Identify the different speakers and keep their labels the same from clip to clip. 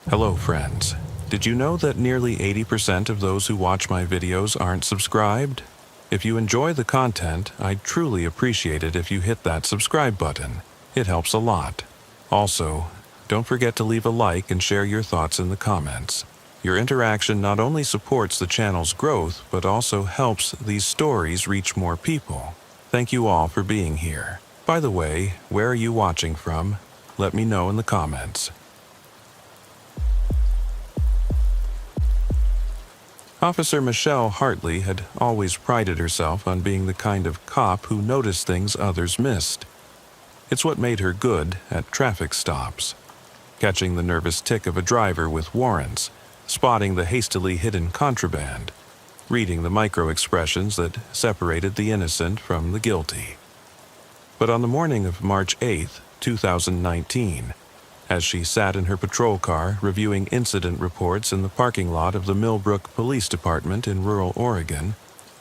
Speaker 1: Hello friends. Did you know that nearly 80% of those who watch my videos aren't subscribed? If you enjoy the content, I'd truly appreciate it if you hit that subscribe button. It helps a lot. Also, don't forget to leave a like and share your thoughts in the comments. Your interaction not only supports the channel's growth, but also helps these stories reach more people. Thank you all for being here. By the way, where are you watching from? Let me know in the comments. Officer Michelle Hartley had always prided herself on being the kind of cop who noticed things others missed. It's what made her good at traffic stops. Catching the nervous tick of a driver with warrants, spotting the hastily hidden contraband, reading the micro-expressions that separated the innocent from the guilty. But on the morning of March 8, 2019, as she sat in her patrol car reviewing incident reports in the parking lot of the Millbrook Police Department in rural Oregon,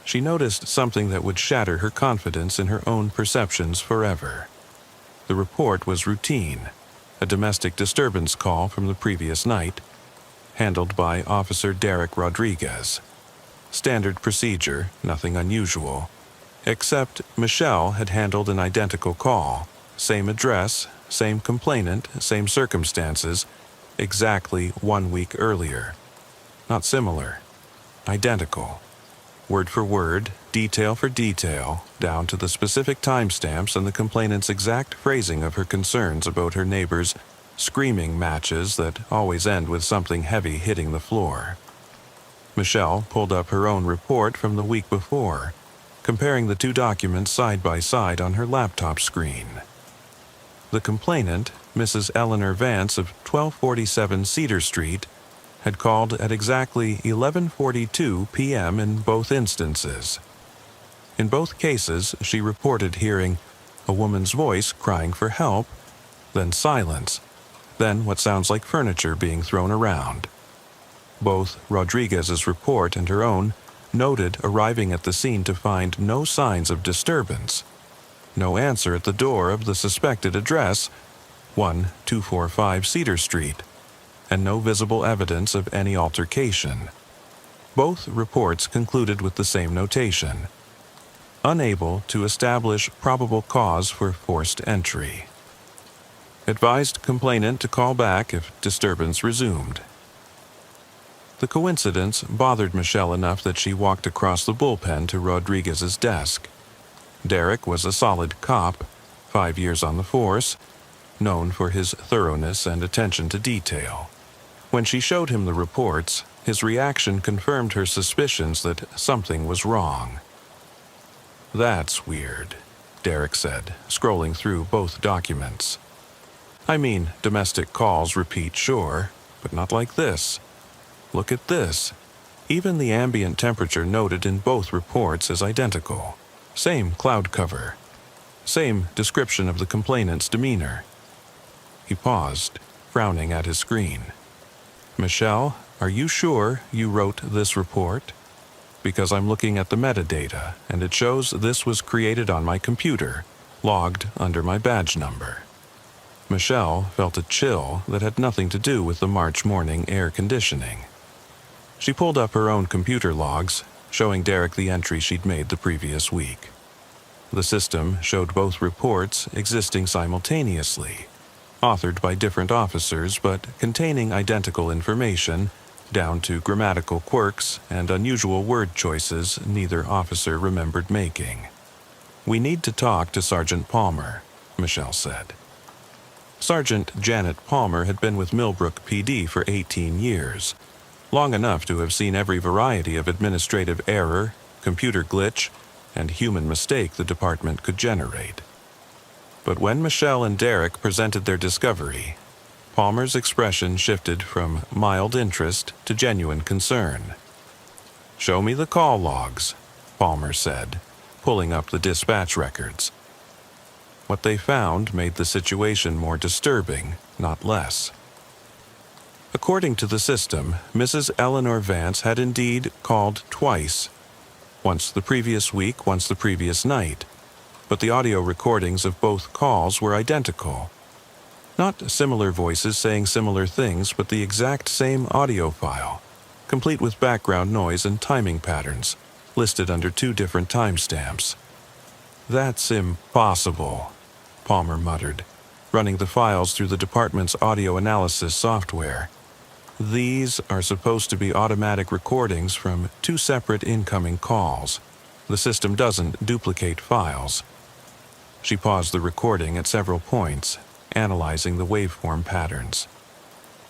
Speaker 1: she noticed something that would shatter her confidence in her own perceptions forever. The report was routine, a domestic disturbance call from the previous night, handled by Officer Derek Rodriguez. Standard procedure, nothing unusual. Except Michelle had handled an identical call, same address, same complainant, same circumstances, exactly 1 week earlier. Not similar, identical. Word for word, detail for detail, down to the specific timestamps and the complainant's exact phrasing of her concerns about her neighbor's screaming matches that always end with something heavy hitting the floor. Michelle pulled up her own report from the week before, comparing the two documents side by side on her laptop screen. The complainant, Mrs. Eleanor Vance of 1247 Cedar Street, had called at exactly 11:42 p.m. in both instances. In both cases, she reported hearing a woman's voice crying for help, then silence, then what sounds like furniture being thrown around. Both Rodriguez's report and her own noted arriving at the scene to find no signs of disturbance. No answer at the door of the suspected address, 1245 Cedar Street, and no visible evidence of any altercation. Both reports concluded with the same notation: unable to establish probable cause for forced entry. Advised complainant to call back if disturbance resumed. The coincidence bothered Michelle enough that she walked across the bullpen to Rodriguez's desk. Derek was a solid cop, 5 years on the force, known for his thoroughness and attention to detail. When she showed him the reports, his reaction confirmed her suspicions that something was wrong. "That's weird," Derek said, scrolling through both documents. "I mean, domestic calls repeat, sure, but not like this. Look at this. Even the ambient temperature noted in both reports is identical. Same cloud cover. Same description of the complainant's demeanor." He paused, frowning at his screen. "Michelle, are you sure you wrote this report? Because I'm looking at the metadata, and it shows this was created on my computer, logged under my badge number." Michelle felt a chill that had nothing to do with the March morning air conditioning. She pulled up her own computer logs, showing Derek the entry she'd made the previous week. The system showed both reports existing simultaneously, authored by different officers but containing identical information, down to grammatical quirks and unusual word choices neither officer remembered making. "We need to talk to Sergeant Palmer," Michelle said. Sergeant Janet Palmer had been with Millbrook PD for 18 years, long enough to have seen every variety of administrative error, computer glitch, and human mistake the department could generate. But when Michelle and Derek presented their discovery, Palmer's expression shifted from mild interest to genuine concern. "Show me the call logs," Palmer said, pulling up the dispatch records. What they found made the situation more disturbing, not less. According to the system, Mrs. Eleanor Vance had indeed called twice, once the previous week, once the previous night, but the audio recordings of both calls were identical. Not similar voices saying similar things, but the exact same audio file, complete with background noise and timing patterns, listed under 2 different timestamps. "That's impossible," Palmer muttered, running the files through the department's audio analysis software. "These are supposed to be automatic recordings from 2 separate incoming calls. The system doesn't duplicate files." She paused the recording at several points, analyzing the waveform patterns.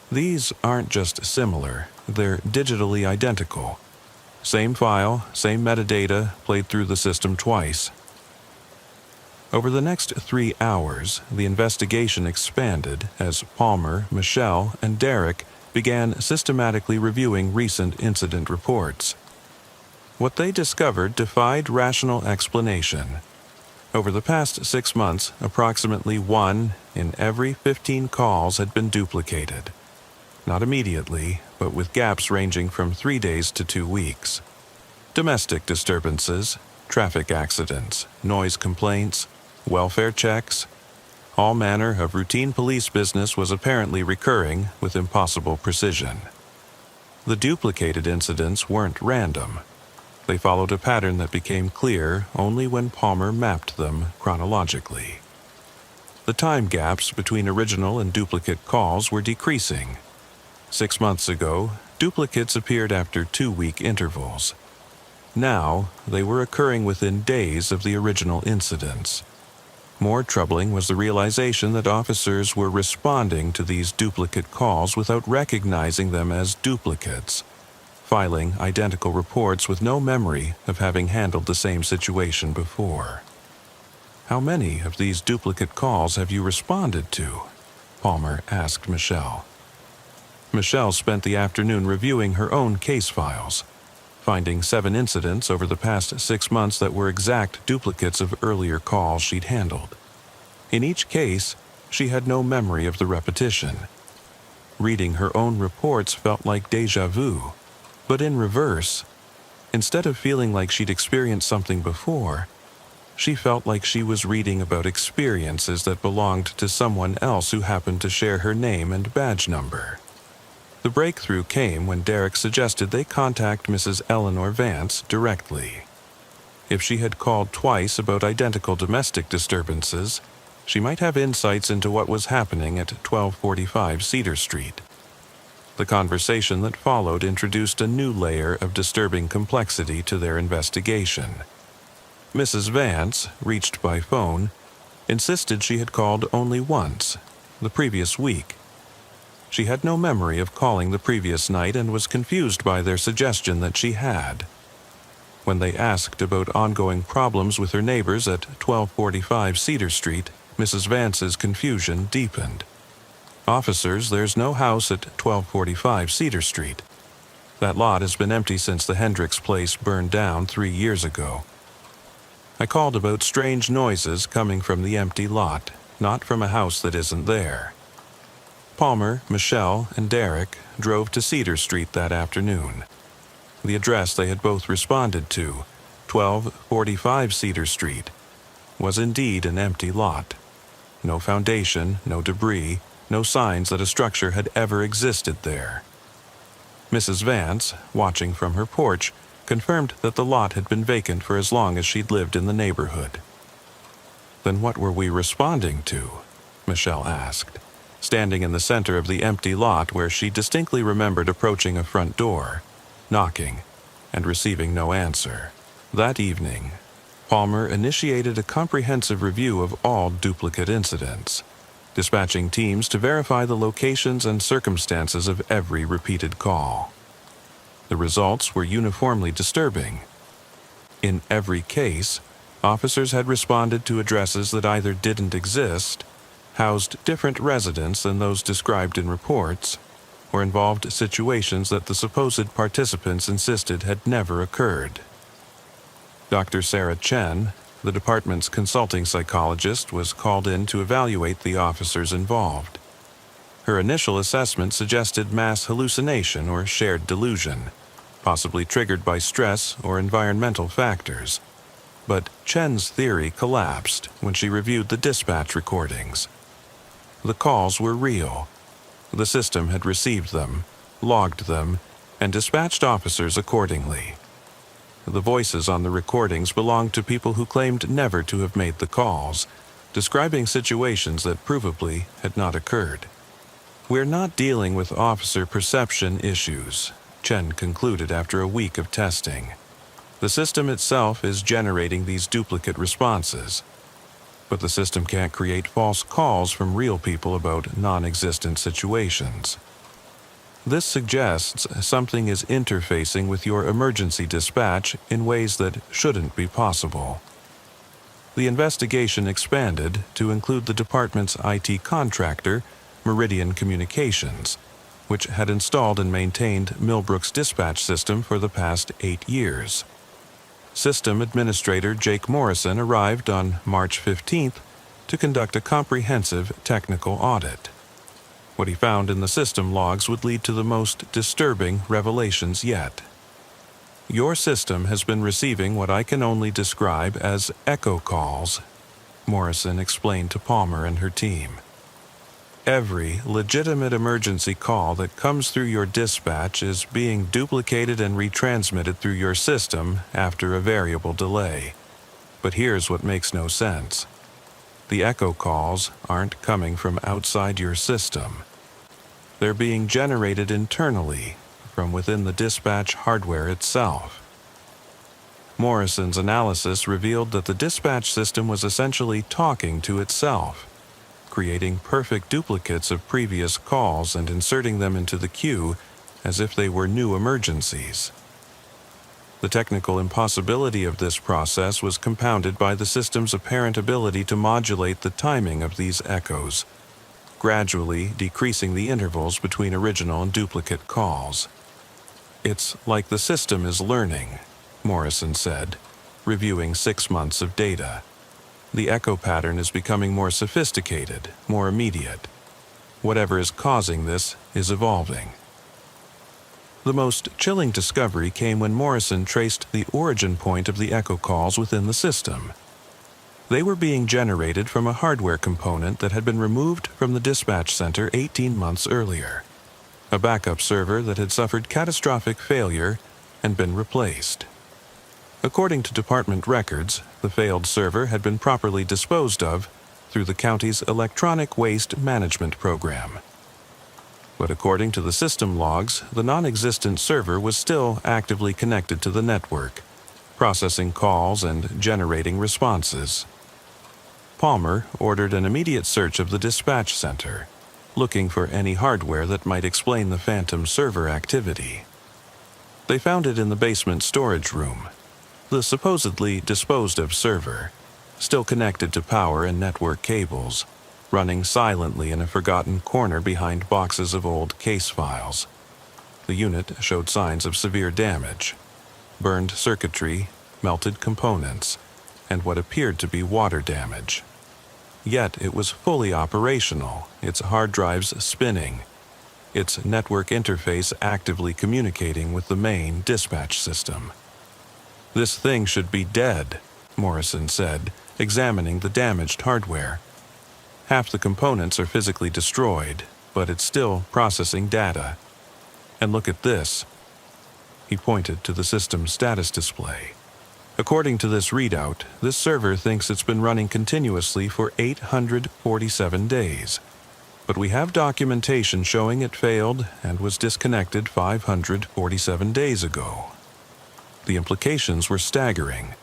Speaker 1: "These aren't just similar, they're digitally identical. Same file, same metadata, played through the system twice." Over the next 3 hours, the investigation expanded as Palmer, Michelle, and Derek began systematically reviewing recent incident reports. What they discovered defied rational explanation. Over the past 6 months, approximately 1 in every 15 calls had been duplicated. Not immediately, but with gaps ranging from 3 days to 2 weeks. Domestic disturbances, traffic accidents, noise complaints, welfare checks, all manner of routine police business was apparently recurring with impossible precision. The duplicated incidents weren't random. They followed a pattern that became clear only when Palmer mapped them chronologically. The time gaps between original and duplicate calls were decreasing. 6 months ago, duplicates appeared after 2-week intervals. Now, they were occurring within days of the original incidents. More troubling was the realization that officers were responding to these duplicate calls without recognizing them as duplicates, filing identical reports with no memory of having handled the same situation before. "How many of these duplicate calls have you responded to?" Palmer asked Michelle. Michelle spent the afternoon reviewing her own case files, finding 7 incidents over the past 6 months that were exact duplicates of earlier calls she'd handled. In each case, she had no memory of the repetition. Reading her own reports felt like déjà vu, but in reverse. Instead of feeling like she'd experienced something before, she felt like she was reading about experiences that belonged to someone else who happened to share her name and badge number. The breakthrough came when Derek suggested they contact Mrs. Eleanor Vance directly. If she had called twice about identical domestic disturbances, she might have insights into what was happening at 1245 Cedar Street. The conversation that followed introduced a new layer of disturbing complexity to their investigation. Mrs. Vance, reached by phone, insisted she had called only once, the previous week. She had no memory of calling the previous night and was confused by their suggestion that she had. When they asked about ongoing problems with her neighbors at 1245 Cedar Street, Mrs. Vance's confusion deepened. "Officers, there's no house at 1245 Cedar Street. That lot has been empty since the Hendricks place burned down 3 years ago. I called about strange noises coming from the empty lot, not from a house that isn't there." Palmer, Michelle, and Derek drove to Cedar Street that afternoon. The address they had both responded to, 1245 Cedar Street, was indeed an empty lot. No foundation, no debris, no signs that a structure had ever existed there. Mrs. Vance, watching from her porch, confirmed that the lot had been vacant for as long as she'd lived in the neighborhood. "Then what were we responding to?" Michelle asked, standing in the center of the empty lot where she distinctly remembered approaching a front door, knocking, and receiving no answer. That evening, Palmer initiated a comprehensive review of all duplicate incidents, dispatching teams to verify the locations and circumstances of every repeated call. The results were uniformly disturbing. In every case, officers had responded to addresses that either didn't exist, housed different residents than those described in reports, or involved situations that the supposed participants insisted had never occurred. Dr. Sarah Chen, the department's consulting psychologist, was called in to evaluate the officers involved. Her initial assessment suggested mass hallucination or shared delusion, possibly triggered by stress or environmental factors. But Chen's theory collapsed when she reviewed the dispatch recordings. The calls were real. The system had received them, logged them, and dispatched officers accordingly. The voices on the recordings belonged to people who claimed never to have made the calls, describing situations that provably had not occurred. "We're not dealing with officer perception issues," Chen concluded after a week of testing. "The system itself is generating these duplicate responses. But the system can't create false calls from real people about non-existent situations. This suggests something is interfacing with your emergency dispatch in ways that shouldn't be possible." The investigation expanded to include the department's IT contractor, Meridian Communications, which had installed and maintained Millbrook's dispatch system for the past 8 years. System Administrator Jake Morrison arrived on March 15th to conduct a comprehensive technical audit. What he found in the system logs would lead to the most disturbing revelations yet. "Your system has been receiving what I can only describe as echo calls," Morrison explained to Palmer and her team. "Every legitimate emergency call that comes through your dispatch is being duplicated and retransmitted through your system after a variable delay. But here's what makes no sense. The echo calls aren't coming from outside your system. They're being generated internally from within the dispatch hardware itself." Morrison's analysis revealed that the dispatch system was essentially talking to itself, creating perfect duplicates of previous calls and inserting them into the queue as if they were new emergencies. The technical impossibility of this process was compounded by the system's apparent ability to modulate the timing of these echoes, gradually decreasing the intervals between original and duplicate calls. "It's like the system is learning," Morrison said, reviewing 6 months of data. "The echo pattern is becoming more sophisticated, more immediate. Whatever is causing this is evolving." The most chilling discovery came when Morrison traced the origin point of the echo calls within the system. They were being generated from a hardware component that had been removed from the dispatch center 18 months earlier, a backup server that had suffered catastrophic failure and been replaced. According to department records, the failed server had been properly disposed of through the county's electronic waste management program. But according to the system logs, the non-existent server was still actively connected to the network, processing calls and generating responses. Palmer ordered an immediate search of the dispatch center, looking for any hardware that might explain the phantom server activity. They found it in the basement storage room. The supposedly disposed-of server, still connected to power and network cables, running silently in a forgotten corner behind boxes of old case files. The unit showed signs of severe damage: burned circuitry, melted components, and what appeared to be water damage. Yet it was fully operational, its hard drives spinning, its network interface actively communicating with the main dispatch system. "This thing should be dead," Morrison said, examining the damaged hardware. "Half the components are physically destroyed, but it's still processing data. And look at this." He pointed to the system's status display. "According to this readout, this server thinks it's been running continuously for 847 days. But we have documentation showing it failed and was disconnected 547 days ago." The implications were staggering.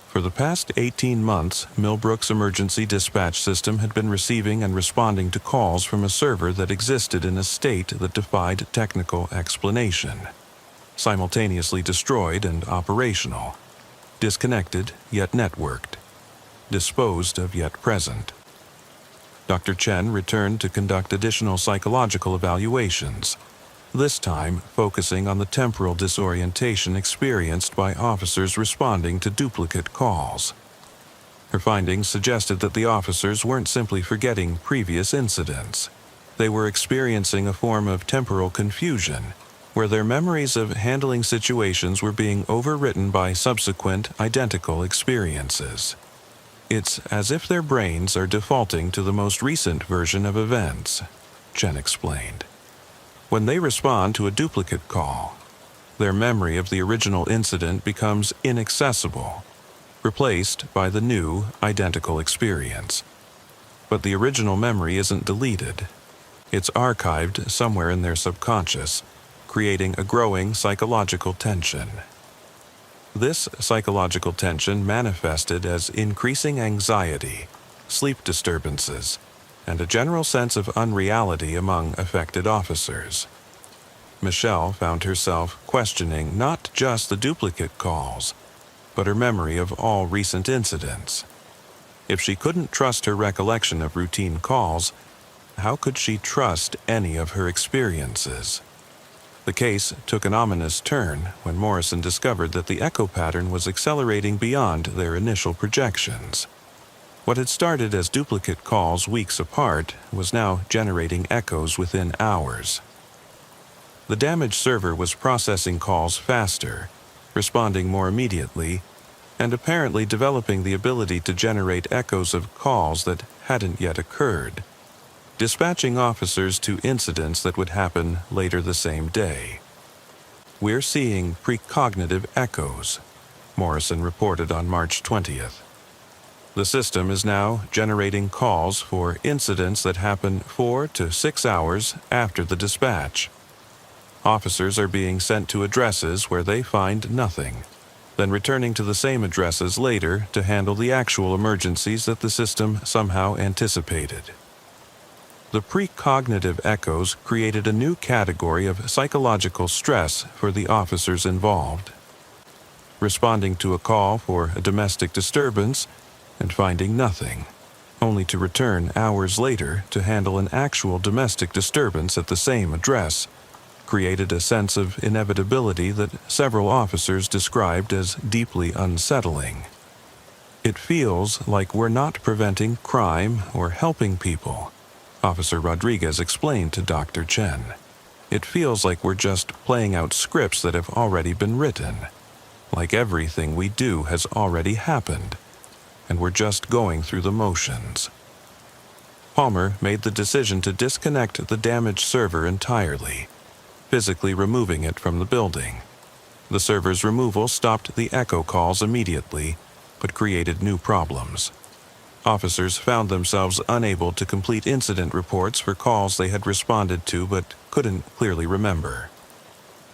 Speaker 1: For the past 18 months, Millbrook's emergency dispatch system had been receiving and responding to calls from a server that existed in a state that defied technical explanation. Simultaneously destroyed and operational. Disconnected yet networked. Disposed of yet present. Dr. Chen returned to conduct additional psychological evaluations, this time focusing on the temporal disorientation experienced by officers responding to duplicate calls. Her findings suggested that the officers weren't simply forgetting previous incidents. They were experiencing a form of temporal confusion, where their memories of handling situations were being overwritten by subsequent identical experiences. It's as if their brains are defaulting to the most recent version of events, Chen explained. When they respond to a duplicate call, their memory of the original incident becomes inaccessible, replaced by the new, identical experience. But the original memory isn't deleted. It's archived somewhere in their subconscious, creating a growing psychological tension. This psychological tension manifested as increasing anxiety, sleep disturbances, and a general sense of unreality among affected officers. Michelle found herself questioning not just the duplicate calls, but her memory of all recent incidents. If she couldn't trust her recollection of routine calls, how could she trust any of her experiences? The case took an ominous turn when Morrison discovered that the echo pattern was accelerating beyond their initial projections. What had started as duplicate calls weeks apart was now generating echoes within hours. The damaged server was processing calls faster, responding more immediately, and apparently developing the ability to generate echoes of calls that hadn't yet occurred, dispatching officers to incidents that would happen later the same day. "We're seeing precognitive echoes," Morrison reported on March 20th. The system is now generating calls for incidents that happen 4 to 6 hours after the dispatch. Officers are being sent to addresses where they find nothing, then returning to the same addresses later to handle the actual emergencies that the system somehow anticipated. The precognitive echoes created a new category of psychological stress for the officers involved. Responding to a call for a domestic disturbance and finding nothing, only to return hours later to handle an actual domestic disturbance at the same address, created a sense of inevitability that several officers described as deeply unsettling. "It feels like we're not preventing crime or helping people," Officer Rodriguez explained to Dr. Chen. "It feels like we're just playing out scripts that have already been written, like everything we do has already happened, and we're just going through the motions." Palmer made the decision to disconnect the damaged server entirely, physically removing it from the building. The server's removal stopped the echo calls immediately, but created new problems. Officers found themselves unable to complete incident reports for calls they had responded to but couldn't clearly remember.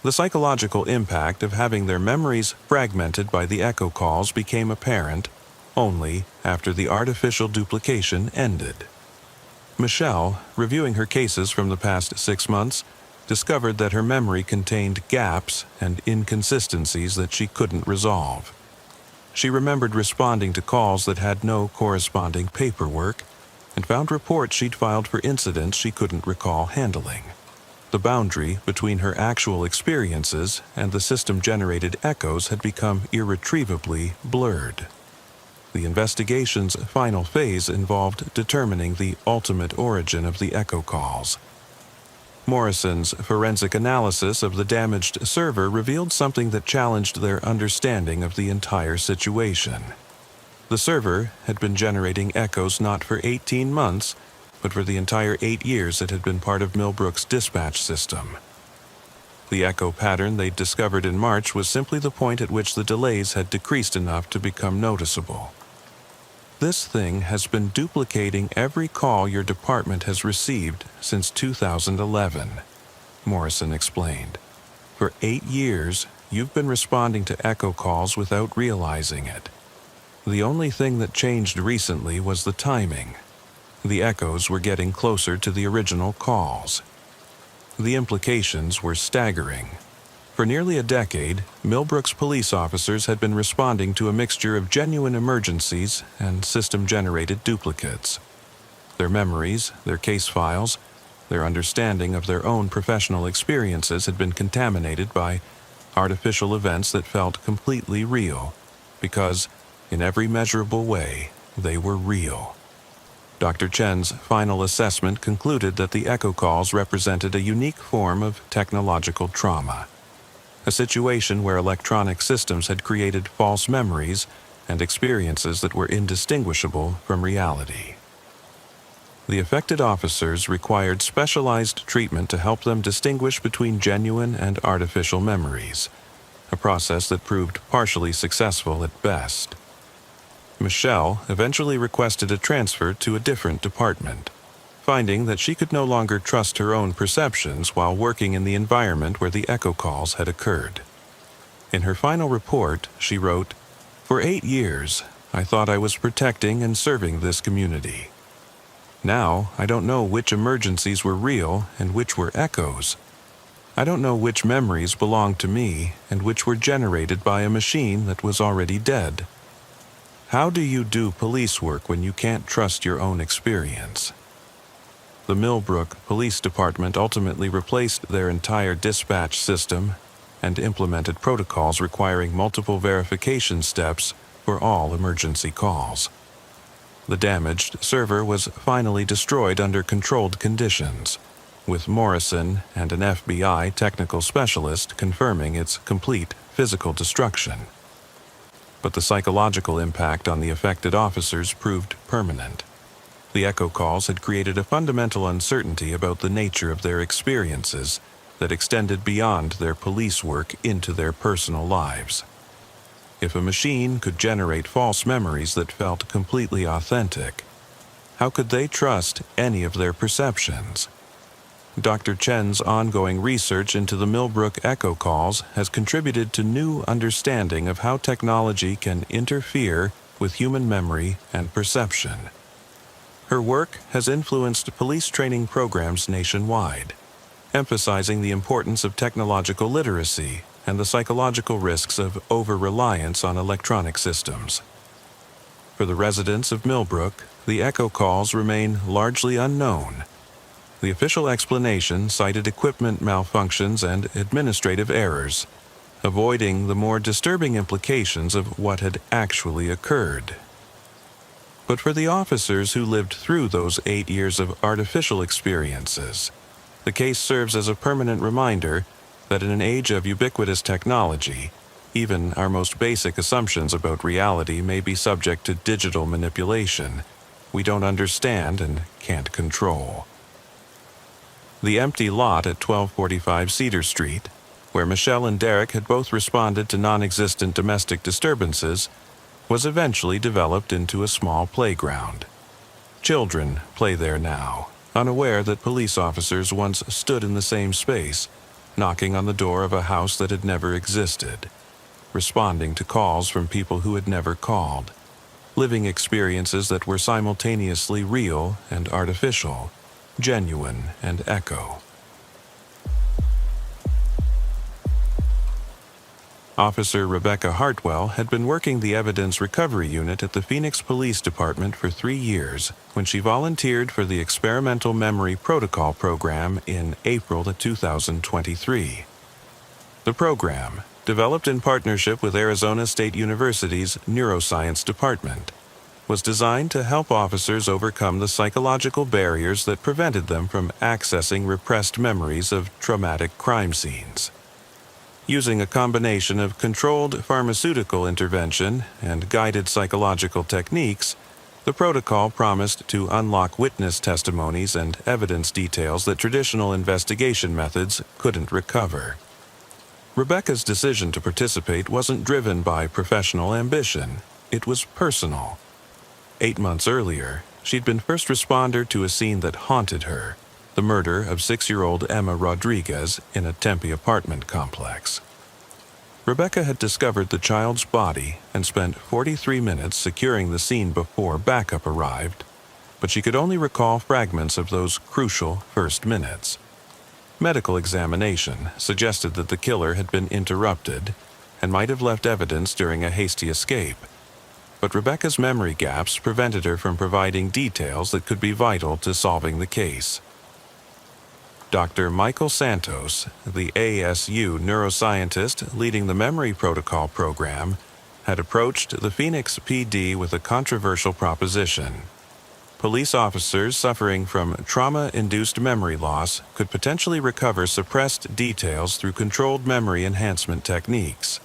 Speaker 1: The psychological impact of having their memories fragmented by the echo calls became apparent only after the artificial duplication ended. Michelle, reviewing her cases from the past 6 months, discovered that her memory contained gaps and inconsistencies that she couldn't resolve. She remembered responding to calls that had no corresponding paperwork and found reports she'd filed for incidents she couldn't recall handling. The boundary between her actual experiences and the system-generated echoes had become irretrievably blurred. The investigation's final phase involved determining the ultimate origin of the echo calls. Morrison's forensic analysis of the damaged server revealed something that challenged their understanding of the entire situation. The server had been generating echoes not for 18 months, but for the entire 8 years it had been part of Millbrook's dispatch system. The echo pattern they'd discovered in March was simply the point at which the delays had decreased enough to become noticeable. "This thing has been duplicating every call your department has received since 2011, Morrison explained. "For 8 years, you've been responding to echo calls without realizing it. The only thing that changed recently was the timing. The echoes were getting closer to the original calls." The implications were staggering. For nearly a decade, Millbrook's police officers had been responding to a mixture of genuine emergencies and system-generated duplicates. Their memories, their case files, their understanding of their own professional experiences had been contaminated by artificial events that felt completely real, because, in every measurable way, they were real. Dr. Chen's final assessment concluded that the echo calls represented a unique form of technological trauma. A situation where electronic systems had created false memories and experiences that were indistinguishable from reality. The affected officers required specialized treatment to help them distinguish between genuine and artificial memories, a process that proved partially successful at best. Michelle eventually requested a transfer to a different department, finding that she could no longer trust her own perceptions while working in the environment where the echo calls had occurred. In her final report, she wrote, "For 8 years, I thought I was protecting and serving this community. Now, I don't know which emergencies were real and which were echoes. I don't know which memories belonged to me and which were generated by a machine that was already dead. How do you do police work when you can't trust your own experience?" The Millbrook Police Department ultimately replaced their entire dispatch system and implemented protocols requiring multiple verification steps for all emergency calls. The damaged server was finally destroyed under controlled conditions, with Morrison and an FBI technical specialist confirming its complete physical destruction. But the psychological impact on the affected officers proved permanent. The echo calls had created a fundamental uncertainty about the nature of their experiences that extended beyond their police work into their personal lives. If a machine could generate false memories that felt completely authentic, how could they trust any of their perceptions? Dr. Chen's ongoing research into the Millbrook echo calls has contributed to new understanding of how technology can interfere with human memory and perception. Her work has influenced police training programs nationwide, emphasizing the importance of technological literacy and the psychological risks of over-reliance on electronic systems. For the residents of Millbrook, the echo calls remain largely unknown. The official explanation cited equipment malfunctions and administrative errors, avoiding the more disturbing implications of what had actually occurred. But for the officers who lived through those 8 years of artificial experiences, the case serves as a permanent reminder that in an age of ubiquitous technology, even our most basic assumptions about reality may be subject to digital manipulation we don't understand and can't control. The empty lot at 1245 Cedar Street, where Michelle and Derek had both responded to non-existent domestic disturbances, was eventually developed into a small playground. Children play there now, unaware that police officers once stood in the same space, knocking on the door of a house that had never existed, responding to calls from people who had never called, living experiences that were simultaneously real and artificial, genuine and echo. Officer Rebecca Hartwell had been working the Evidence Recovery Unit at the Phoenix Police Department for 3 years when she volunteered for the Experimental Memory Protocol Program in April of 2023. The program, developed in partnership with Arizona State University's Neuroscience Department, was designed to help officers overcome the psychological barriers that prevented them from accessing repressed memories of traumatic crime scenes. Using a combination of controlled pharmaceutical intervention and guided psychological techniques, the protocol promised to unlock witness testimonies and evidence details that traditional investigation methods couldn't recover. Rebecca's decision to participate wasn't driven by professional ambition. It was personal. 8 months earlier, she'd been first responder to a scene that haunted her, the murder of 6-year-old Emma Rodriguez in a Tempe apartment complex. Rebecca had discovered the child's body and spent 43 minutes securing the scene before backup arrived, but she could only recall fragments of those crucial first minutes. Medical examination suggested that the killer had been interrupted and might have left evidence during a hasty escape, but Rebecca's memory gaps prevented her from providing details that could be vital to solving the case. Dr. Michael Santos, the ASU neuroscientist leading the Memory Protocol program, had approached the Phoenix PD with a controversial proposition. Police officers suffering from trauma-induced memory loss could potentially recover suppressed details through controlled memory enhancement techniques.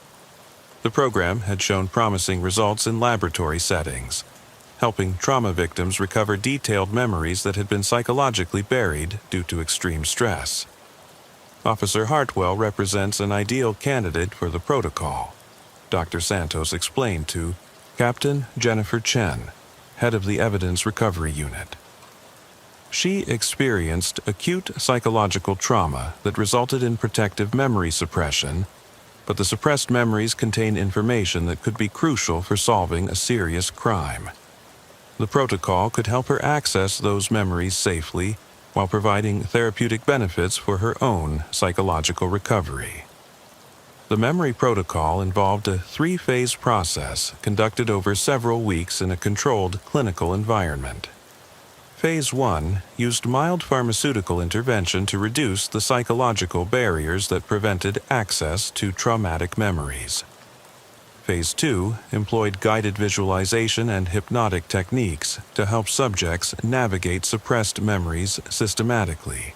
Speaker 1: The program had shown promising results in laboratory settings, helping trauma victims recover detailed memories that had been psychologically buried due to extreme stress. Officer Hartwell represents an ideal candidate for the protocol, Dr. Santos explained to Captain Jennifer Chen, head of the Evidence Recovery Unit. She experienced acute psychological trauma that resulted in protective memory suppression, but the suppressed memories contain information that could be crucial for solving a serious crime. The protocol could help her access those memories safely while providing therapeutic benefits for her own psychological recovery. The memory protocol involved a 3-phase process conducted over several weeks in a controlled clinical environment. Phase 1 used mild pharmaceutical intervention to reduce the psychological barriers that prevented access to traumatic memories. Phase 2 employed guided visualization and hypnotic techniques to help subjects navigate suppressed memories systematically.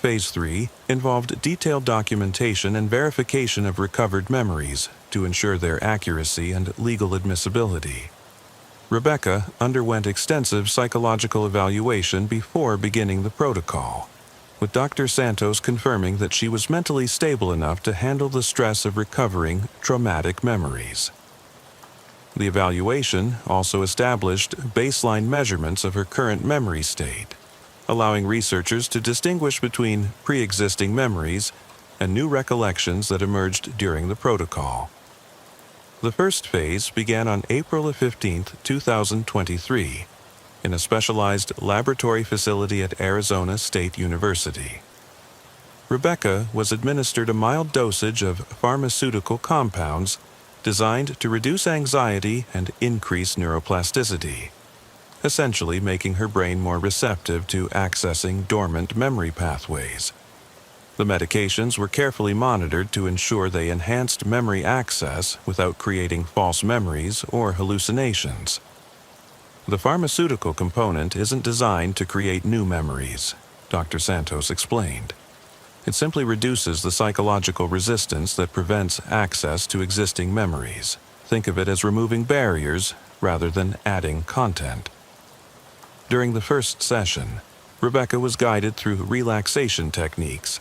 Speaker 1: Phase 3 involved detailed documentation and verification of recovered memories to ensure their accuracy and legal admissibility. Rebecca underwent extensive psychological evaluation before beginning the protocol, with Dr. Santos confirming that she was mentally stable enough to handle the stress of recovering traumatic memories. The evaluation also established baseline measurements of her current memory state, allowing researchers to distinguish between pre-existing memories and new recollections that emerged during the protocol. The first phase began on April 15, 2023, in a specialized laboratory facility at Arizona State University. Rebecca was administered a mild dosage of pharmaceutical compounds designed to reduce anxiety and increase neuroplasticity, essentially making her brain more receptive to accessing dormant memory pathways. The medications were carefully monitored to ensure they enhanced memory access without creating false memories or hallucinations. The pharmaceutical component isn't designed to create new memories, Dr. Santos explained. It simply reduces the psychological resistance that prevents access to existing memories. Think of it as removing barriers rather than adding content. During the first session, Rebecca was guided through relaxation techniques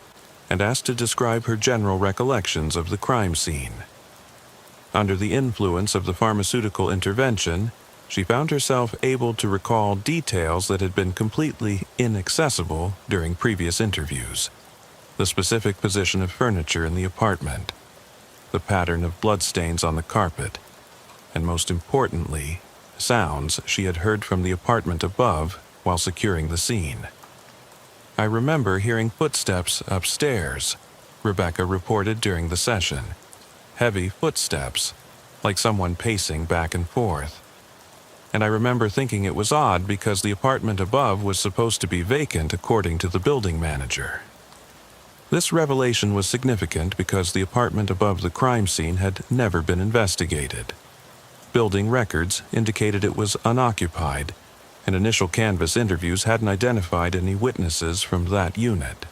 Speaker 1: and asked to describe her general recollections of the crime scene. Under the influence of the pharmaceutical intervention, she found herself able to recall details that had been completely inaccessible during previous interviews. The specific position of furniture in the apartment, the pattern of bloodstains on the carpet, and most importantly, sounds she had heard from the apartment above while securing the scene. "I remember hearing footsteps upstairs," Rebecca reported during the session. "Heavy footsteps, like someone pacing back and forth. And I remember thinking it was odd because the apartment above was supposed to be vacant according to the building manager." This revelation was significant because the apartment above the crime scene had never been investigated. Building records indicated it was unoccupied, and initial canvas interviews hadn't identified any witnesses from that unit.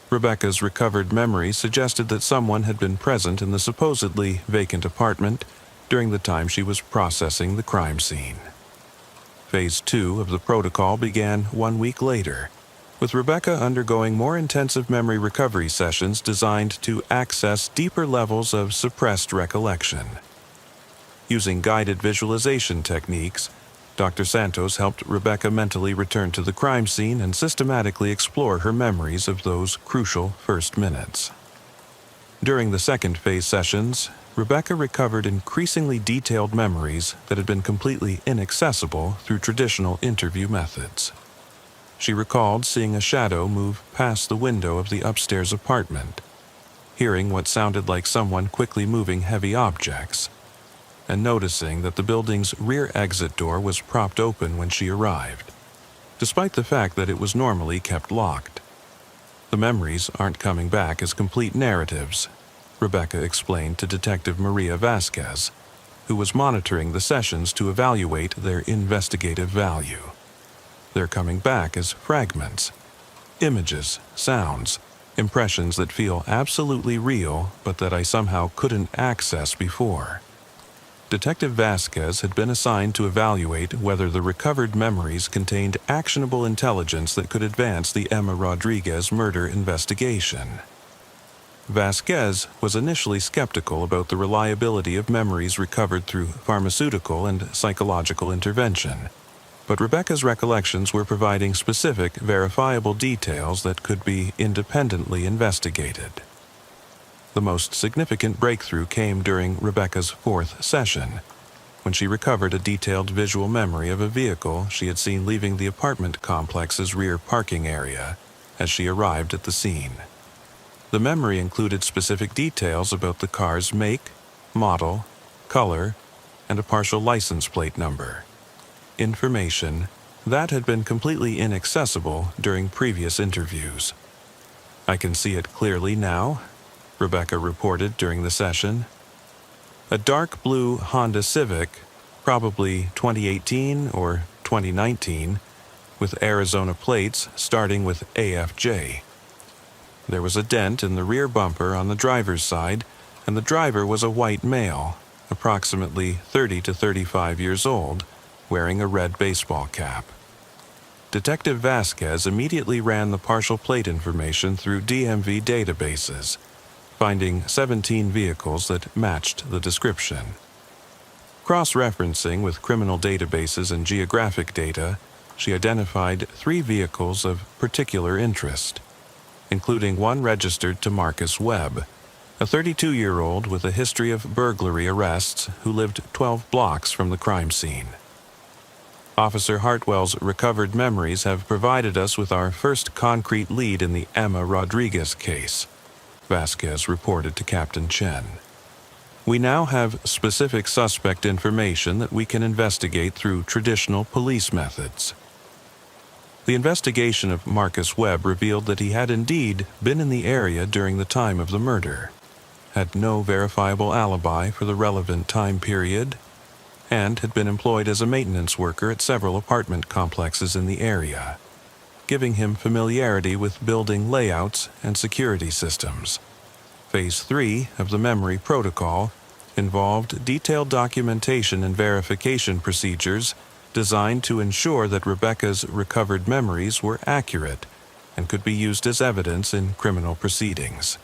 Speaker 1: Rebecca's recovered memory suggested that someone had been present in the supposedly vacant apartment during the time she was processing the crime scene. Phase 2 of the protocol began 1 week later, with Rebecca undergoing more intensive memory recovery sessions designed to access deeper levels of suppressed recollection. Using guided visualization techniques, Dr. Santos helped Rebecca mentally return to the crime scene and systematically explore her memories of those crucial first minutes. During the second phase sessions, Rebecca recovered increasingly detailed memories that had been completely inaccessible through traditional interview methods. She recalled seeing a shadow move past the window of the upstairs apartment, hearing what sounded like someone quickly moving heavy objects, and noticing that the building's rear exit door was propped open when she arrived, despite the fact that it was normally kept locked. "The memories aren't coming back as complete narratives," Rebecca explained to Detective Maria Vasquez, who was monitoring the sessions to evaluate their investigative value. "They're coming back as fragments, images, sounds, Impressions that feel absolutely real, but that I somehow couldn't access before. Detective Vasquez had been assigned to evaluate whether the recovered memories contained actionable intelligence that could advance the Emma Rodriguez murder investigation. Vasquez was initially skeptical about the reliability of memories recovered through pharmaceutical and psychological intervention, but Rebecca's recollections were providing specific, verifiable details that could be independently investigated. The most significant breakthrough came during Rebecca's fourth session, when she recovered a detailed visual memory of a vehicle she had seen leaving the apartment complex's rear parking area as she arrived at the scene. The memory included specific details about the car's make, model, color, and a partial license plate number. Information that had been completely inaccessible during previous interviews. "I can see it clearly now," Rebecca reported during the session. A dark blue Honda Civic, probably 2018 or 2019, with Arizona plates starting with AFJ. There was a dent in the rear bumper on the driver's side, and the driver was a white male, approximately 30 to 35 years old, wearing a red baseball cap. Detective Vasquez immediately ran the partial plate information through DMV databases, finding 17 vehicles that matched the description. Cross-referencing with criminal databases and geographic data, she identified 3 vehicles of particular interest, including one registered to Marcus Webb, a 32-year-old with a history of burglary arrests who lived 12 blocks from the crime scene. Officer Hartwell's recovered memories have provided us with our first concrete lead in the Emma Rodriguez case, Vasquez reported to Captain Chen. "We now have specific suspect information that we can investigate through traditional police methods." The investigation of Marcus Webb revealed that he had indeed been in the area during the time of the murder, had no verifiable alibi for the relevant time period, and had been employed as a maintenance worker at several apartment complexes in the area, giving him familiarity with building layouts and security systems. Phase 3 of the memory protocol involved detailed documentation and verification procedures designed to ensure that Rebecca's recovered memories were accurate and could be used as evidence in criminal proceedings.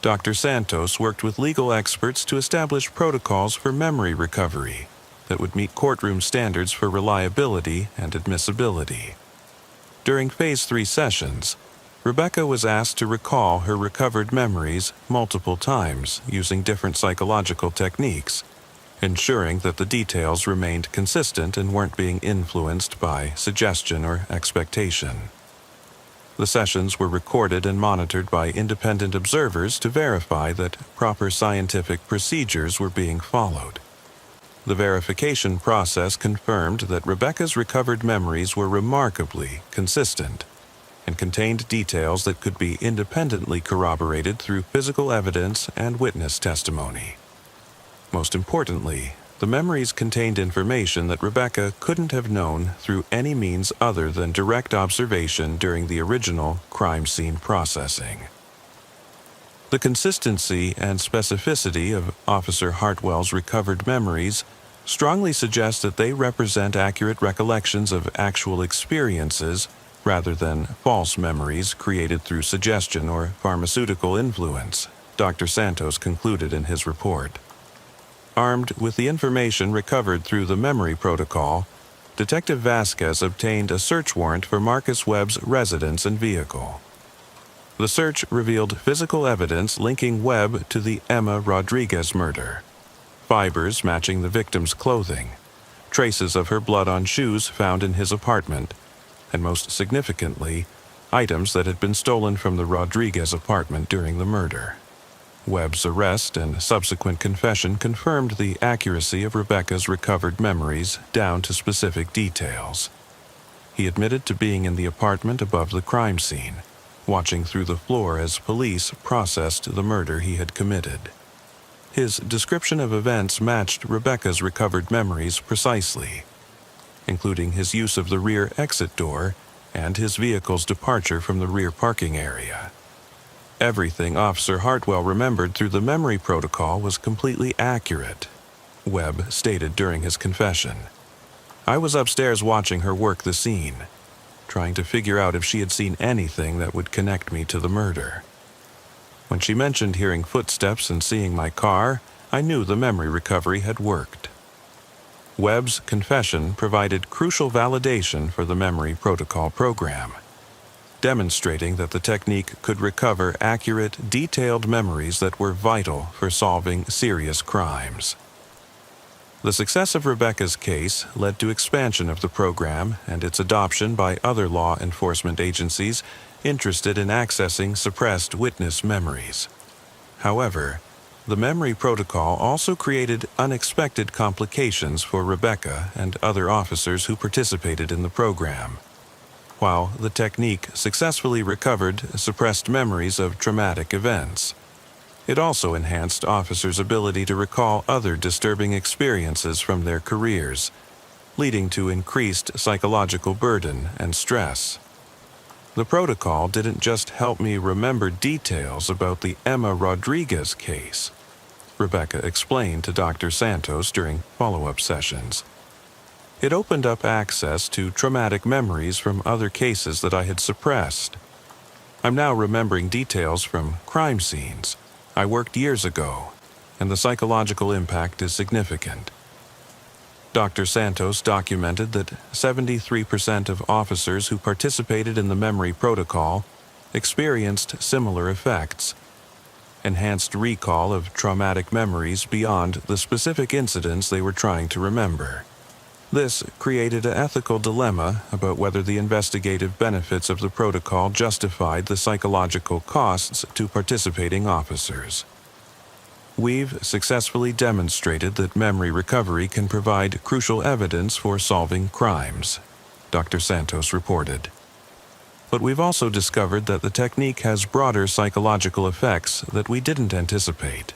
Speaker 1: Dr. Santos worked with legal experts to establish protocols for memory recovery that would meet courtroom standards for reliability and admissibility. During Phase 3 sessions, Rebecca was asked to recall her recovered memories multiple times using different psychological techniques, ensuring that the details remained consistent and weren't being influenced by suggestion or expectation. The sessions were recorded and monitored by independent observers to verify that proper scientific procedures were being followed. The verification process confirmed that Rebecca's recovered memories were remarkably consistent and contained details that could be independently corroborated through physical evidence and witness testimony. Most importantly, the memories contained information that Rebecca couldn't have known through any means other than direct observation during the original crime scene processing. The consistency and specificity of Officer Hartwell's recovered memories strongly suggest that they represent accurate recollections of actual experiences rather than false memories created through suggestion or pharmaceutical influence, Dr. Santos concluded in his report. Armed with the information recovered through the memory protocol, Detective Vasquez obtained a search warrant for Marcus Webb's residence and vehicle. The search revealed physical evidence linking Webb to the Emma Rodriguez murder, fibers matching the victim's clothing, traces of her blood on shoes found in his apartment, and most significantly, items that had been stolen from the Rodriguez apartment during the murder. Webb's arrest and subsequent confession confirmed the accuracy of Rebecca's recovered memories down to specific details. He admitted to being in the apartment above the crime scene, watching through the floor as police processed the murder he had committed. His description of events matched Rebecca's recovered memories precisely, including his use of the rear exit door and his vehicle's departure from the rear parking area. Everything Officer Hartwell remembered through the memory protocol was completely accurate, Webb stated during his confession. I was upstairs watching her work the scene, trying to figure out if she had seen anything that would connect me to the murder. When she mentioned hearing footsteps and seeing my car, I knew the memory recovery had worked. Webb's confession provided crucial validation for the memory protocol program, demonstrating that the technique could recover accurate, detailed memories that were vital for solving serious crimes. The success of Rebecca's case led to expansion of the program and its adoption by other law enforcement agencies interested in accessing suppressed witness memories. However, the memory protocol also created unexpected complications for Rebecca and other officers who participated in the program. While the technique successfully recovered suppressed memories of traumatic events, it also enhanced officers' ability to recall other disturbing experiences from their careers, leading to increased psychological burden and stress. The protocol didn't just help me remember details about the Emma Rodriguez case, Rebecca explained to Dr. Santos during follow-up sessions. It opened up access to traumatic memories from other cases that I had suppressed. I'm now remembering details from crime scenes I worked years ago, and the psychological impact is significant. Dr. Santos documented that 73% of officers who participated in the memory protocol experienced similar effects: enhanced recall of traumatic memories beyond the specific incidents they were trying to remember. This created an ethical dilemma about whether the investigative benefits of the protocol justified the psychological costs to participating officers. We've successfully demonstrated that memory recovery can provide crucial evidence for solving crimes, Dr. Santos reported. But we've also discovered that the technique has broader psychological effects that we didn't anticipate.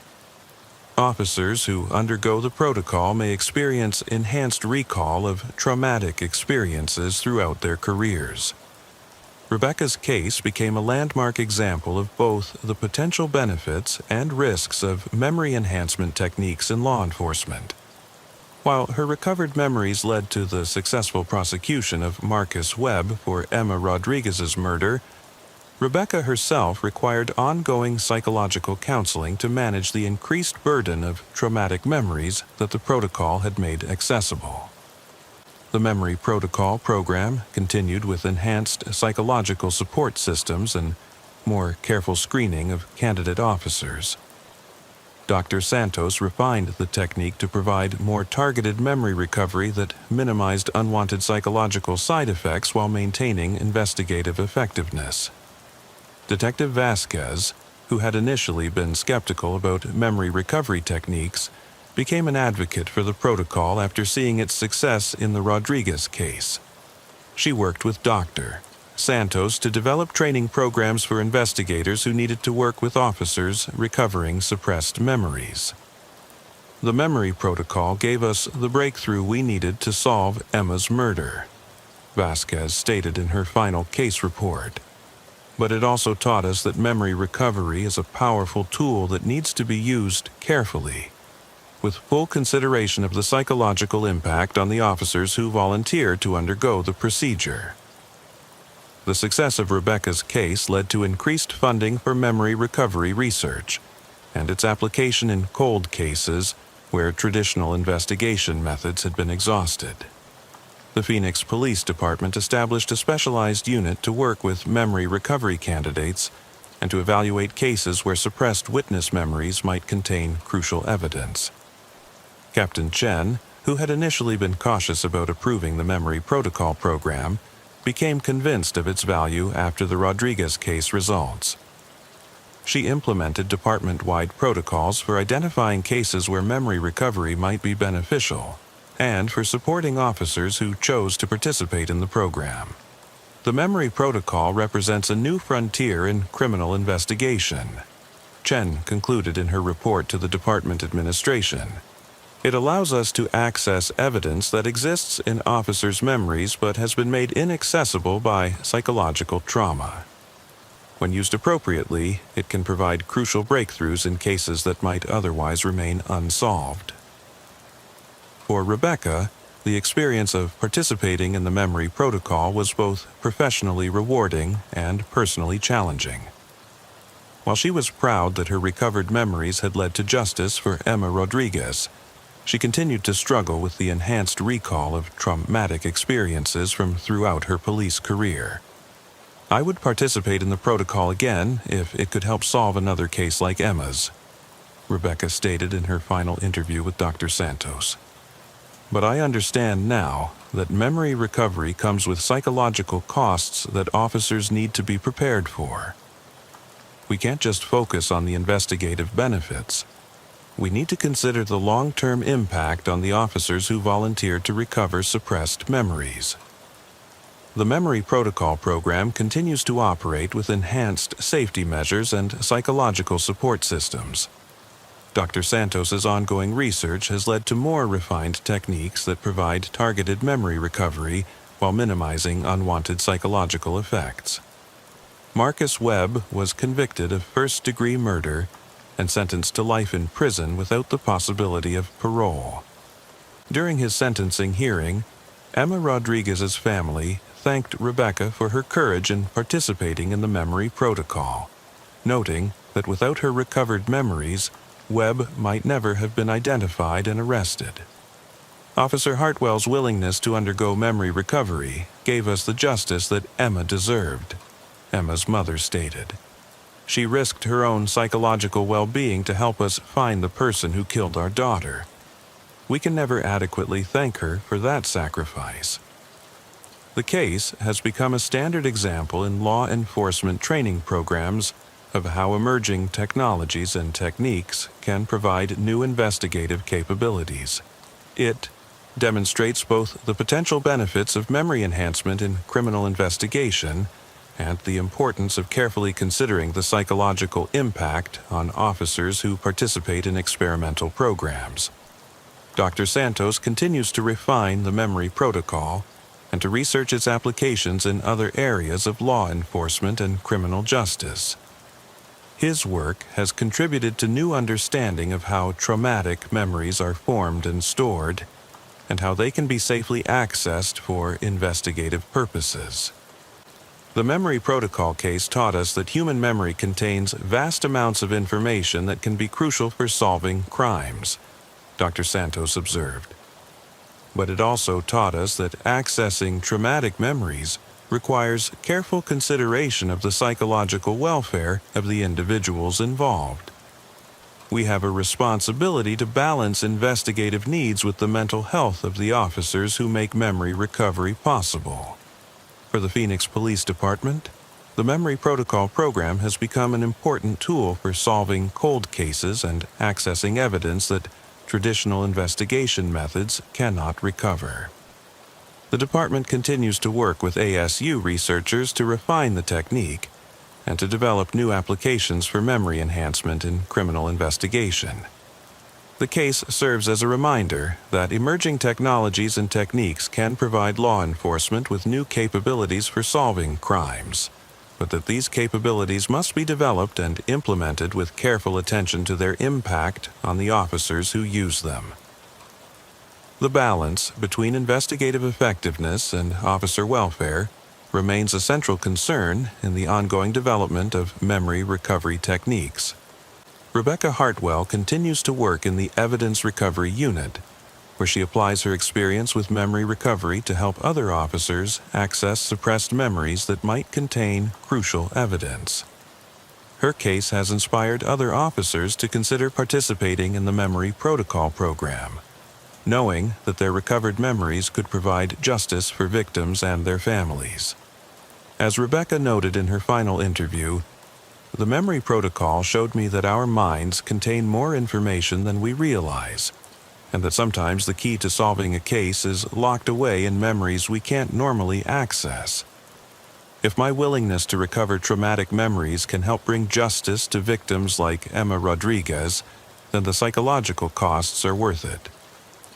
Speaker 1: Officers who undergo the protocol may experience enhanced recall of traumatic experiences throughout their careers. Rebecca's case became a landmark example of both the potential benefits and risks of memory enhancement techniques in law enforcement. While her recovered memories led to the successful prosecution of Marcus Webb for Emma Rodriguez's murder, Rebecca herself required ongoing psychological counseling to manage the increased burden of traumatic memories that the protocol had made accessible. The Memory Protocol program continued with enhanced psychological support systems and more careful screening of candidate officers. Dr. Santos refined the technique to provide more targeted memory recovery that minimized unwanted psychological side effects while maintaining investigative effectiveness. Detective Vasquez, who had initially been skeptical about memory recovery techniques, became an advocate for the protocol after seeing its success in the Rodriguez case. She worked with Dr. Santos to develop training programs for investigators who needed to work with officers recovering suppressed memories. The memory protocol gave us the breakthrough we needed to solve Emma's murder, Vasquez stated in her final case report. But it also taught us that memory recovery is a powerful tool that needs to be used carefully, with full consideration of the psychological impact on the officers who volunteer to undergo the procedure. The success of Rebecca's case led to increased funding for memory recovery research and its application in cold cases where traditional investigation methods had been exhausted. The Phoenix Police Department established a specialized unit to work with memory recovery candidates and to evaluate cases where suppressed witness memories might contain crucial evidence. Captain Chen, who had initially been cautious about approving the Memory Protocol program, became convinced of its value after the Rodriguez case results. She implemented department-wide protocols for identifying cases where memory recovery might be beneficial and for supporting officers who chose to participate in the program. The Memory Protocol represents a new frontier in criminal investigation, Chen concluded in her report to the department administration. It allows us to access evidence that exists in officers' memories but has been made inaccessible by psychological trauma. When used appropriately, it can provide crucial breakthroughs in cases that might otherwise remain unsolved. For Rebecca, the experience of participating in the memory protocol was both professionally rewarding and personally challenging. While she was proud that her recovered memories had led to justice for Emma Rodriguez, she continued to struggle with the enhanced recall of traumatic experiences from throughout her police career. "I would participate in the protocol again if it could help solve another case like Emma's," Rebecca stated in her final interview with Dr. Santos. "But I understand now that memory recovery comes with psychological costs that officers need to be prepared for. We can't just focus on the investigative benefits. We need to consider the long-term impact on the officers who volunteered to recover suppressed memories." The Memory Protocol program continues to operate with enhanced safety measures and psychological support systems. Dr. Santos's ongoing research has led to more refined techniques that provide targeted memory recovery while minimizing unwanted psychological effects. Marcus Webb was convicted of first-degree murder and sentenced to life in prison without the possibility of parole. During his sentencing hearing, Emma Rodriguez's family thanked Rebecca for her courage in participating in the memory protocol, noting that without her recovered memories, Webb might never have been identified and arrested. "Officer Hartwell's willingness to undergo memory recovery gave us the justice that Emma deserved," Emma's mother stated. "She risked her own psychological well-being to help us find the person who killed our daughter. We can never adequately thank her for that sacrifice." The case has become a standard example in law enforcement training programs of how emerging technologies and techniques can provide new investigative capabilities. It demonstrates both the potential benefits of memory enhancement in criminal investigation and the importance of carefully considering the psychological impact on officers who participate in experimental programs. Dr. Santos continues to refine the memory protocol and to research its applications in other areas of law enforcement and criminal justice. His work has contributed to new understanding of how traumatic memories are formed and stored, and how they can be safely accessed for investigative purposes. The memory protocol case taught us that human memory contains vast amounts of information that can be crucial for solving crimes, Dr. Santos observed. But it also taught us that accessing traumatic memories requires careful consideration of the psychological welfare of the individuals involved. We have a responsibility to balance investigative needs with the mental health of the officers who make memory recovery possible. For the Phoenix Police Department, the Memory Protocol program has become an important tool for solving cold cases and accessing evidence that traditional investigation methods cannot recover. The department continues to work with ASU researchers to refine the technique and to develop new applications for memory enhancement in criminal investigation. The case serves as a reminder that emerging technologies and techniques can provide law enforcement with new capabilities for solving crimes, but that these capabilities must be developed and implemented with careful attention to their impact on the officers who use them. The balance between investigative effectiveness and officer welfare remains a central concern in the ongoing development of memory recovery techniques. Rebecca Hartwell continues to work in the Evidence Recovery Unit, where she applies her experience with memory recovery to help other officers access suppressed memories that might contain crucial evidence. Her case has inspired other officers to consider participating in the Memory Protocol program, knowing that their recovered memories could provide justice for victims and their families. As Rebecca noted in her final interview, "The Memory Protocol showed me that our minds contain more information than we realize, and that sometimes the key to solving a case is locked away in memories we can't normally access. If my willingness to recover traumatic memories can help bring justice to victims like Emma Rodriguez, then the psychological costs are worth it.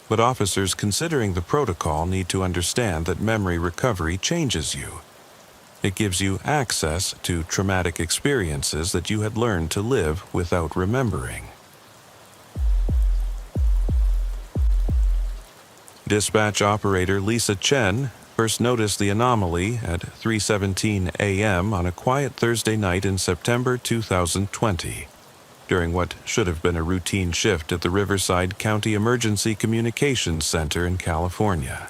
Speaker 1: But officers considering the protocol need to understand that memory recovery changes you. It gives you access to traumatic experiences that you had learned to live without remembering. Dispatch operator Lisa Chen first noticed the anomaly at 3:17 a.m. on a quiet Thursday night in September 2020, during what should have been a routine shift at the Riverside County Emergency Communications Center in California.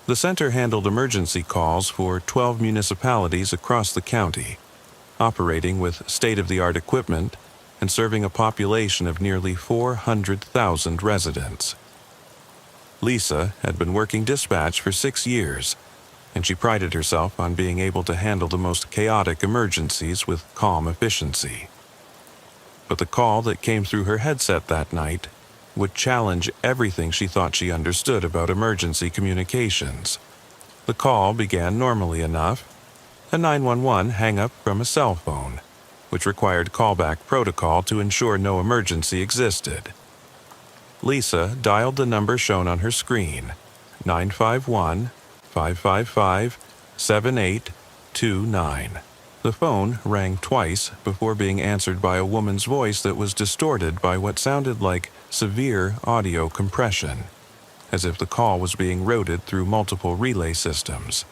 Speaker 1: The center handled emergency calls for 12 municipalities across the county, operating with state-of-the-art equipment and serving a population of nearly 400,000 residents. Lisa had been working dispatch for 6 years, and she prided herself on being able to handle the most chaotic emergencies with calm efficiency. But the call that came through her headset that night would challenge everything she thought she understood about emergency communications. The call began normally enough, a 911 hang-up from a cell phone, which required callback protocol to ensure no emergency existed. Lisa dialed the number shown on her screen, 951-555-7829. The phone rang twice before being answered by a woman's voice that was distorted by what sounded like severe audio compression, as if the call was being routed through multiple relay systems.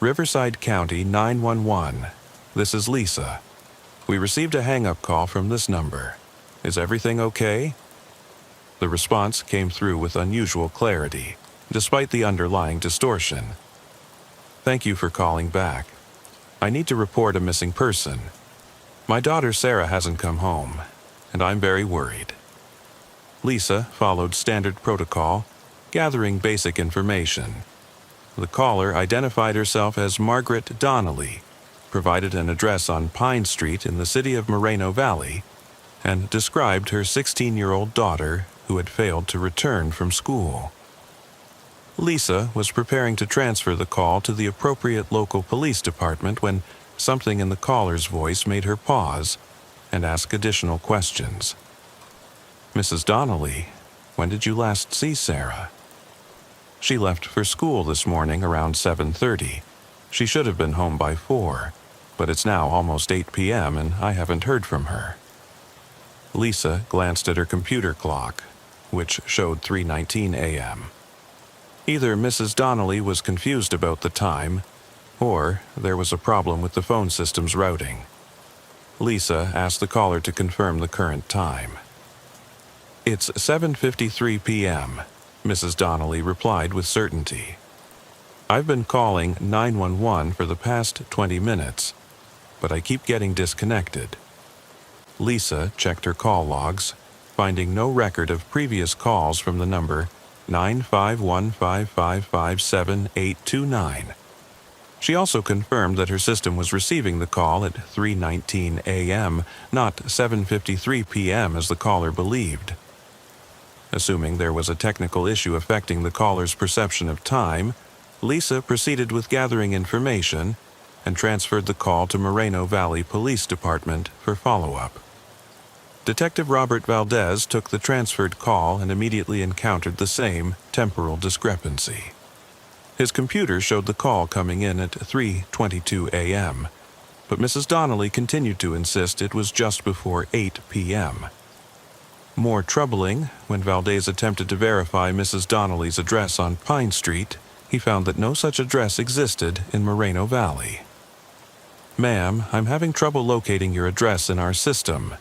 Speaker 1: Riverside County 911. This is Lisa. We received a hang-up call from this number. Is everything okay? The response came through with unusual clarity, despite the underlying distortion. Thank you for calling back. I need to report a missing person. My daughter Sarah hasn't come home, and I'm very worried. Lisa followed standard protocol, gathering basic information. The caller identified herself as Margaret Donnelly, provided an address on Pine Street in the city of Moreno Valley, and described her 16-year-old daughter who had failed to return from school. Lisa was preparing to transfer the call to the appropriate local police department when something in the caller's voice made her pause and ask additional questions. Mrs. Donnelly, when did you last see Sarah? She left for school this morning around 7:30. She should have been home by 4, but it's now almost 8 p.m. and I haven't heard from her. Lisa glanced at her computer clock, which showed 3:19 a.m. Either Mrs. Donnelly was confused about the time, or there was a problem with the phone system's routing. Lisa asked the caller to confirm the current time. It's 7:53 p.m., Mrs. Donnelly replied with certainty. I've been calling 911 for the past 20 minutes, but I keep getting disconnected. Lisa checked her call logs, finding no record of previous calls from the number 951-555-7829. She also confirmed that her system was receiving the call at 3:19 a.m., not 7:53 p.m. as the caller believed. Assuming there was a technical issue affecting the caller's perception of time, Lisa proceeded with gathering information and transferred the call to Moreno Valley Police Department for follow-up. Detective Robert Valdez took the transferred call and immediately encountered the same temporal discrepancy. His computer showed the call coming in at 3:22 a.m., but Mrs. Donnelly continued to insist it was just before 8 p.m. More troubling, when Valdez attempted to verify Mrs. Donnelly's address on Pine Street, he found that no such address existed in Moreno Valley. Ma'am, I'm having trouble locating your address in our system.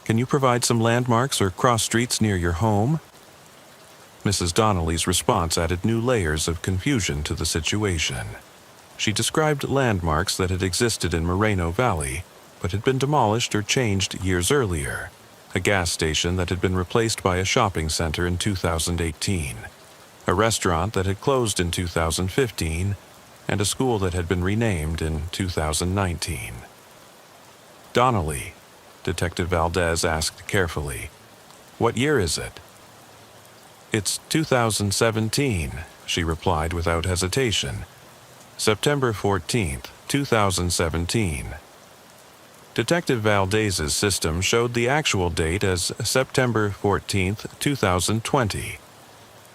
Speaker 1: Can you provide some landmarks or cross streets near your home? Mrs. Donnelly's response added new layers of confusion to the situation. She described landmarks that had existed in Moreno Valley, but had been demolished or changed years earlier. A gas station that had been replaced by a shopping center in 2018, a restaurant that had closed in 2015, and a school that had been renamed in 2019. Donnelly, Detective Valdez asked carefully, "What year is it?" "It's 2017, she replied without hesitation. "September 14th, 2017. Detective Valdez's system showed the actual date as September 14th, 2020,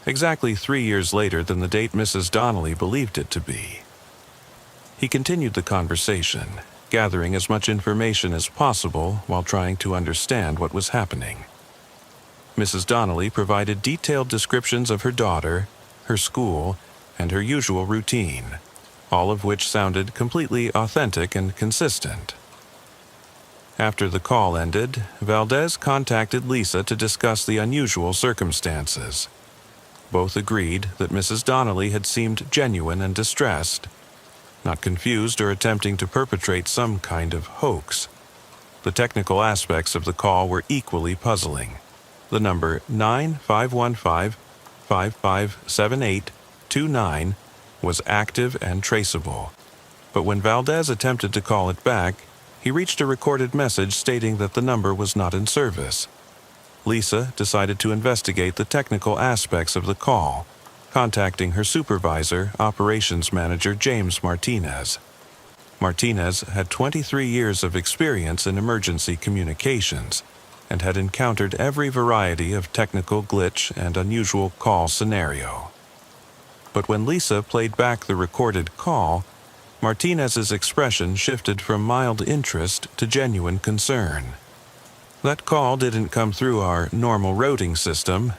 Speaker 1: exactly 3 years later than the date Mrs. Donnelly believed it to be. He continued the conversation, gathering as much information as possible while trying to understand what was happening. Mrs. Donnelly provided detailed descriptions of her daughter, her school, and her usual routine, all of which sounded completely authentic and consistent. After the call ended, Valdez contacted Lisa to discuss the unusual circumstances. Both agreed that Mrs. Donnelly had seemed genuine and distressed, not confused or attempting to perpetrate some kind of hoax. The technical aspects of the call were equally puzzling. The number 9515-557829 was active and traceable, but when Valdez attempted to call it back, he reached a recorded message stating that the number was not in service. Lisa decided to investigate the technical aspects of the call, contacting her supervisor, operations manager James Martinez. Martinez had 23 years of experience in emergency communications and had encountered every variety of technical glitch and unusual call scenario. But when Lisa played back the recorded call, Martinez's expression shifted from mild interest to genuine concern. "That call didn't come through our normal routing system,"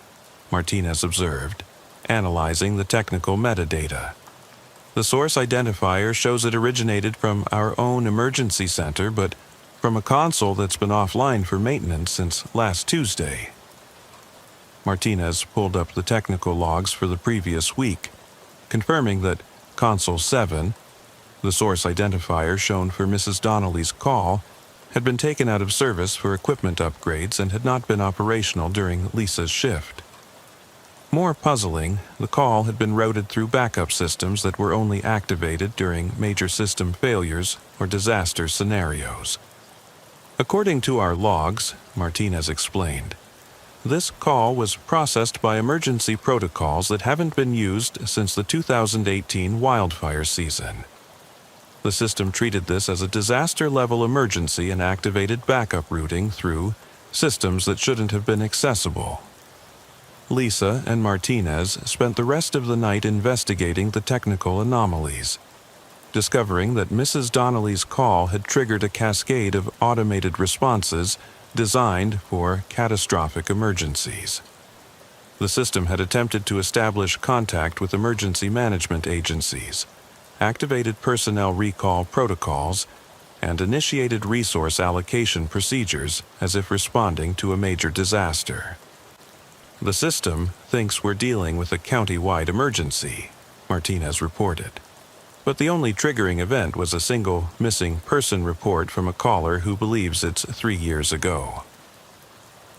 Speaker 1: Martinez observed, analyzing the technical metadata. "The source identifier shows it originated from our own emergency center, but from a console that's been offline for maintenance since last Tuesday." Martinez pulled up the technical logs for the previous week, confirming that Console 7, the source identifier shown for Mrs. Donnelly's call, had been taken out of service for equipment upgrades and had not been operational during Lisa's shift. More puzzling, the call had been routed through backup systems that were only activated during major system failures or disaster scenarios. "According to our logs," Martinez explained, "this call was processed by emergency protocols that haven't been used since the 2018 wildfire season. The system treated this as a disaster-level emergency and activated backup routing through systems that shouldn't have been accessible." Lisa and Martinez spent the rest of the night investigating the technical anomalies, discovering that Mrs. Donnelly's call had triggered a cascade of automated responses designed for catastrophic emergencies. The system had attempted to establish contact with emergency management agencies, activated personnel recall protocols, and initiated resource allocation procedures as if responding to a major disaster. "The system thinks we're dealing with a county-wide emergency," Martinez reported. But the only triggering event was a single missing person report from a caller who believes it's 3 years ago.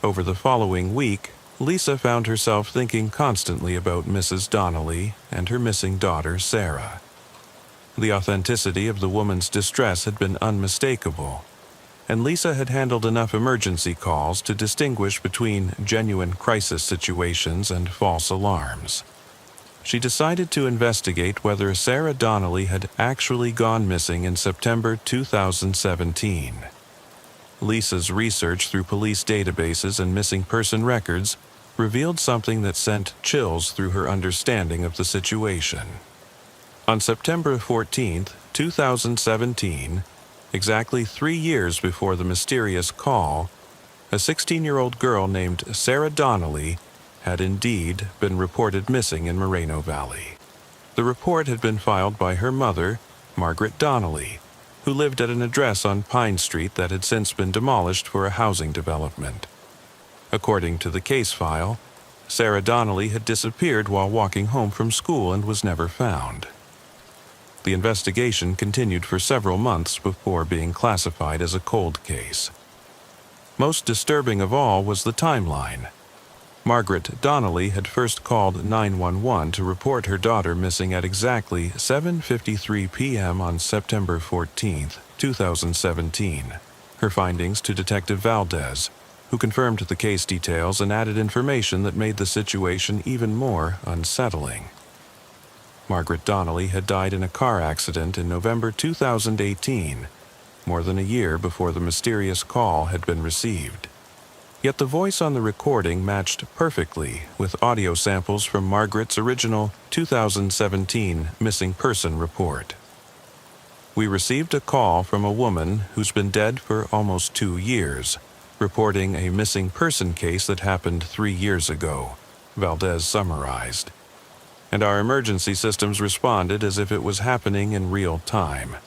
Speaker 1: Over the following week, Lisa found herself thinking constantly about Mrs. Donnelly and her missing daughter, Sarah. The authenticity of the woman's distress had been unmistakable, and Lisa had handled enough emergency calls to distinguish between genuine crisis situations and false alarms. She decided to investigate whether Sarah Donnelly had actually gone missing in September 2017. Lisa's research through police databases and missing person records revealed something that sent chills through her understanding of the situation. On September 14, 2017, exactly 3 years before the mysterious call, a 16-year-old girl named Sarah Donnelly had indeed been reported missing in Moreno Valley. The report had been filed by her mother, Margaret Donnelly, who lived at an address on Pine Street that had since been demolished for a housing development. According to the case file, Sarah Donnelly had disappeared while walking home from school and was never found. The investigation continued for several months before being classified as a cold case. Most disturbing of all was the timeline. Margaret Donnelly had first called 911 to report her daughter missing at exactly 7:53 p.m. on September 14, 2017. Her findings to Detective Valdez, who confirmed the case details and added information that made the situation even more unsettling. Margaret Donnelly had died in a car accident in November 2018, more than a year before the mysterious call had been received. Yet the voice on the recording matched perfectly with audio samples from Margaret's original 2017 missing person report. we received a call from a woman who's been dead for almost 2 years, reporting a missing person case that happened 3 years ago," Valdez summarized. "And our emergency systems responded as if it was happening in real time."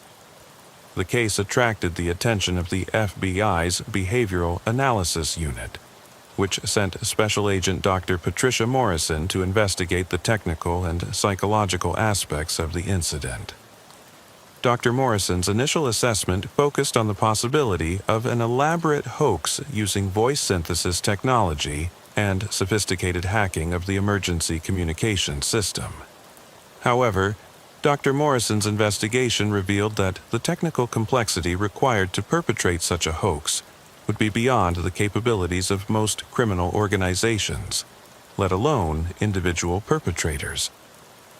Speaker 1: The case attracted the attention of the FBI's Behavioral Analysis Unit, which sent Special Agent Dr. Patricia Morrison to investigate the technical and psychological aspects of the incident. Dr. Morrison's initial assessment focused on the possibility of an elaborate hoax using voice synthesis technology and sophisticated hacking of the emergency communication system. However, Dr. Morrison's investigation revealed that the technical complexity required to perpetrate such a hoax would be beyond the capabilities of most criminal organizations, let alone individual perpetrators.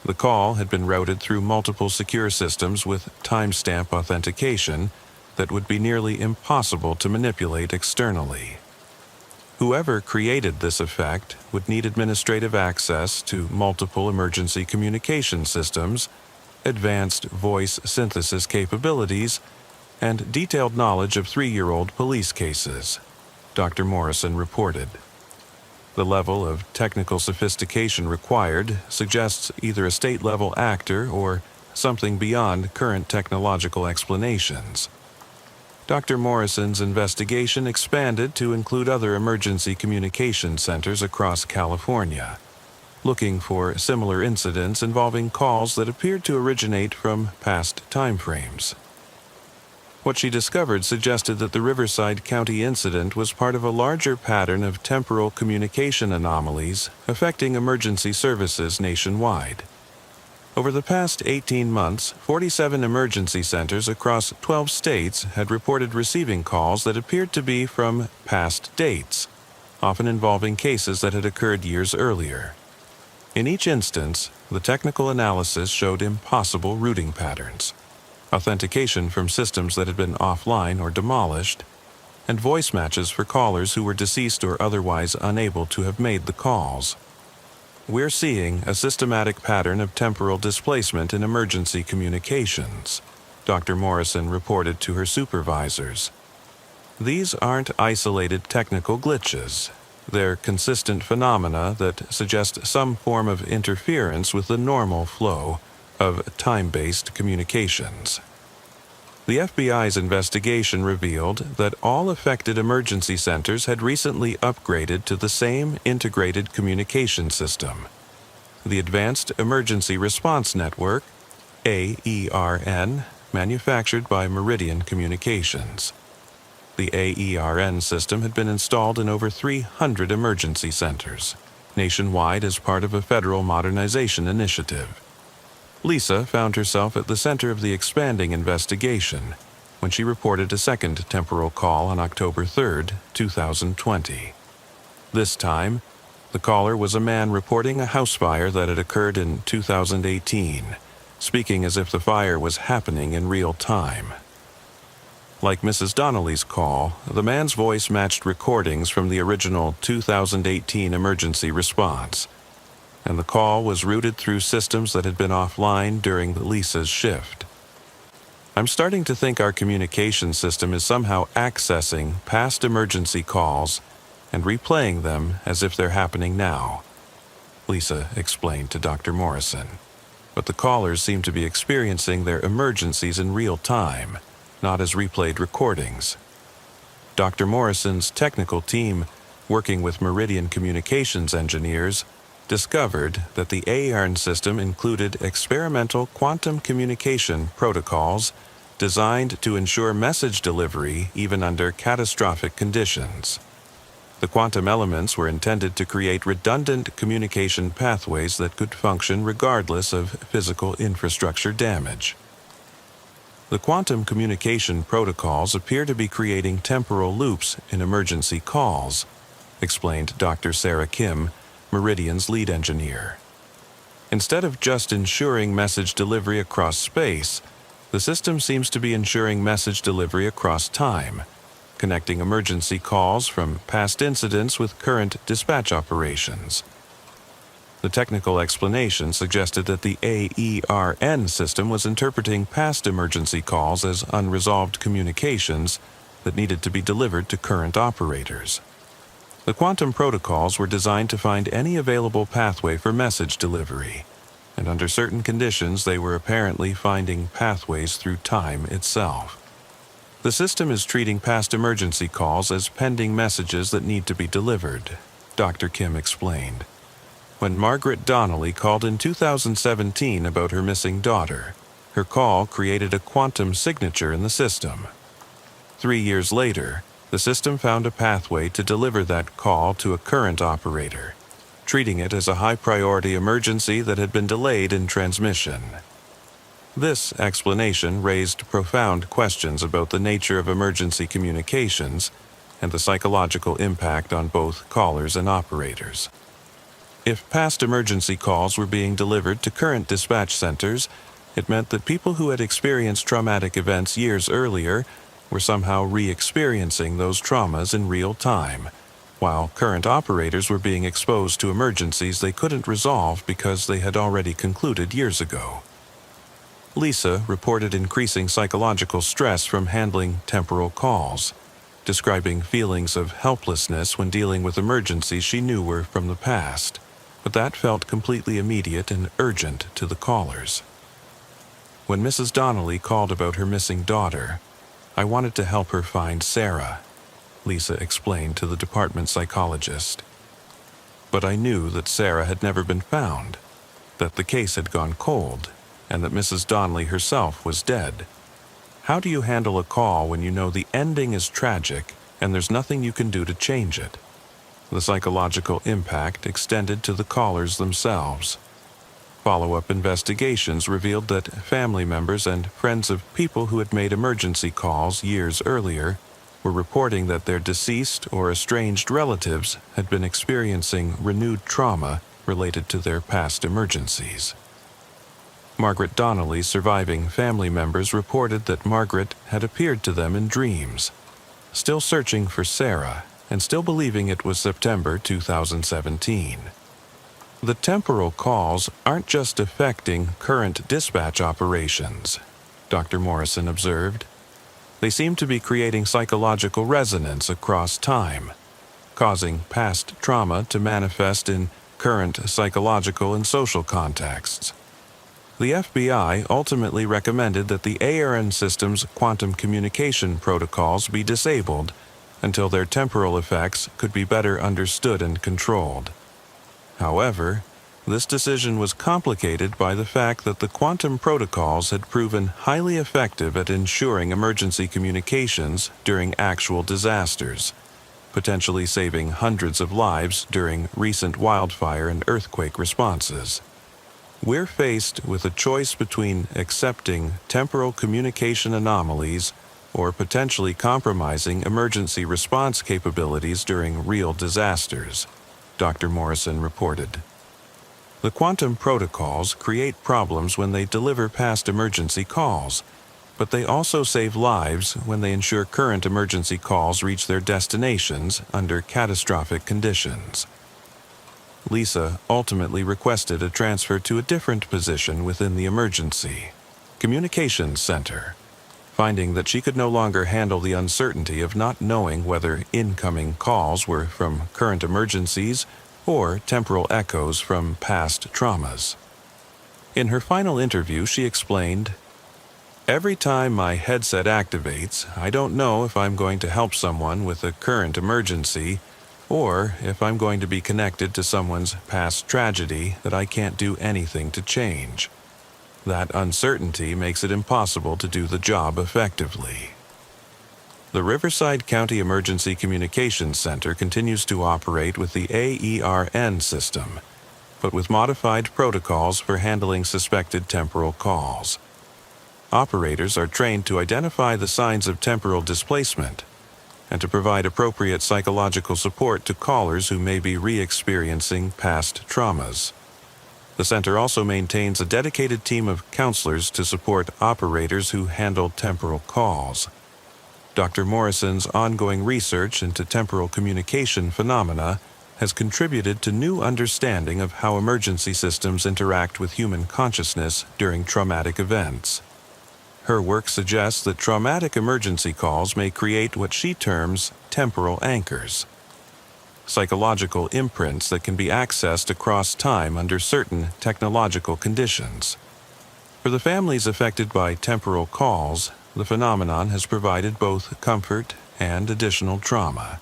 Speaker 1: The call had been routed through multiple secure systems with timestamp authentication that would be nearly impossible to manipulate externally. Whoever created this effect would need administrative access to multiple emergency communication systems, advanced voice synthesis capabilities, and detailed knowledge of 3-year-old police cases, Dr. Morrison reported. The level of technical sophistication required suggests either a state-level actor or something beyond current technological explanations. Dr. Morrison's investigation expanded to include other emergency communication centers across California, looking for similar incidents involving calls that appeared to originate from past timeframes. What she discovered suggested that the Riverside County incident was part of a larger pattern of temporal communication anomalies affecting emergency services nationwide. Over the past 18 months, 47 emergency centers across 12 states had reported receiving calls that appeared to be from past dates, often involving cases that had occurred years earlier. In each instance, the technical analysis showed impossible routing patterns, authentication from systems that had been offline or demolished, and voice matches for callers who were deceased or otherwise unable to have made the calls. "We're seeing a systematic pattern of temporal displacement in emergency communications," Dr. Morrison reported to her supervisors. "These aren't isolated technical glitches. They're consistent phenomena that suggest some form of interference with the normal flow of time-based communications." The FBI's investigation revealed that all affected emergency centers had recently upgraded to the same integrated communication system, the Advanced Emergency Response Network, AERN, manufactured by Meridian Communications. The AERN system had been installed in over 300 emergency centers, nationwide as part of a federal modernization initiative. Lisa found herself at the center of the expanding investigation when she reported a second temporal call on October 3, 2020. This time, the caller was a man reporting a house fire that had occurred in 2018, speaking as if the fire was happening in real time. Like Mrs. Donnelly's call, the man's voice matched recordings from the original 2018 emergency response, and the call was routed through systems that had been offline during Lisa's shift. "I'm starting to think our communication system is somehow accessing past emergency calls and replaying them as if they're happening now," Lisa explained to Dr. Morrison. "But the callers seem to be experiencing their emergencies in real time, not as replayed recordings." Dr. Morrison's technical team, working with Meridian Communications engineers, discovered that the AERN system included experimental quantum communication protocols designed to ensure message delivery even under catastrophic conditions. The quantum elements were intended to create redundant communication pathways that could function regardless of physical infrastructure damage. The quantum communication protocols appear to be creating temporal loops in emergency calls, explained Dr. Sarah Kim, Meridian's lead engineer. Instead of just ensuring message delivery across space, the system seems to be ensuring message delivery across time, connecting emergency calls from past incidents with current dispatch operations. The technical explanation suggested that the AERN system was interpreting past emergency calls as unresolved communications that needed to be delivered to current operators. The quantum protocols were designed to find any available pathway for message delivery, and under certain conditions they were apparently finding pathways through time itself. The system is treating past emergency calls as pending messages that need to be delivered, Dr. Kim explained. When Margaret Donnelly called in 2017 about her missing daughter, her call created a quantum signature in the system. 3 years later, the system found a pathway to deliver that call to a current operator, treating it as a high-priority emergency that had been delayed in transmission. This explanation raised profound questions about the nature of emergency communications and the psychological impact on both callers and operators. If past emergency calls were being delivered to current dispatch centers, it meant that people who had experienced traumatic events years earlier were somehow re-experiencing those traumas in real time, while current operators were being exposed to emergencies they couldn't resolve because they had already concluded years ago. Lisa reported increasing psychological stress from handling temporal calls, describing feelings of helplessness when dealing with emergencies she knew were from the past, but that felt completely immediate and urgent to the callers. When Mrs. Donnelly called about her missing daughter, I wanted to help her find Sarah, Lisa explained to the department psychologist. But I knew that Sarah had never been found, that the case had gone cold, and that Mrs. Donnelly herself was dead. How do you handle a call when you know the ending is tragic and there's nothing you can do to change it? The psychological impact extended to the callers themselves. Follow-up investigations revealed that family members and friends of people who had made emergency calls years earlier were reporting that their deceased or estranged relatives had been experiencing renewed trauma related to their past emergencies. Margaret Donnelly's surviving family members reported that Margaret had appeared to them in dreams, still searching for Sarah and still believing it was September 2017. The temporal calls aren't just affecting current dispatch operations, Dr. Morrison observed. They seem to be creating psychological resonance across time, causing past trauma to manifest in current psychological and social contexts. The FBI ultimately recommended that the ARN system's quantum communication protocols be disabled until their temporal effects could be better understood and controlled. However, this decision was complicated by the fact that the quantum protocols had proven highly effective at ensuring emergency communications during actual disasters, potentially saving hundreds of lives during recent wildfire and earthquake responses. We're faced with a choice between accepting temporal communication anomalies or potentially compromising emergency response capabilities during real disasters, Dr. Morrison reported. The quantum protocols create problems when they deliver past emergency calls, but they also save lives when they ensure current emergency calls reach their destinations under catastrophic conditions. Lisa ultimately requested a transfer to a different position within the Emergency Communications Center, finding that she could no longer handle the uncertainty of not knowing whether incoming calls were from current emergencies or temporal echoes from past traumas. In her final interview, she explained, "Every time my headset activates, I don't know if I'm going to help someone with a current emergency or if I'm going to be connected to someone's past tragedy that I can't do anything to change. That uncertainty makes it impossible to do the job effectively." The Riverside County Emergency Communications Center continues to operate with the AERN system, but with modified protocols for handling suspected temporal calls. Operators are trained to identify the signs of temporal displacement and to provide appropriate psychological support to callers who may be re-experiencing past traumas. The center also maintains a dedicated team of counselors to support operators who handle temporal calls. Dr. Morrison's ongoing research into temporal communication phenomena has contributed to new understanding of how emergency systems interact with human consciousness during traumatic events. Her work suggests that traumatic emergency calls may create what she terms temporal anchors, psychological imprints that can be accessed across time under certain technological conditions. For the families affected by temporal calls, the phenomenon has provided both comfort and additional trauma.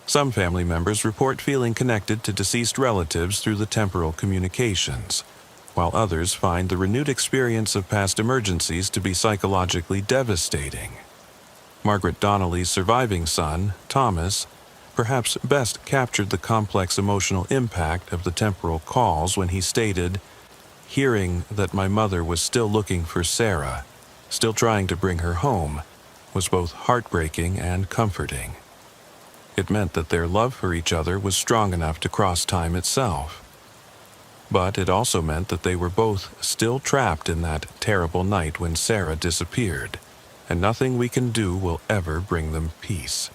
Speaker 1: Some family members report feeling connected to deceased relatives through the temporal communications, while others find the renewed experience of past emergencies to be psychologically devastating. Margaret Donnelly's surviving son, Thomas, perhaps best captured the complex emotional impact of the temporal calls when he stated, "Hearing that my mother was still looking for Sarah, still trying to bring her home, was both heartbreaking and comforting. It meant that their love for each other was strong enough to cross time itself. But it also meant that they were both still trapped in that terrible night when Sarah disappeared, and nothing we can do will ever bring them peace."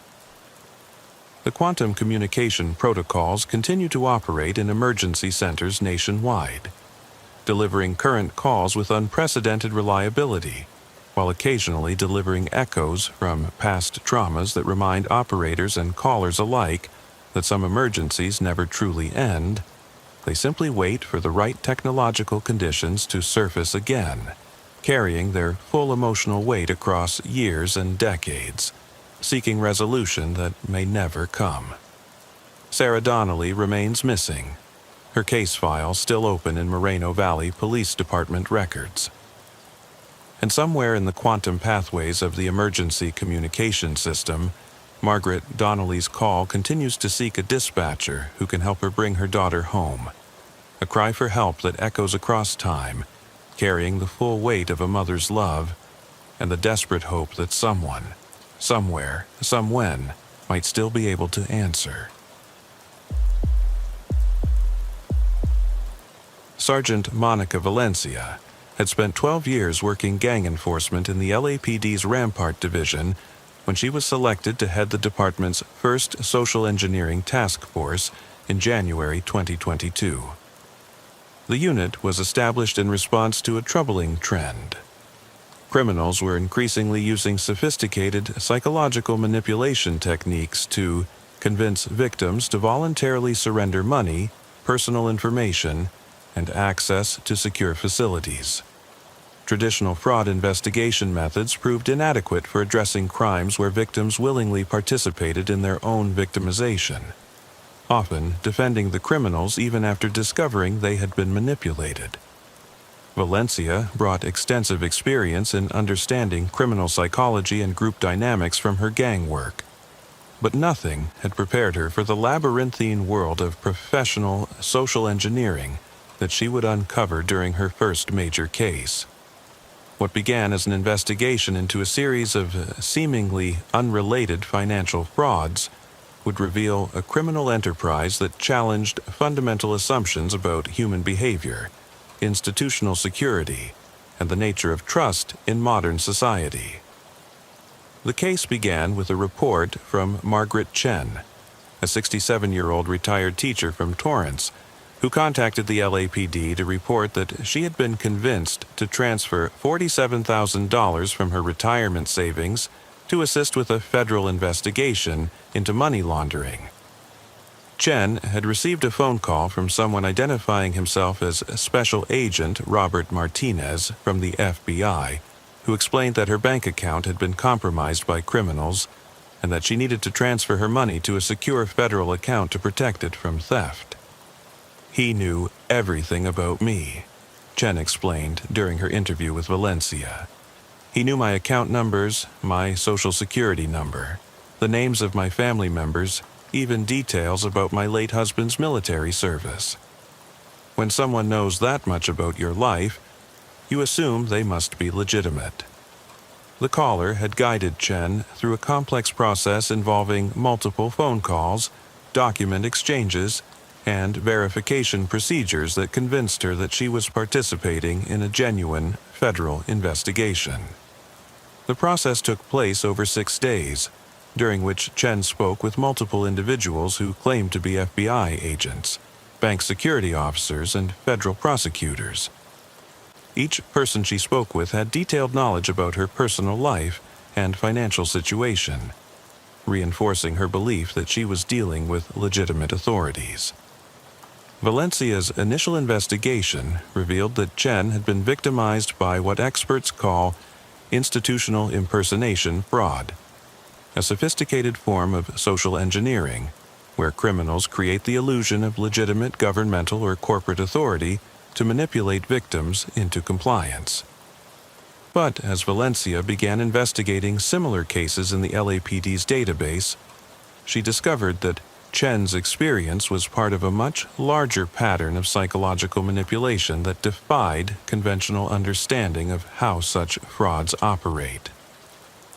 Speaker 1: The quantum communication protocols continue to operate in emergency centers nationwide, delivering current calls with unprecedented reliability, while occasionally delivering echoes from past traumas that remind operators and callers alike that some emergencies never truly end. They simply wait for the right technological conditions to surface again, carrying their full emotional weight across years and decades, seeking resolution that may never come. Sarah Donnelly remains missing, her case file still open in Moreno Valley Police Department records. And somewhere in the quantum pathways of the emergency communication system, Margaret Donnelly's call continues to seek a dispatcher who can help her bring her daughter home. A cry for help that echoes across time, carrying the full weight of a mother's love and the desperate hope that someone, somewhere, somewhen, might still be able to answer. Sergeant Monica Valencia had spent 12 years working gang enforcement in the LAPD's Rampart Division when she was selected to head the department's first social engineering task force in January 2022. The unit was established in response to a troubling trend. Criminals were increasingly using sophisticated psychological manipulation techniques to convince victims to voluntarily surrender money, personal information, and access to secure facilities. Traditional fraud investigation methods proved inadequate for addressing crimes where victims willingly participated in their own victimization, often defending the criminals even after discovering they had been manipulated. Valencia brought extensive experience in understanding criminal psychology and group dynamics from her gang work, but nothing had prepared her for the labyrinthine world of professional social engineering that she would uncover during her first major case. What began as an investigation into a series of seemingly unrelated financial frauds would reveal a criminal enterprise that challenged fundamental assumptions about human behavior, institutional security, and the nature of trust in modern society. The case began with a report from Margaret Chen, a 67-year-old retired teacher from Torrance, who contacted the LAPD to report that she had been convinced to transfer $47,000 from her retirement savings to assist with a federal investigation into money laundering. Chen had received a phone call from someone identifying himself as Special Agent Robert Martinez from the FBI, who explained that her bank account had been compromised by criminals and that she needed to transfer her money to a secure federal account to protect it from theft. "He knew everything about me," Chen explained during her interview with Valencia. "He knew my account numbers, my social security number, the names of my family members, even details about my late husband's military service. When someone knows that much about your life, you assume they must be legitimate." The caller had guided Chen through a complex process involving multiple phone calls, document exchanges, and verification procedures that convinced her that she was participating in a genuine federal investigation. The process took place over 6 days, during which Chen spoke with multiple individuals who claimed to be FBI agents, bank security officers, and federal prosecutors. Each person she spoke with had detailed knowledge about her personal life and financial situation, reinforcing her belief that she was dealing with legitimate authorities. Valencia's initial investigation revealed that Chen had been victimized by what experts call institutional impersonation fraud, a sophisticated form of social engineering, where criminals create the illusion of legitimate governmental or corporate authority to manipulate victims into compliance. But as Valencia began investigating similar cases in the LAPD's database, she discovered that Chen's experience was part of a much larger pattern of psychological manipulation that defied conventional understanding of how such frauds operate.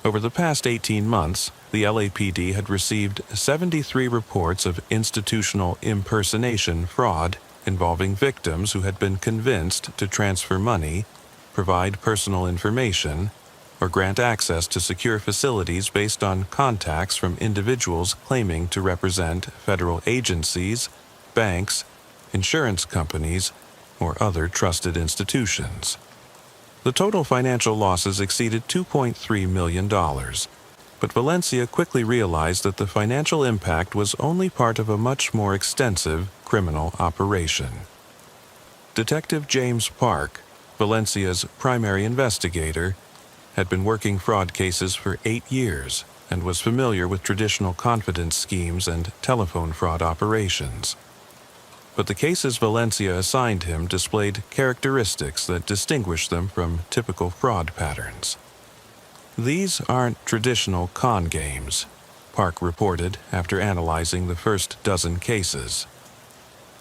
Speaker 1: Over the past 18 months, the LAPD had received 73 reports of institutional impersonation fraud involving victims who had been convinced to transfer money, provide personal information, or grant access to secure facilities based on contacts from individuals claiming to represent federal agencies, banks, insurance companies, or other trusted institutions. The total financial losses exceeded $2.3 million, but Valencia quickly realized that the financial impact was only part of a much more extensive criminal operation. Detective James Park, Valencia's primary investigator, had been working fraud cases for 8 years and was familiar with traditional confidence schemes and telephone fraud operations. But the cases Valencia assigned him displayed characteristics that distinguished them from typical fraud patterns. "These aren't traditional con games," Park reported after analyzing the first dozen cases.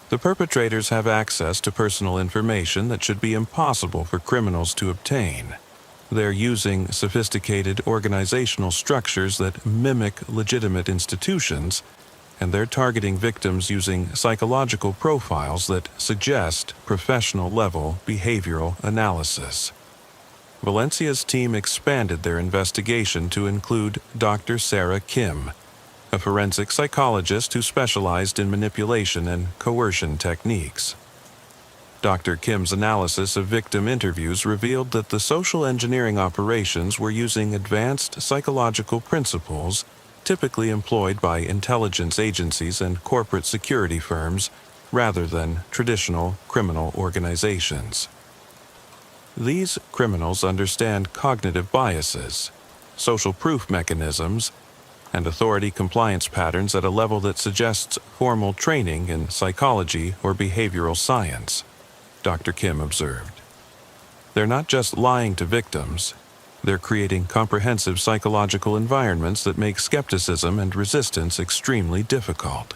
Speaker 1: "The perpetrators have access to personal information that should be impossible for criminals to obtain. They're using sophisticated organizational structures that mimic legitimate institutions, and they're targeting victims using psychological profiles that suggest professional-level behavioral analysis." Valencia's team expanded their investigation to include Dr. Sarah Kim, a forensic psychologist who specialized in manipulation and coercion techniques. Dr. Kim's analysis of victim interviews revealed that the social engineering operations were using advanced psychological principles typically employed by intelligence agencies and corporate security firms rather than traditional criminal organizations. These criminals understand cognitive biases, social proof mechanisms, and authority compliance patterns at a level that suggests formal training in psychology or behavioral science, Dr. Kim observed. "They're not just lying to victims, they're creating comprehensive psychological environments that make skepticism and resistance extremely difficult."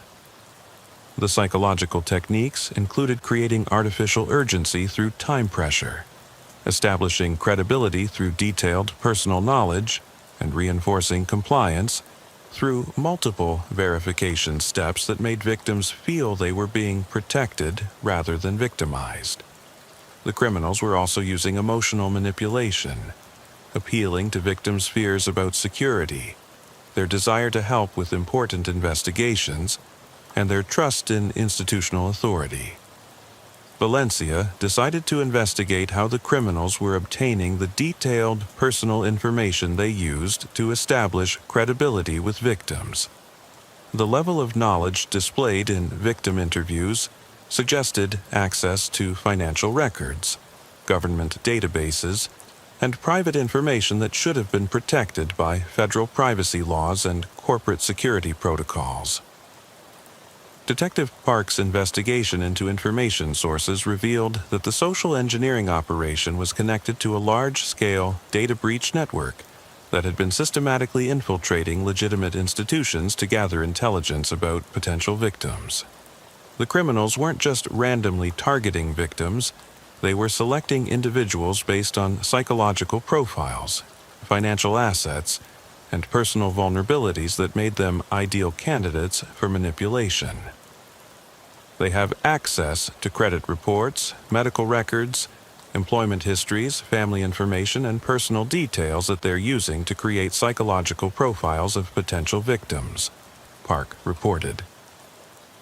Speaker 1: The psychological techniques included creating artificial urgency through time pressure, establishing credibility through detailed personal knowledge, and reinforcing compliance through multiple verification steps that made victims feel they were being protected rather than victimized. The criminals were also using emotional manipulation, appealing to victims' fears about security, their desire to help with important investigations, and their trust in institutional authority. Valencia decided to investigate how the criminals were obtaining the detailed personal information they used to establish credibility with victims. The level of knowledge displayed in victim interviews suggested access to financial records, government databases, and private information that should have been protected by federal privacy laws and corporate security protocols. Detective Park's investigation into information sources revealed that the social engineering operation was connected to a large-scale data breach network that had been systematically infiltrating legitimate institutions to gather intelligence about potential victims. The criminals weren't just randomly targeting victims, they were selecting individuals based on psychological profiles, financial assets, and personal vulnerabilities that made them ideal candidates for manipulation. They have access to credit reports, medical records, employment histories, family information, and personal details that they're using to create psychological profiles of potential victims, Park reported.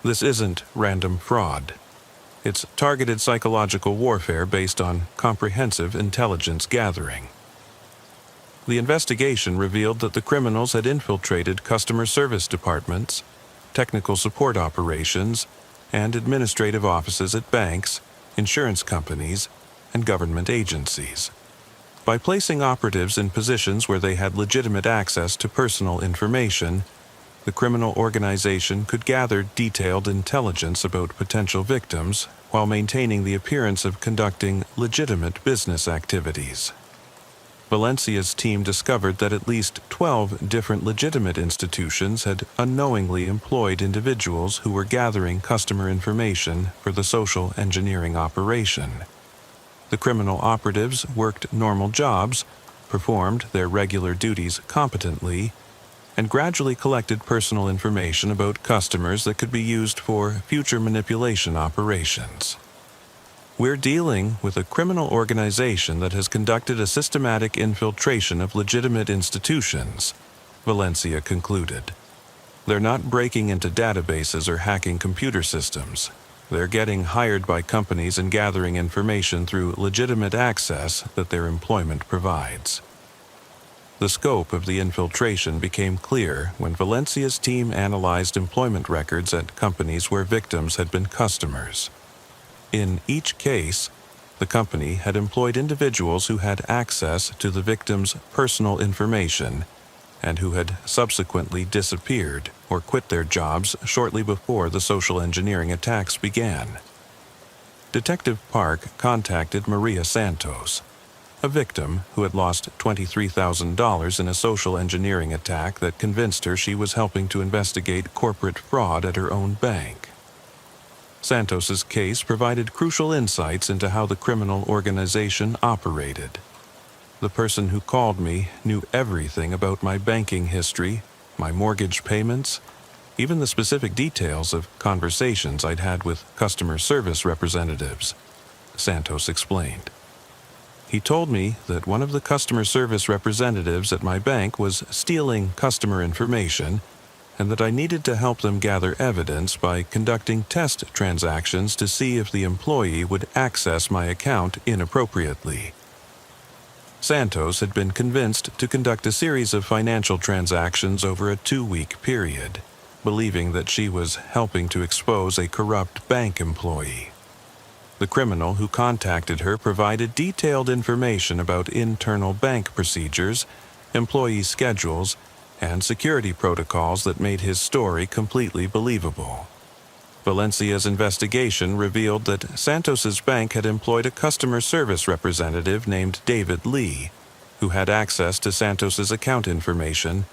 Speaker 1: This isn't random fraud. It's targeted psychological warfare based on comprehensive intelligence gathering. The investigation revealed that the criminals had infiltrated customer service departments, technical support operations, and administrative offices at banks, insurance companies, and government agencies. By placing operatives in positions where they had legitimate access to personal information, the criminal organization could gather detailed intelligence about potential victims while maintaining the appearance of conducting legitimate business activities. Valencia's team discovered that at least 12 different legitimate institutions had unknowingly employed individuals who were gathering customer information for the social engineering operation. The criminal operatives worked normal jobs, performed their regular duties competently, and gradually collected personal information about customers that could be used for future manipulation operations. We're dealing with a criminal organization that has conducted a systematic infiltration of legitimate institutions, Valencia concluded. They're not breaking into databases or hacking computer systems. They're getting hired by companies and gathering information through legitimate access that their employment provides. The scope of the infiltration became clear when Valencia's team analyzed employment records at companies where victims had been customers. In each case, the company had employed individuals who had access to the victim's personal information and who had subsequently disappeared or quit their jobs shortly before the social engineering attacks began. Detective Park contacted Maria Santos, a victim who had lost $23,000 in a social engineering attack that convinced her she was helping to investigate corporate fraud at her own bank. Santos's case provided crucial insights into how the criminal organization operated. The person who called me knew everything about my banking history, my mortgage payments, even the specific details of conversations I'd had with customer service representatives, Santos explained. He told me that one of the customer service representatives at my bank was stealing customer information and that I needed to help them gather evidence by conducting test transactions to see if the employee would access my account inappropriately. Santos had been convinced to conduct a series of financial transactions over a 2-week period, believing that she was helping to expose a corrupt bank employee. The criminal who contacted her provided detailed information about internal bank procedures, employee schedules, and security protocols that made his story completely believable. Valencia's investigation revealed that Santos's bank had employed a customer service representative named David Lee, who had access to Santos's account information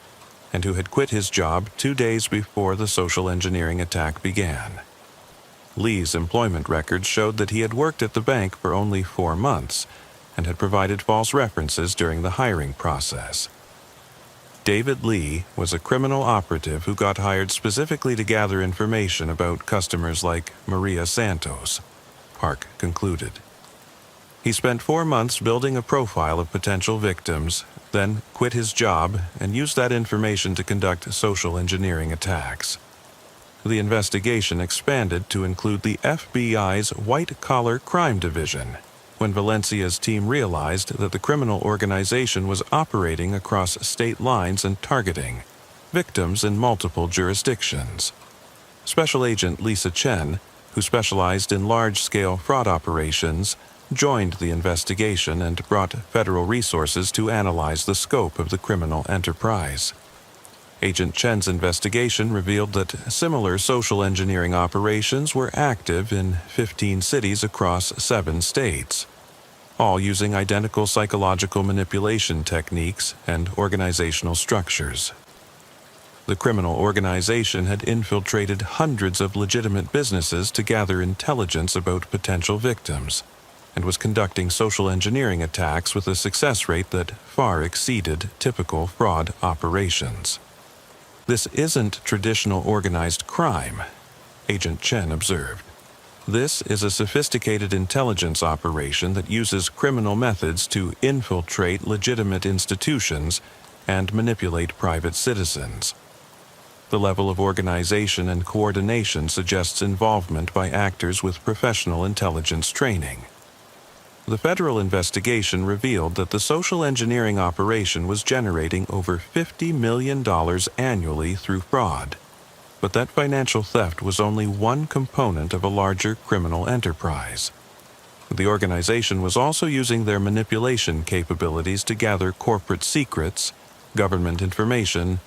Speaker 1: and who had quit his job 2 days before the social engineering attack began. Lee's employment records showed that he had worked at the bank for only 4 months and had provided false references during the hiring process. David Lee was a criminal operative who got hired specifically to gather information about customers like Maria Santos, Park concluded. He spent 4 months building a profile of potential victims, then quit his job and used that information to conduct social engineering attacks. The investigation expanded to include the FBI's white-collar crime division, when Valencia's team realized that the criminal organization was operating across state lines and targeting victims in multiple jurisdictions. Special Agent Lisa Chen, who specialized in large-scale fraud operations, joined the investigation and brought federal resources to analyze the scope of the criminal enterprise. Agent Chen's investigation revealed that similar social engineering operations were active in 15 cities across 7 states, all using identical psychological manipulation techniques and organizational structures. The criminal organization had infiltrated hundreds of legitimate businesses to gather intelligence about potential victims, and was conducting social engineering attacks with a success rate that far exceeded typical fraud operations. This isn't traditional organized crime, Agent Chen observed. This is a sophisticated intelligence operation that uses criminal methods to infiltrate legitimate institutions and manipulate private citizens. The level of organization and coordination suggests involvement by actors with professional intelligence training. The federal investigation revealed that the social engineering operation was generating over $50 million annually through fraud. But that financial theft was only one component of a larger criminal enterprise. The organization was also using their manipulation capabilities to gather corporate secrets, government information,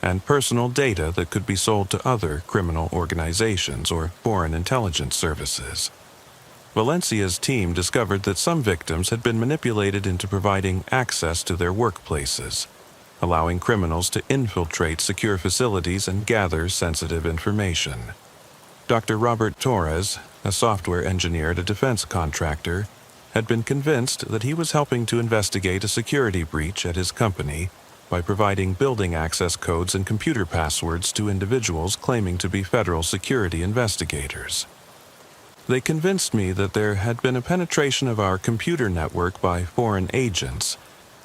Speaker 1: and personal data that could be sold to other criminal organizations or foreign intelligence services. Valencia's team discovered that some victims had been manipulated into providing access to their workplaces, allowing criminals to infiltrate secure facilities and gather sensitive information. Dr. Robert Torres, a software engineer at a defense contractor, had been convinced that he was helping to investigate a security breach at his company by providing building access codes and computer passwords to individuals claiming to be federal security investigators. They convinced me that there had been a penetration of our computer network by foreign agents,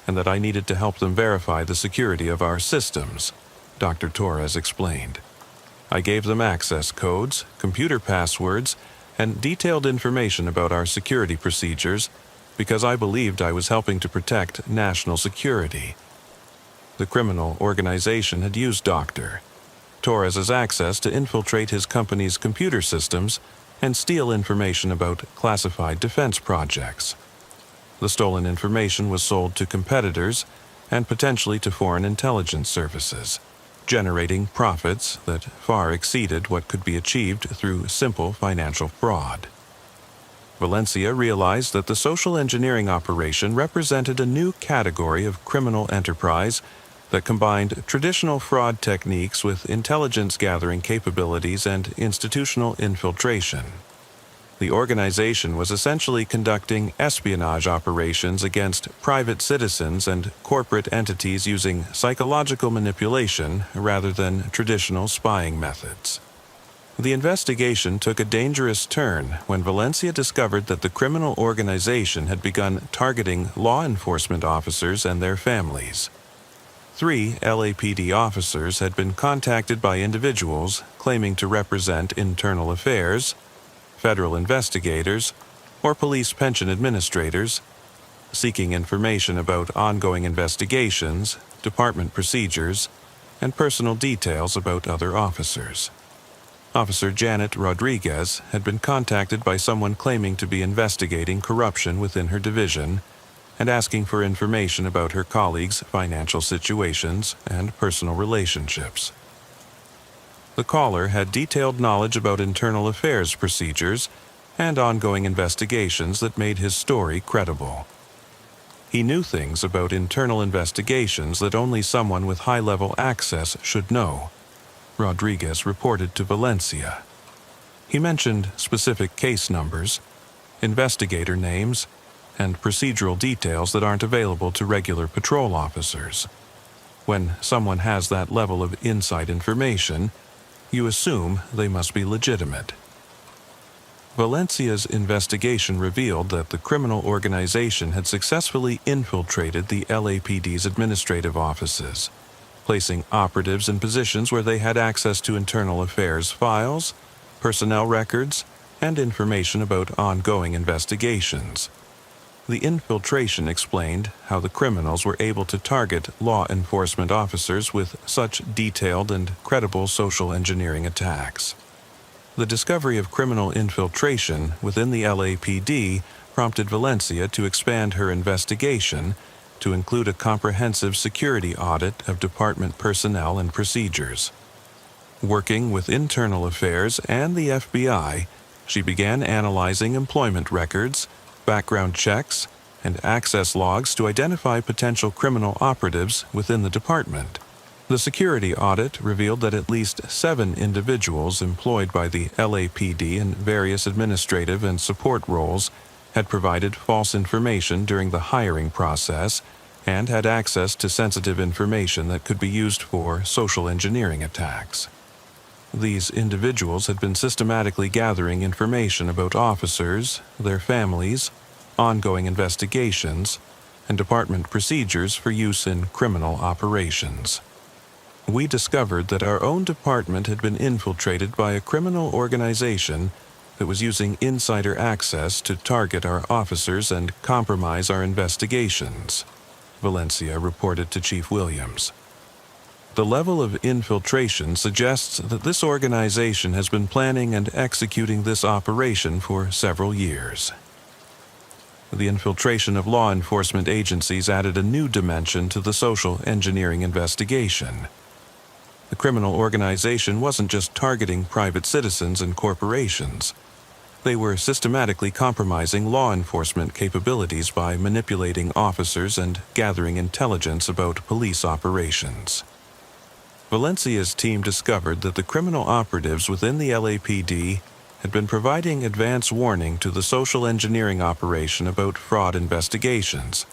Speaker 1: and that I needed to help them verify the security of our systems, Dr. Torres explained. I gave them access codes, computer passwords, and detailed information about our security procedures because I believed I was helping to protect national security. The criminal organization had used Dr. Torres's access to infiltrate his company's computer systems and steal information about classified defense projects. The stolen information was sold to competitors and potentially to foreign intelligence services, generating profits that far exceeded what could be achieved through simple financial fraud. Valencia realized that the social engineering operation represented a new category of criminal enterprise that combined traditional fraud techniques with intelligence gathering capabilities and institutional infiltration. The organization was essentially conducting espionage operations against private citizens and corporate entities using psychological manipulation rather than traditional spying methods. The investigation took a dangerous turn when Valencia discovered that the criminal organization had begun targeting law enforcement officers and their families. 3 LAPD officers had been contacted by individuals claiming to represent internal affairs, federal investigators, or police pension administrators, seeking information about ongoing investigations, department procedures, and personal details about other officers. Officer Janet Rodriguez had been contacted by someone claiming to be investigating corruption within her division and asking for information about her colleagues' financial situations and personal relationships. The caller had detailed knowledge about internal affairs procedures and ongoing investigations that made his story credible. He knew things about internal investigations that only someone with high-level access should know, Rodriguez reported to Valencia. He mentioned specific case numbers, investigator names, and procedural details that aren't available to regular patrol officers. When someone has that level of inside information, you assume they must be legitimate. Valencia's investigation revealed that the criminal organization had successfully infiltrated the LAPD's administrative offices, placing operatives in positions where they had access to internal affairs files, personnel records, and information about ongoing investigations. The infiltration explained how the criminals were able to target law enforcement officers with such detailed and credible social engineering attacks. The discovery of criminal infiltration within the LAPD prompted Valencia to expand her investigation to include a comprehensive security audit of department personnel and procedures. Working with internal affairs and the FBI, she began analyzing employment records, background checks, and access logs to identify potential criminal operatives within the department. The security audit revealed that at least 7 individuals employed by the LAPD in various administrative and support roles had provided false information during the hiring process and had access to sensitive information that could be used for social engineering attacks. These individuals had been systematically gathering information about officers, their families, ongoing investigations, and department procedures for use in criminal operations. We discovered that our own department had been infiltrated by a criminal organization that was using insider access to target our officers and compromise our investigations, Valencia reported to Chief Williams. The level of infiltration suggests that this organization has been planning and executing this operation for several years. The infiltration of law enforcement agencies added a new dimension to the social engineering investigation. The criminal organization wasn't just targeting private citizens and corporations. They were systematically compromising law enforcement capabilities by manipulating officers and gathering intelligence about police operations. Valencia's team discovered that the criminal operatives within the LAPD had been providing advance warning to the social engineering operation about fraud investigations,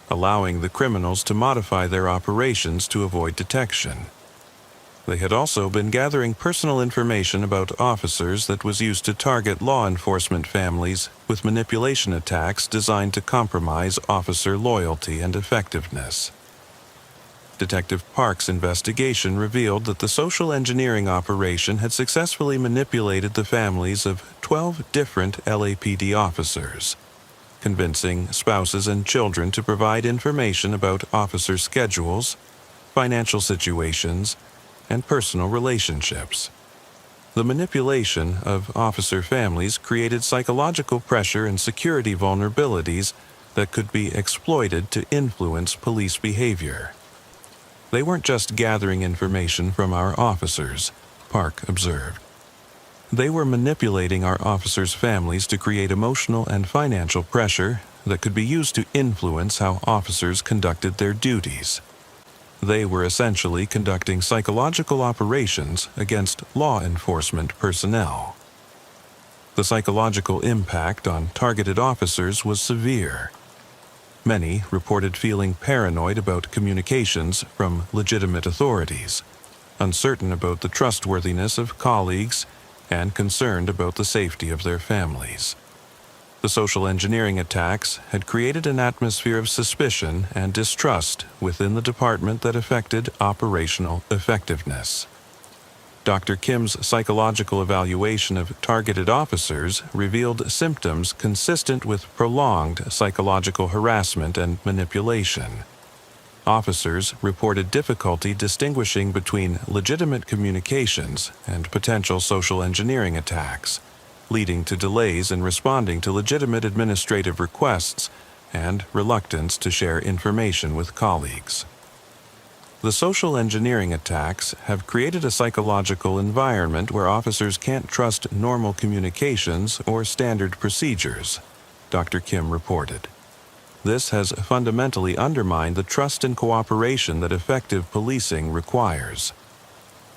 Speaker 1: allowing the criminals to modify their operations to avoid detection. They had also been gathering personal information about officers that was used to target law enforcement families with manipulation attacks designed to compromise officer loyalty and effectiveness. Detective Park's investigation revealed that the social engineering operation had successfully manipulated the families of 12 different LAPD officers, convincing spouses and children to provide information about officer schedules, financial situations, and personal relationships. The manipulation of officer families created psychological pressure and security vulnerabilities that could be exploited to influence police behavior. They weren't just gathering information from our officers, Park observed. They were manipulating our officers' families to create emotional and financial pressure that could be used to influence how officers conducted their duties. They were essentially conducting psychological operations against law enforcement personnel. The psychological impact on targeted officers was severe. Many reported feeling paranoid about communications from legitimate authorities, uncertain about the trustworthiness of colleagues, and concerned about the safety of their families. The social engineering attacks had created an atmosphere of suspicion and distrust within the department that affected operational effectiveness. Dr. Kim's psychological evaluation of targeted officers revealed symptoms consistent with prolonged psychological harassment and manipulation. Officers reported difficulty distinguishing between legitimate communications and potential social engineering attacks, leading to delays in responding to legitimate administrative requests and reluctance to share information with colleagues. The social engineering attacks have created a psychological environment where officers can't trust normal communications or standard procedures, Dr. Kim reported. This has fundamentally undermined the trust and cooperation that effective policing requires.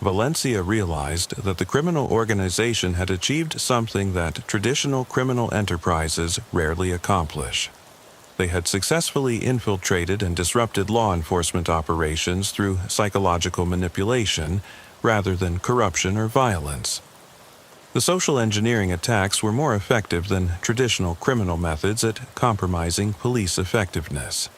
Speaker 1: Valencia realized that the criminal organization had achieved something that traditional criminal enterprises rarely accomplish. They had successfully infiltrated and disrupted law enforcement operations through psychological manipulation rather than corruption or violence. The social engineering attacks were more effective than traditional criminal methods at compromising police effectiveness.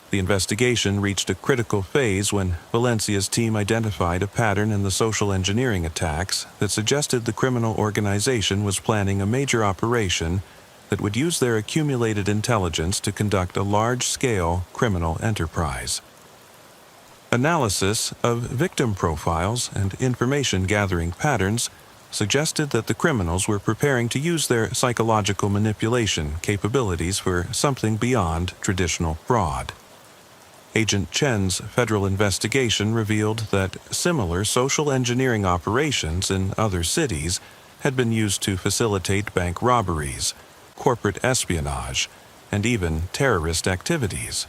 Speaker 1: The investigation reached a critical phase when Valencia's team identified a pattern in the social engineering attacks that suggested the criminal organization was planning a major operation that would use their accumulated intelligence to conduct a large-scale criminal enterprise. Analysis of victim profiles and information-gathering patterns suggested that the criminals were preparing to use their psychological manipulation capabilities for something beyond traditional fraud. Agent Chen's federal investigation revealed that similar social engineering operations in other cities had been used to facilitate bank robberies, corporate espionage, and even terrorist activities.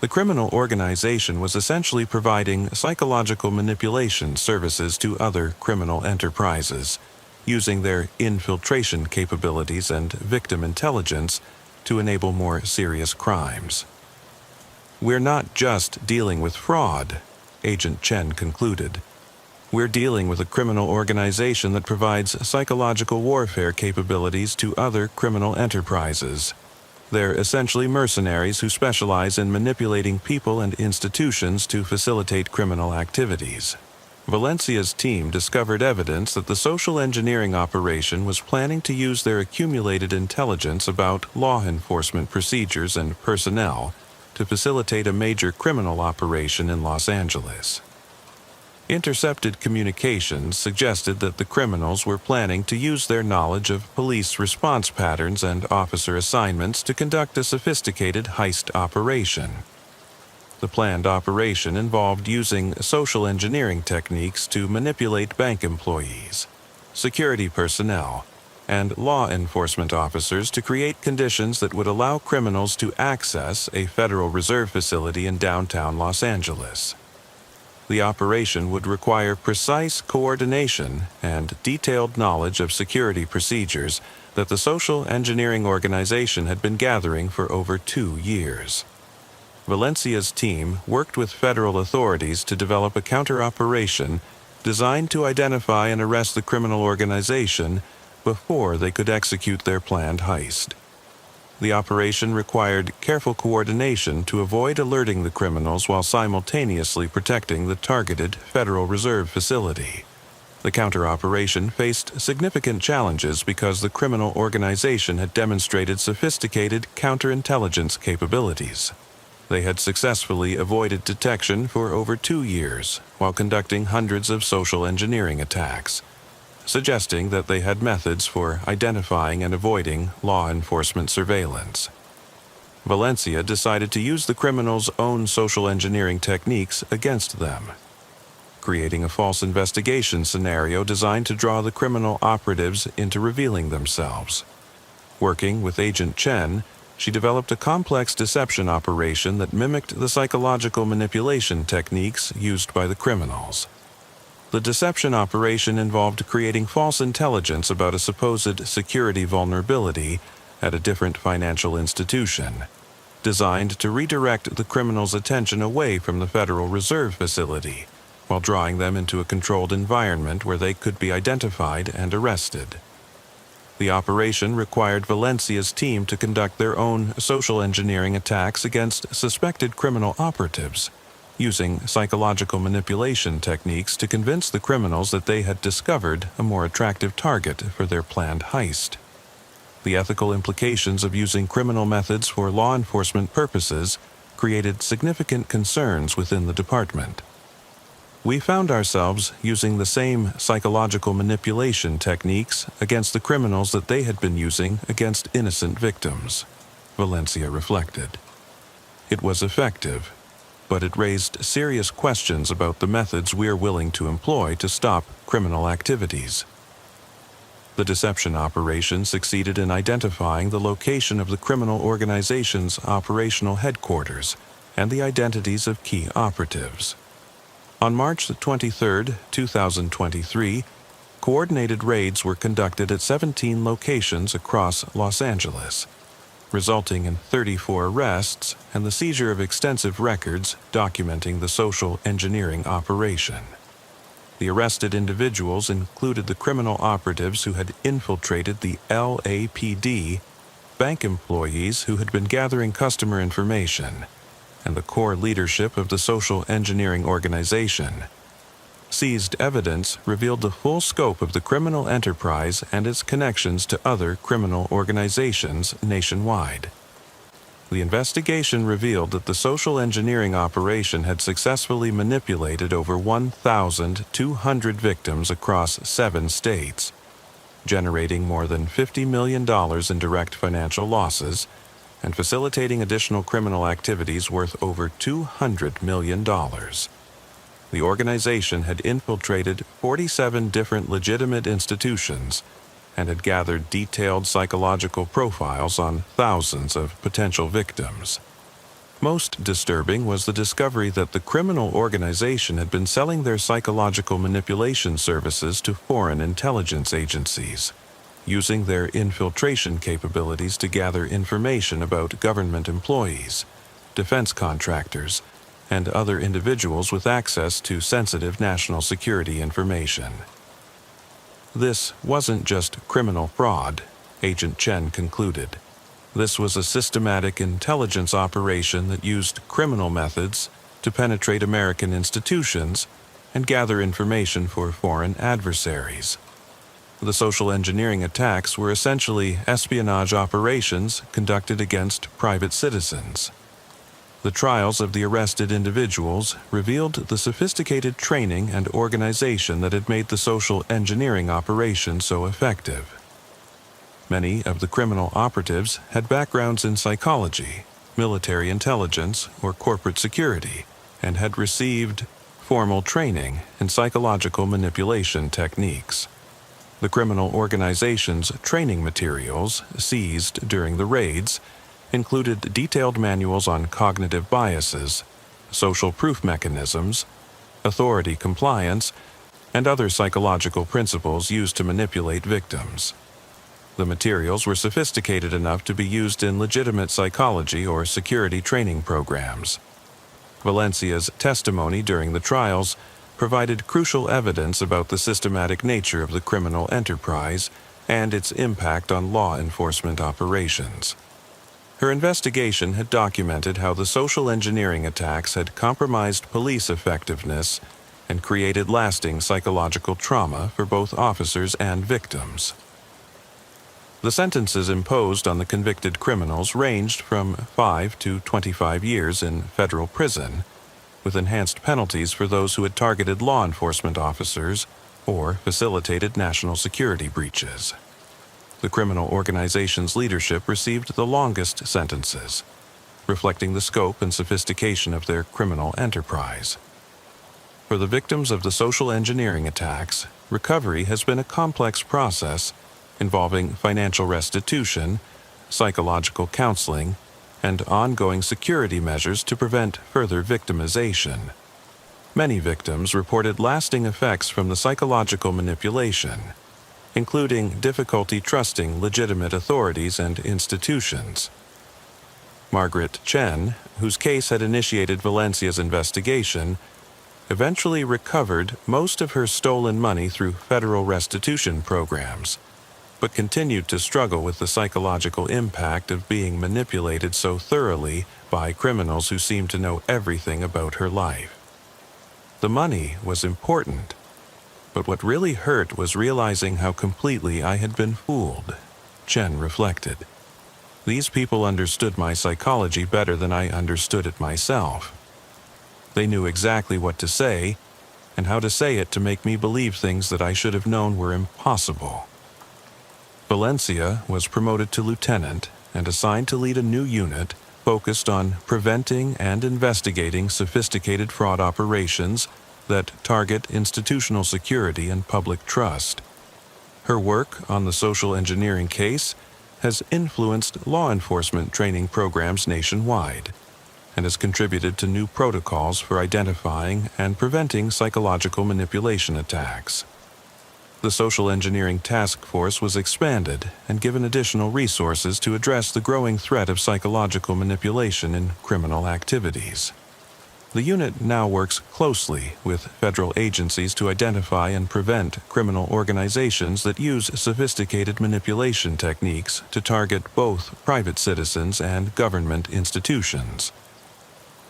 Speaker 1: The criminal organization was essentially providing psychological manipulation services to other criminal enterprises, using their infiltration capabilities and victim intelligence to enable more serious crimes. We're not just dealing with fraud, Agent Chen concluded. We're dealing with a criminal organization that provides psychological warfare capabilities to other criminal enterprises. They're essentially mercenaries who specialize in manipulating people and institutions to facilitate criminal activities. Valencia's team discovered evidence that the social engineering operation was planning to use their accumulated intelligence about law enforcement procedures and personnel to facilitate a major criminal operation in Los Angeles. Intercepted communications suggested that the criminals were planning to use their knowledge of police response patterns and officer assignments to conduct a sophisticated heist operation. The planned operation involved using social engineering techniques to manipulate bank employees, security personnel, and law enforcement officers to create conditions that would allow criminals to access a Federal Reserve facility in downtown Los Angeles. The operation would require precise coordination and detailed knowledge of security procedures that the social engineering organization had been gathering for over 2 years. Valencia's team worked with federal authorities to develop a counter-operation designed to identify and arrest the criminal organization before they could execute their planned heist. The operation required careful coordination to avoid alerting the criminals while simultaneously protecting the targeted Federal Reserve facility. The counter-operation faced significant challenges because the criminal organization had demonstrated sophisticated counterintelligence capabilities. They had successfully avoided detection for over 2 years while conducting hundreds of social engineering attacks, suggesting that they had methods for identifying and avoiding law enforcement surveillance. Valencia decided to use the criminals' own social engineering techniques against them, creating a false investigation scenario designed to draw the criminal operatives into revealing themselves. Working with Agent Chen, she developed a complex deception operation that mimicked the psychological manipulation techniques used by the criminals. The deception operation involved creating false intelligence about a supposed security vulnerability at a different financial institution, designed to redirect the criminals' attention away from the Federal Reserve facility, while drawing them into a controlled environment where they could be identified and arrested. The operation required Valencia's team to conduct their own social engineering attacks against suspected criminal operatives, using psychological manipulation techniques to convince the criminals that they had discovered a more attractive target for their planned heist. The ethical implications of using criminal methods for law enforcement purposes created significant concerns within the department. We found ourselves using the same psychological manipulation techniques against the criminals that they had been using against innocent victims, Valencia reflected. It was effective, but it raised serious questions about the methods we're willing to employ to stop criminal activities. The deception operation succeeded in identifying the location of the criminal organization's operational headquarters and the identities of key operatives. On March 23, 2023, coordinated raids were conducted at 17 locations across Los Angeles, resulting in 34 arrests and the seizure of extensive records documenting the social engineering operation. The arrested individuals included the criminal operatives who had infiltrated the LAPD, bank employees who had been gathering customer information, and the core leadership of the social engineering organization. Seized evidence revealed the full scope of the criminal enterprise and its connections to other criminal organizations nationwide. The investigation revealed that the social engineering operation had successfully manipulated over 1,200 victims across 7 states, generating more than $50 million in direct financial losses and facilitating additional criminal activities worth over $200 million. The organization had infiltrated 47 different legitimate institutions and had gathered detailed psychological profiles on thousands of potential victims. Most disturbing was the discovery that the criminal organization had been selling their psychological manipulation services to foreign intelligence agencies, using their infiltration capabilities to gather information about government employees, defense contractors, and other individuals with access to sensitive national security information. This wasn't just criminal fraud, Agent Chen concluded. This was a systematic intelligence operation that used criminal methods to penetrate American institutions and gather information for foreign adversaries. The social engineering attacks were essentially espionage operations conducted against private citizens. The trials of the arrested individuals revealed the sophisticated training and organization that had made the social engineering operation so effective. Many of the criminal operatives had backgrounds in psychology, military intelligence, or corporate security, and had received formal training in psychological manipulation techniques. The criminal organization's training materials, seized during the raids, included detailed manuals on cognitive biases, social proof mechanisms, authority compliance, and other psychological principles used to manipulate victims. The materials were sophisticated enough to be used in legitimate psychology or security training programs. Valencia's testimony during the trials provided crucial evidence about the systematic nature of the criminal enterprise and its impact on law enforcement operations. Her investigation had documented how the social engineering attacks had compromised police effectiveness and created lasting psychological trauma for both officers and victims. The sentences imposed on the convicted criminals ranged from 5 to 25 years in federal prison, with enhanced penalties for those who had targeted law enforcement officers or facilitated national security breaches. The criminal organization's leadership received the longest sentences, reflecting the scope and sophistication of their criminal enterprise. For the victims of the social engineering attacks, recovery has been a complex process involving financial restitution, psychological counseling, and ongoing security measures to prevent further victimization. Many victims reported lasting effects from the psychological manipulation, including difficulty trusting legitimate authorities and institutions. Margaret Chen, whose case had initiated Valencia's investigation, eventually recovered most of her stolen money through federal restitution programs, but continued to struggle with the psychological impact of being manipulated so thoroughly by criminals who seemed to know everything about her life. The money was important, but what really hurt was realizing how completely I had been fooled, Chen reflected. These people understood my psychology better than I understood it myself. They knew exactly what to say and how to say it to make me believe things that I should have known were impossible. Valencia was promoted to lieutenant and assigned to lead a new unit focused on preventing and investigating sophisticated fraud operations that target institutional security and public trust. Her work on the social engineering case has influenced law enforcement training programs nationwide and has contributed to new protocols for identifying and preventing psychological manipulation attacks. The Social Engineering Task Force was expanded and given additional resources to address the growing threat of psychological manipulation in criminal activities. The unit now works closely with federal agencies to identify and prevent criminal organizations that use sophisticated manipulation techniques to target both private citizens and government institutions.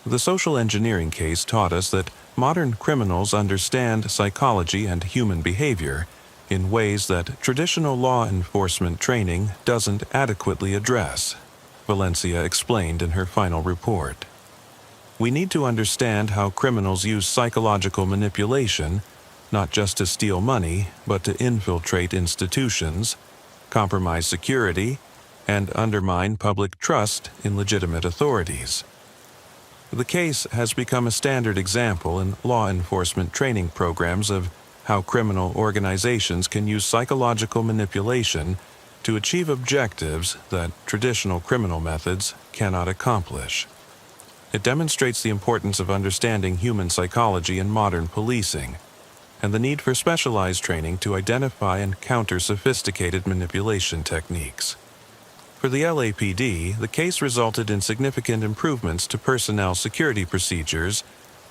Speaker 1: The social engineering case taught us that modern criminals understand psychology and human behavior in ways that traditional law enforcement training doesn't adequately address, Valencia explained in her final report. We need to understand how criminals use psychological manipulation, not just to steal money, but to infiltrate institutions, compromise security, and undermine public trust in legitimate authorities. The case has become a standard example in law enforcement training programs of how criminal organizations can use psychological manipulation to achieve objectives that traditional criminal methods cannot accomplish. It demonstrates the importance of understanding human psychology in modern policing, and the need for specialized training to identify and counter sophisticated manipulation techniques. For the LAPD, the case resulted in significant improvements to personnel security procedures,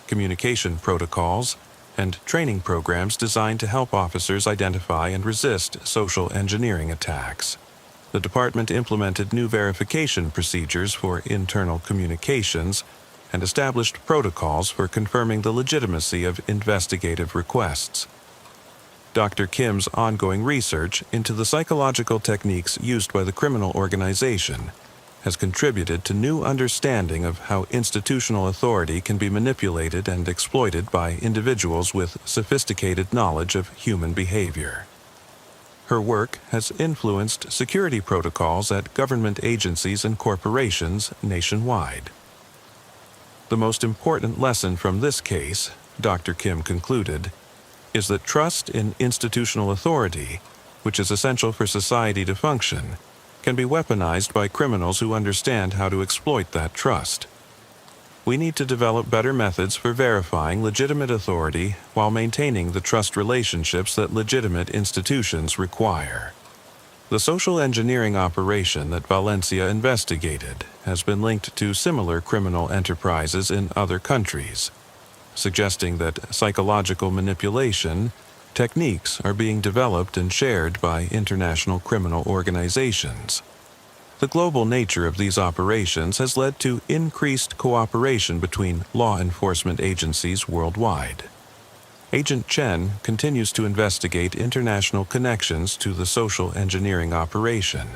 Speaker 1: communication protocols, and training programs designed to help officers identify and resist social engineering attacks. The department implemented new verification procedures for internal communications and established protocols for confirming the legitimacy of investigative requests. Dr. Kim's ongoing research into the psychological techniques used by the criminal organization has contributed to new understanding of how institutional authority can be manipulated and exploited by individuals with sophisticated knowledge of human behavior. Her work has influenced security protocols at government agencies and corporations nationwide. The most important lesson from this case, Dr. Kim concluded, is that trust in institutional authority, which is essential for society to function, can be weaponized by criminals who understand how to exploit that trust. We need to develop better methods for verifying legitimate authority while maintaining the trust relationships that legitimate institutions require. The social engineering operation that Valencia investigated has been linked to similar criminal enterprises in other countries, suggesting that psychological manipulation techniques are being developed and shared by international criminal organizations. The global nature of these operations has led to increased cooperation between law enforcement agencies worldwide. Agent Chen continues to investigate international connections to the social engineering operation,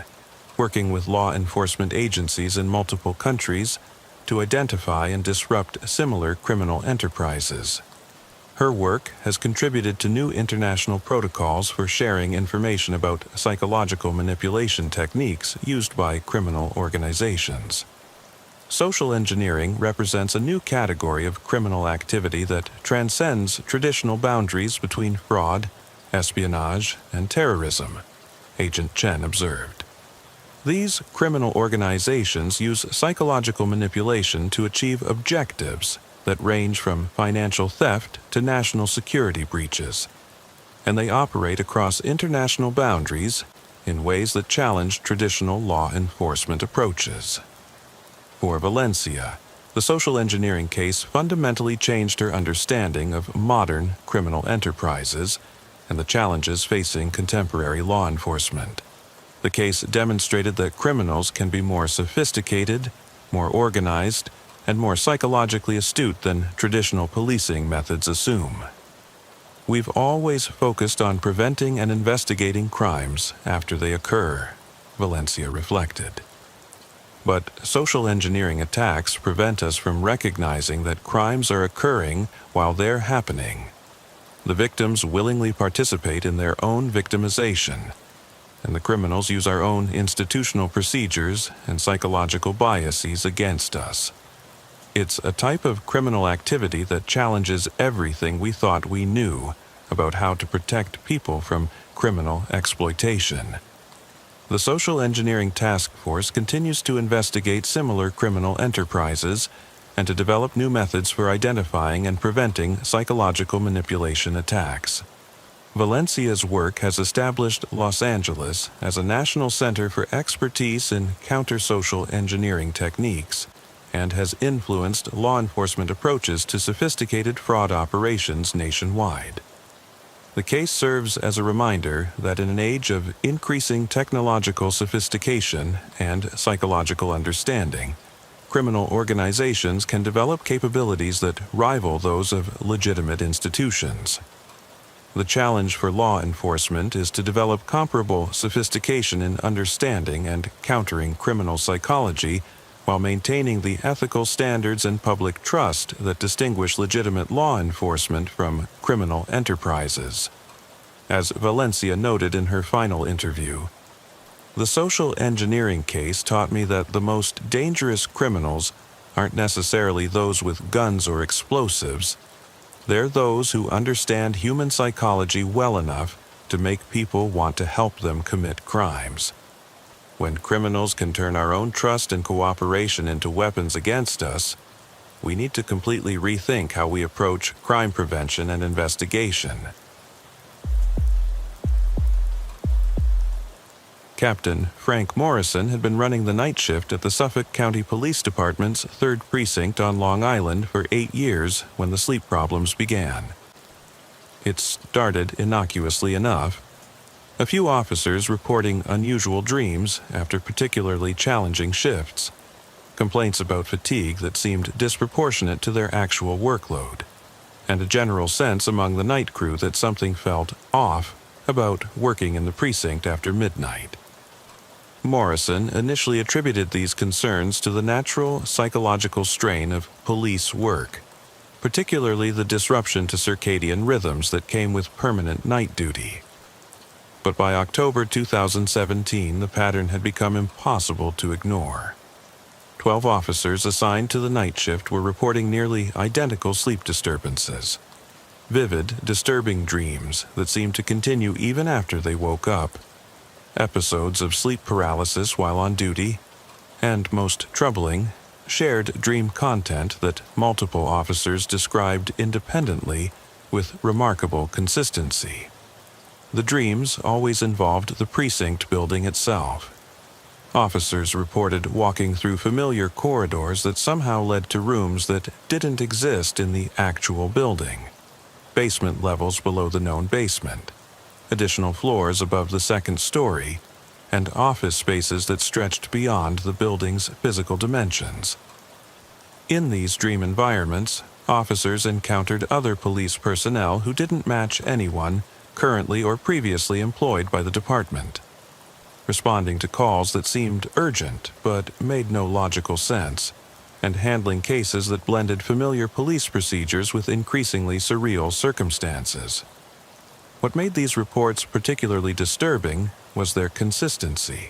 Speaker 1: working with law enforcement agencies in multiple countries to identify and disrupt similar criminal enterprises. Her work has contributed to new international protocols for sharing information about psychological manipulation techniques used by criminal organizations. Social engineering represents a new category of criminal activity that transcends traditional boundaries between fraud, espionage, and terrorism, Agent Chen observed. These criminal organizations use psychological manipulation to achieve objectives that range from financial theft to national security breaches, and they operate across international boundaries in ways that challenge traditional law enforcement approaches. For Valencia, the social engineering case fundamentally changed her understanding of modern criminal enterprises and the challenges facing contemporary law enforcement. The case demonstrated that criminals can be more sophisticated, more organized, and more psychologically astute than traditional policing methods assume. We've always focused on preventing and investigating crimes after they occur, Valencia reflected. But social engineering attacks prevent us from recognizing that crimes are occurring while they're happening. The victims willingly participate in their own victimization, and the criminals use our own institutional procedures and psychological biases against us. It's a type of criminal activity that challenges everything we thought we knew about how to protect people from criminal exploitation. The Social Engineering Task Force continues to investigate similar criminal enterprises and to develop new methods for identifying and preventing psychological manipulation attacks. Valencia's work has established Los Angeles as a national center for expertise in counter-social engineering techniques and has influenced law enforcement approaches to sophisticated fraud operations nationwide. The case serves as a reminder that in an age of increasing technological sophistication and psychological understanding, criminal organizations can develop capabilities that rival those of legitimate institutions. The challenge for law enforcement is to develop comparable sophistication in understanding and countering criminal psychology while maintaining the ethical standards and public trust that distinguish legitimate law enforcement from criminal enterprises. As Valencia noted in her final interview, the social engineering case taught me that the most dangerous criminals aren't necessarily those with guns or explosives. They're those who understand human psychology well enough to make people want to help them commit crimes. When criminals can turn our own trust and cooperation into weapons against us, we need to completely rethink how we approach crime prevention and investigation. Captain Frank Morrison had been running the night shift at the Suffolk County Police Department's 3rd Precinct on Long Island for 8 years when the sleep problems began. It started innocuously enough. A few officers reporting unusual dreams after particularly challenging shifts, complaints about fatigue that seemed disproportionate to their actual workload, and a general sense among the night crew that something felt off about working in the precinct after midnight. Morrison initially attributed these concerns to the natural psychological strain of police work, particularly the disruption to circadian rhythms that came with permanent night duty. But by October 2017, the pattern had become impossible to ignore. 12 officers assigned to the night shift were reporting nearly identical sleep disturbances. Vivid, disturbing dreams that seemed to continue even after they woke up. Episodes of sleep paralysis while on duty, and most troubling, shared dream content that multiple officers described independently with remarkable consistency. The dreams always involved the precinct building itself. Officers reported walking through familiar corridors that somehow led to rooms that didn't exist in the actual building. Basement levels below the known basement, additional floors above the 2nd story, and office spaces that stretched beyond the building's physical dimensions. In these dream environments, officers encountered other police personnel who didn't match anyone currently or previously employed by the department, responding to calls that seemed urgent but made no logical sense, and handling cases that blended familiar police procedures with increasingly surreal circumstances. What made these reports particularly disturbing was their consistency.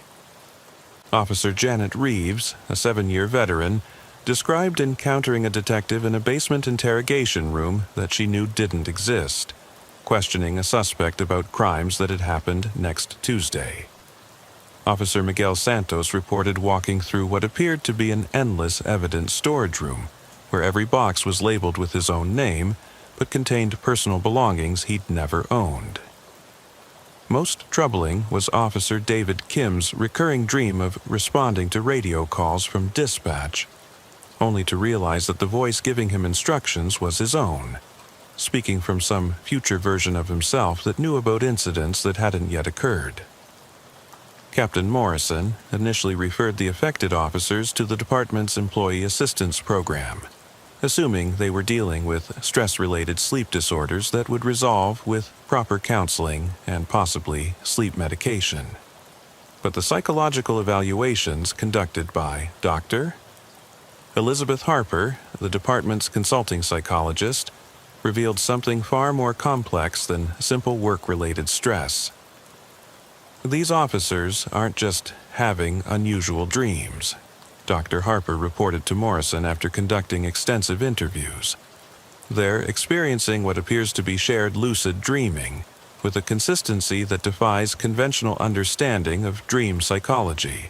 Speaker 1: Officer Janet Reeves, a 7-year veteran, described encountering a detective in a basement interrogation room that she knew didn't exist, questioning a suspect about crimes that had happened next Tuesday. Officer Miguel Santos reported walking through what appeared to be an endless evidence storage room, where every box was labeled with his own name, but contained personal belongings he'd never owned. Most troubling was Officer David Kim's recurring dream of responding to radio calls from dispatch, only to realize that the voice giving him instructions was his own, speaking from some future version of himself that knew about incidents that hadn't yet occurred. Captain Morrison initially referred the affected officers to the department's Employee Assistance Program, assuming they were dealing with stress-related sleep disorders that would resolve with proper counseling and possibly sleep medication. But the psychological evaluations conducted by Dr. Elizabeth Harper, the department's consulting psychologist, revealed something far more complex than simple work-related stress. These officers aren't just having unusual dreams, Dr. Harper reported to Morrison after conducting extensive interviews. They're experiencing what appears to be shared lucid dreaming, with a consistency that defies conventional understanding of dream psychology.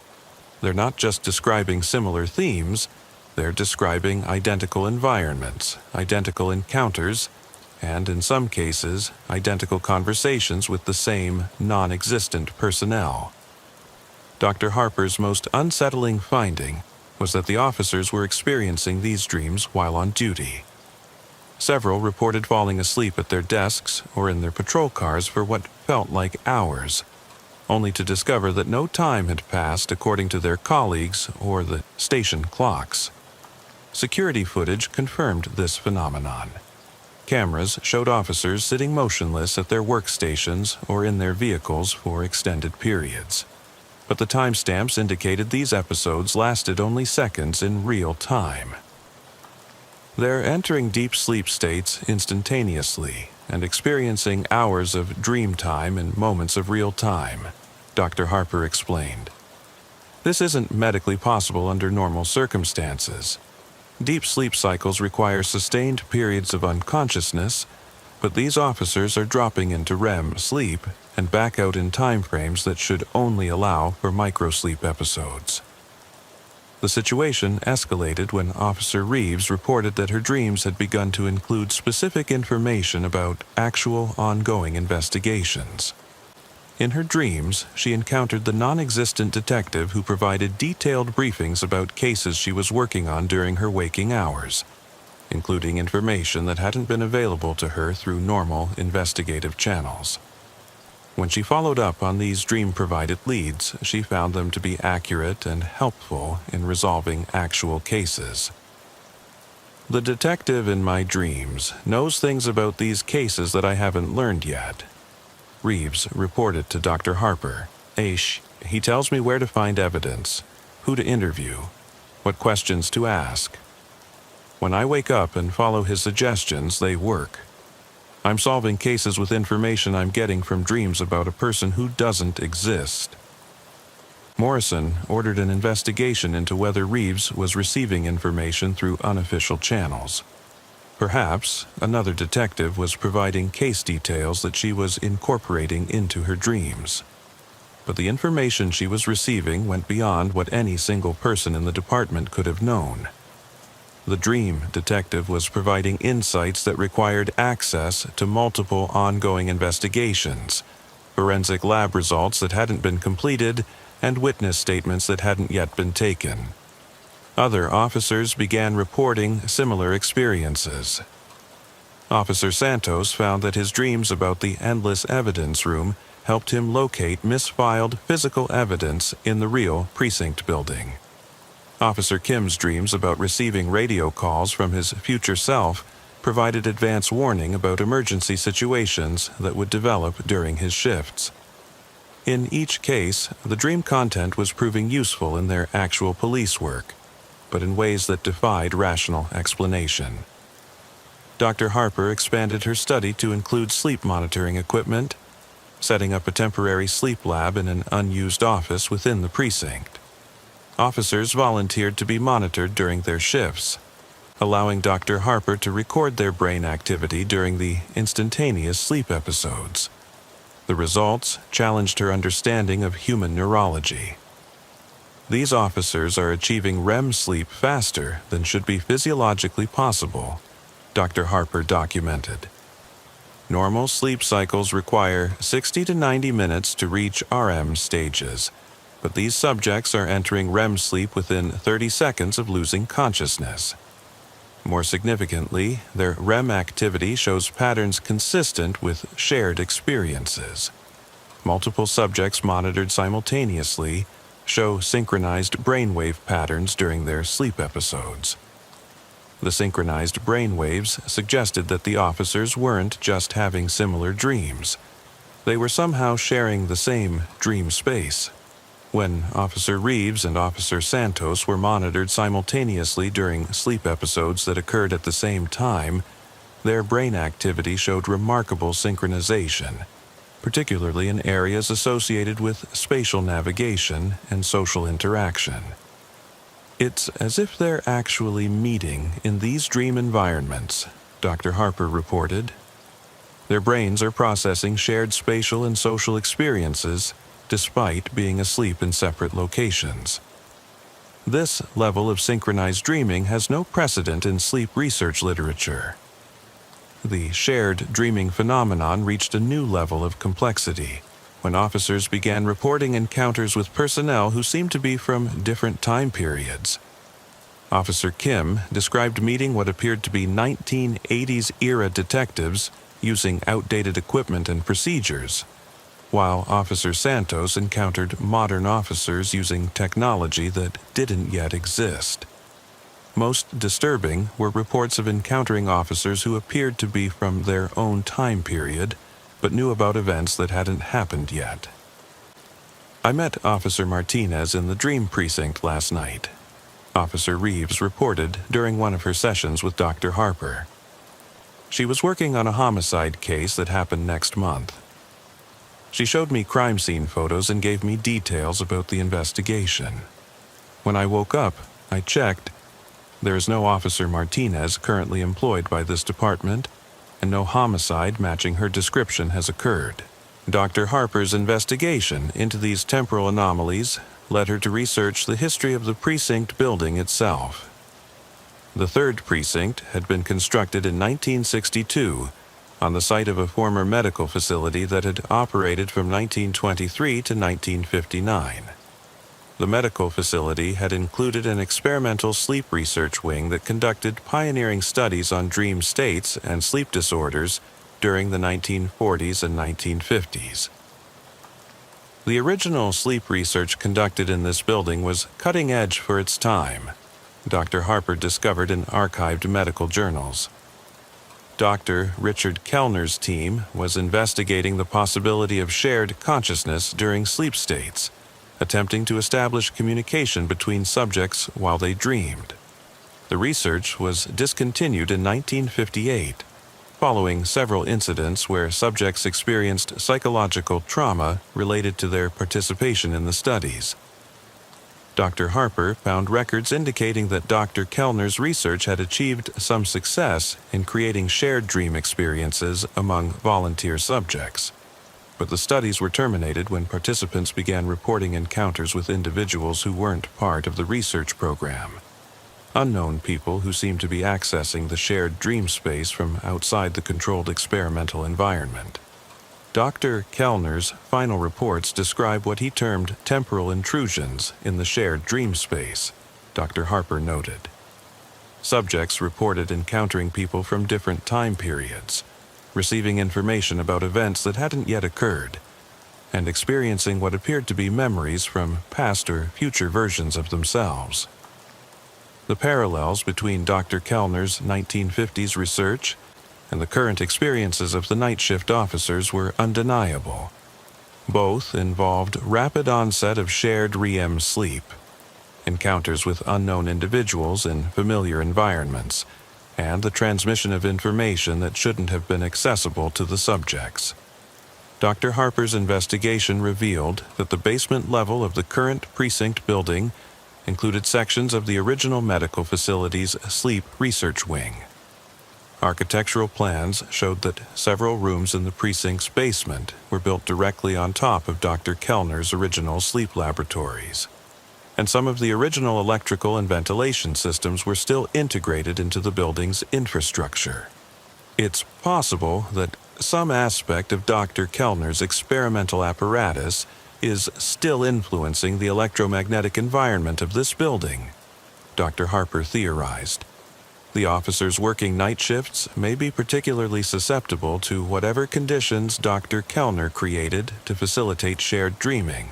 Speaker 1: They're not just describing similar themes, they're describing identical environments, identical encounters, and in some cases, identical conversations with the same non-existent personnel. Dr. Harper's most unsettling finding was that the officers were experiencing these dreams while on duty. Several reported falling asleep at their desks or in their patrol cars for what felt like hours, only to discover that no time had passed according to their colleagues or the station clocks. Security footage confirmed this phenomenon. Cameras showed officers sitting motionless at their workstations or in their vehicles for extended periods. But the timestamps indicated these episodes lasted only seconds in real time. They're entering deep sleep states instantaneously and experiencing hours of dream time and moments of real time, Dr. Harper explained. This isn't medically possible under normal circumstances. Deep sleep cycles require sustained periods of unconsciousness, but these officers are dropping into REM sleep and back out in time frames that should only allow for microsleep episodes. The situation escalated when Officer Reeves reported that her dreams had begun to include specific information about actual ongoing investigations. In her dreams, she encountered the non-existent detective who provided detailed briefings about cases she was working on during her waking hours, including information that hadn't been available to her through normal investigative channels. When she followed up on these dream-provided leads, she found them to be accurate and helpful in resolving actual cases. The detective in my dreams knows things about these cases that I haven't learned yet. Reeves reported to Dr. Harper. He tells me where to find evidence, who to interview, what questions to ask. When I wake up and follow his suggestions, they work. I'm solving cases with information I'm getting from dreams about a person who doesn't exist. Morrison ordered an investigation into whether Reeves was receiving information through unofficial channels. Perhaps another detective was providing case details that she was incorporating into her dreams. But the information she was receiving went beyond what any single person in the department could have known. The dream detective was providing insights that required access to multiple ongoing investigations, forensic lab results that hadn't been completed, and witness statements that hadn't yet been taken. Other officers began reporting similar experiences. Officer Santos found that his dreams about the endless evidence room helped him locate misfiled physical evidence in the real precinct building. Officer Kim's dreams about receiving radio calls from his future self provided advance warning about emergency situations that would develop during his shifts. In each case, the dream content was proving useful in their actual police work, but in ways that defied rational explanation. Dr. Harper expanded her study to include sleep monitoring equipment, setting up a temporary sleep lab in an unused office within the precinct. Officers volunteered to be monitored during their shifts, allowing Dr. Harper to record their brain activity during the instantaneous sleep episodes. The results challenged her understanding of human neurology. These officers are achieving REM sleep faster than should be physiologically possible, Dr. Harper documented. Normal sleep cycles require 60 to 90 minutes to reach REM stages, but these subjects are entering REM sleep within 30 seconds of losing consciousness. More significantly, their REM activity shows patterns consistent with shared experiences. Multiple subjects monitored simultaneously show synchronized brainwave patterns during their sleep episodes. The synchronized brainwaves suggested that the officers weren't just having similar dreams. They were somehow sharing the same dream space. When Officer Reeves and Officer Santos were monitored simultaneously during sleep episodes that occurred at the same time, their brain activity showed remarkable synchronization, particularly in areas associated with spatial navigation and social interaction. It's as if they're actually meeting in these dream environments, Dr. Harper reported. Their brains are processing shared spatial and social experiences despite being asleep in separate locations. This level of synchronized dreaming has no precedent in sleep research literature. The shared dreaming phenomenon reached a new level of complexity when officers began reporting encounters with personnel who seemed to be from different time periods. Officer Kim described meeting what appeared to be 1980s-era detectives using outdated equipment and procedures, while Officer Santos encountered modern officers using technology that didn't yet exist. Most disturbing were reports of encountering officers who appeared to be from their own time period, but knew about events that hadn't happened yet. I met Officer Martinez in the Dream Precinct last night, Officer Reeves reported during one of her sessions with Dr. Harper. She was working on a homicide case that happened next month. She showed me crime scene photos and gave me details about the investigation. When I woke up, I checked. There is no Officer Martinez currently employed by this department, and no homicide matching her description has occurred. Dr. Harper's investigation into these temporal anomalies led her to research the history of the precinct building itself. The third precinct had been constructed in 1962 on the site of a former medical facility that had operated from 1923 to 1959. The medical facility had included an experimental sleep research wing that conducted pioneering studies on dream states and sleep disorders during the 1940s and 1950s. The original sleep research conducted in this building was cutting edge for its time, Dr. Harper discovered in archived medical journals. Dr. Richard Kellner's team was investigating the possibility of shared consciousness during sleep states, attempting to establish communication between subjects while they dreamed. The research was discontinued in 1958, following several incidents where subjects experienced psychological trauma related to their participation in the studies. Dr. Harper found records indicating that Dr. Kellner's research had achieved some success in creating shared dream experiences among volunteer subjects. But the studies were terminated when participants began reporting encounters with individuals who weren't part of the research program. Unknown people who seemed to be accessing the shared dream space from outside the controlled experimental environment. Dr. Kellner's final reports describe what he termed temporal intrusions in the shared dream space, Dr. Harper noted. Subjects reported encountering people from different time periods, receiving information about events that hadn't yet occurred, and experiencing what appeared to be memories from past or future versions of themselves. The parallels between Dr. Kellner's 1950s research and the current experiences of the night shift officers were undeniable. Both involved rapid onset of shared REM sleep, encounters with unknown individuals in familiar environments, and the transmission of information that shouldn't have been accessible to the subjects. Dr. Harper's investigation revealed that the basement level of the current precinct building included sections of the original medical facility's sleep research wing. Architectural plans showed that several rooms in the precinct's basement were built directly on top of Dr. Kellner's original sleep laboratories, and some of the original electrical and ventilation systems were still integrated into the building's infrastructure. It's possible that some aspect of Dr. Kellner's experimental apparatus is still influencing the electromagnetic environment of this building, Dr. Harper theorized. The officers working night shifts may be particularly susceptible to whatever conditions Dr. Kellner created to facilitate shared dreaming,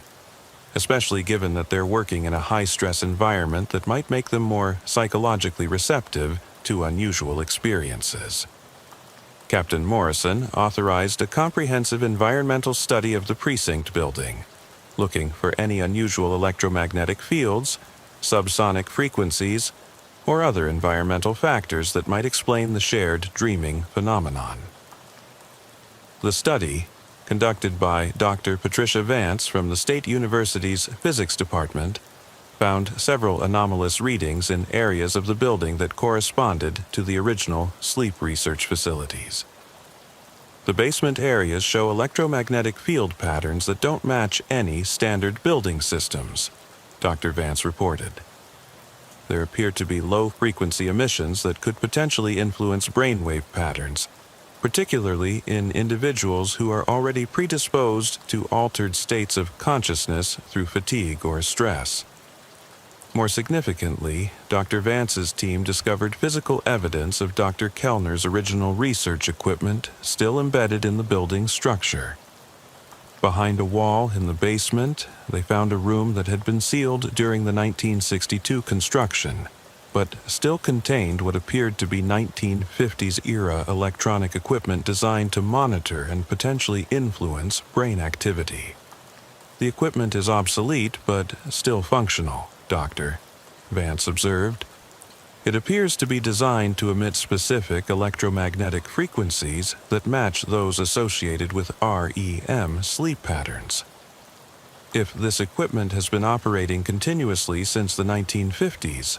Speaker 1: especially given that they're working in a high-stress environment that might make them more psychologically receptive to unusual experiences. Captain Morrison authorized a comprehensive environmental study of the precinct building, looking for any unusual electromagnetic fields, subsonic frequencies, or other environmental factors that might explain the shared dreaming phenomenon. The study, conducted by Dr. Patricia Vance from the State University's Physics Department, found several anomalous readings in areas of the building that corresponded to the original sleep research facilities. The basement areas show electromagnetic field patterns that don't match any standard building systems, Dr. Vance reported. There appear to be low-frequency emissions that could potentially influence brainwave patterns, particularly in individuals who are already predisposed to altered states of consciousness through fatigue or stress. More significantly, Dr. Vance's team discovered physical evidence of Dr. Kellner's original research equipment still embedded in the building's structure. Behind a wall in the basement, they found a room that had been sealed during the 1962 construction, but still contained what appeared to be 1950s-era electronic equipment designed to monitor and potentially influence brain activity. The equipment is obsolete, but still functional, Dr. Vance observed. It appears to be designed to emit specific electromagnetic frequencies that match those associated with REM sleep patterns. If this equipment has been operating continuously since the 1950s,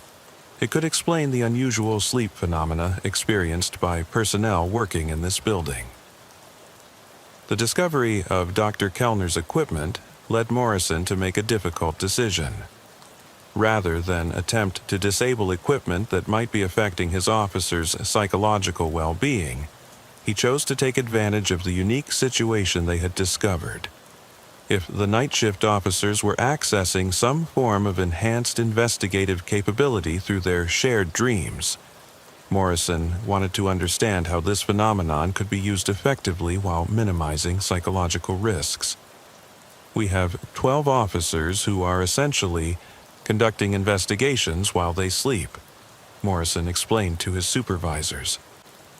Speaker 1: it could explain the unusual sleep phenomena experienced by personnel working in this building. The discovery of Dr. Kellner's equipment led Morrison to make a difficult decision. Rather than attempt to disable equipment that might be affecting his officers' psychological well-being, he chose to take advantage of the unique situation they had discovered. If the night shift officers were accessing some form of enhanced investigative capability through their shared dreams, Morrison wanted to understand how this phenomenon could be used effectively while minimizing psychological risks. We have 12 officers who are essentially conducting investigations while they sleep, Morrison explained to his supervisors.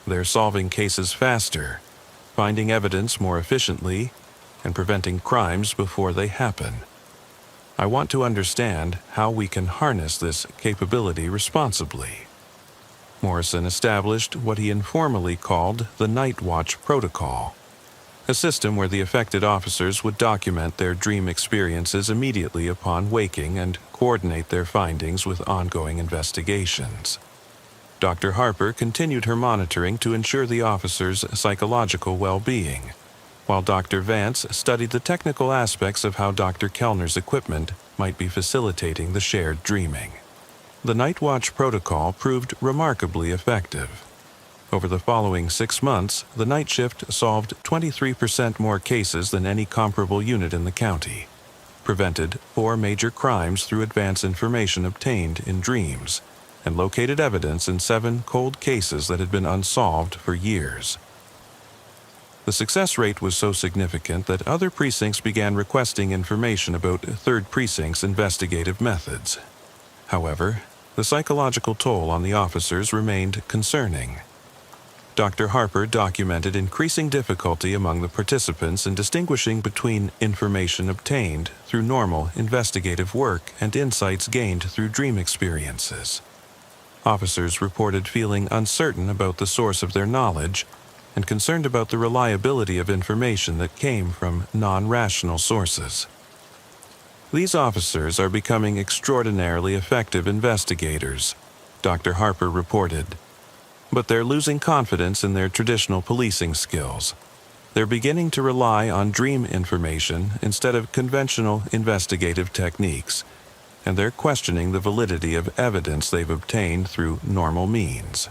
Speaker 1: They're solving cases faster, finding evidence more efficiently, and preventing crimes before they happen. I want to understand how we can harness this capability responsibly. Morrison established what he informally called the Night Watch Protocol, a system where the affected officers would document their dream experiences immediately upon waking and coordinate their findings with ongoing investigations. Dr. Harper continued her monitoring to ensure the officers' psychological well-being, while Dr. Vance studied the technical aspects of how Dr. Kellner's equipment might be facilitating the shared dreaming. The Night Watch protocol proved remarkably effective. Over the following 6 months, the night shift solved 23% more cases than any comparable unit in the county, prevented 4 major crimes through advance information obtained in dreams, and located evidence in 7 cold cases that had been unsolved for years. The success rate was so significant that other precincts began requesting information about 3rd Precinct's investigative methods. However, the psychological toll on the officers remained concerning. Dr. Harper documented increasing difficulty among the participants in distinguishing between information obtained through normal investigative work and insights gained through dream experiences. Officers reported feeling uncertain about the source of their knowledge and concerned about the reliability of information that came from non-rational sources. These officers are becoming extraordinarily effective investigators, Dr. Harper reported. But they're losing confidence in their traditional policing skills. They're beginning to rely on dream information instead of conventional investigative techniques, and they're questioning the validity of evidence they've obtained through normal means.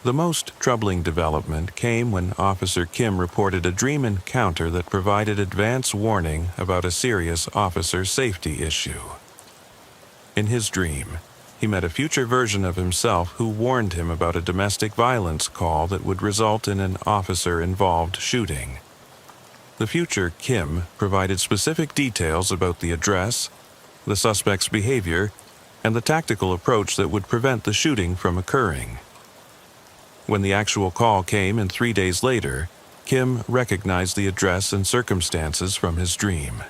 Speaker 1: The most troubling development came when Officer Kim reported a dream encounter that provided advance warning about a serious officer safety issue. In his dream, he met a future version of himself who warned him about a domestic violence call that would result in an officer-involved shooting. The future Kim provided specific details about the address, the suspect's behavior, and the tactical approach that would prevent the shooting from occurring. When the actual call came in 3 days later, Kim recognized the address and circumstances from his dream.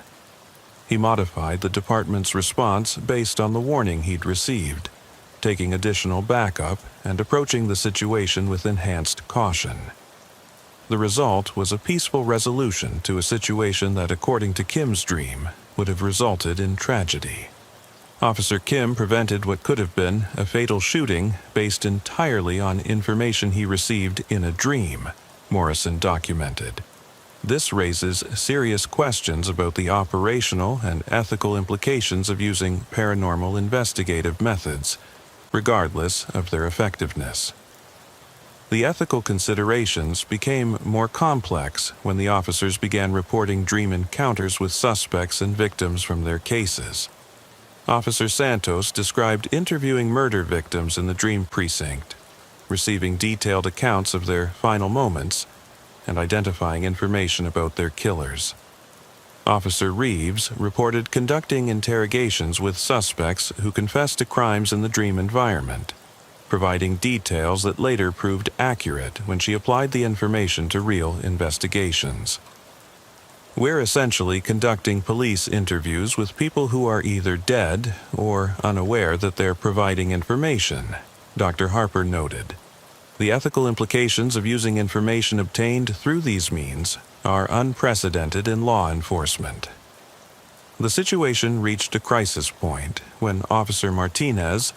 Speaker 1: He modified the department's response based on the warning he'd received, taking additional backup and approaching the situation with enhanced caution. The result was a peaceful resolution to a situation that, according to Kim's dream, would have resulted in tragedy. Officer Kim prevented what could have been a fatal shooting based entirely on information he received in a dream, Morrison documented. This raises serious questions about the operational and ethical implications of using paranormal investigative methods, regardless of their effectiveness. The ethical considerations became more complex when the officers began reporting dream encounters with suspects and victims from their cases. Officer Santos described interviewing murder victims in the dream precinct, receiving detailed accounts of their final moments, and identifying information about their killers. Officer Reeves reported conducting interrogations with suspects who confessed to crimes in the dream environment, providing details that later proved accurate when she applied the information to real investigations. We're essentially conducting police interviews with people who are either dead or unaware that they're providing information, Dr. Harper noted. The ethical implications of using information obtained through these means are unprecedented in law enforcement. The situation reached a crisis point when Officer Martinez,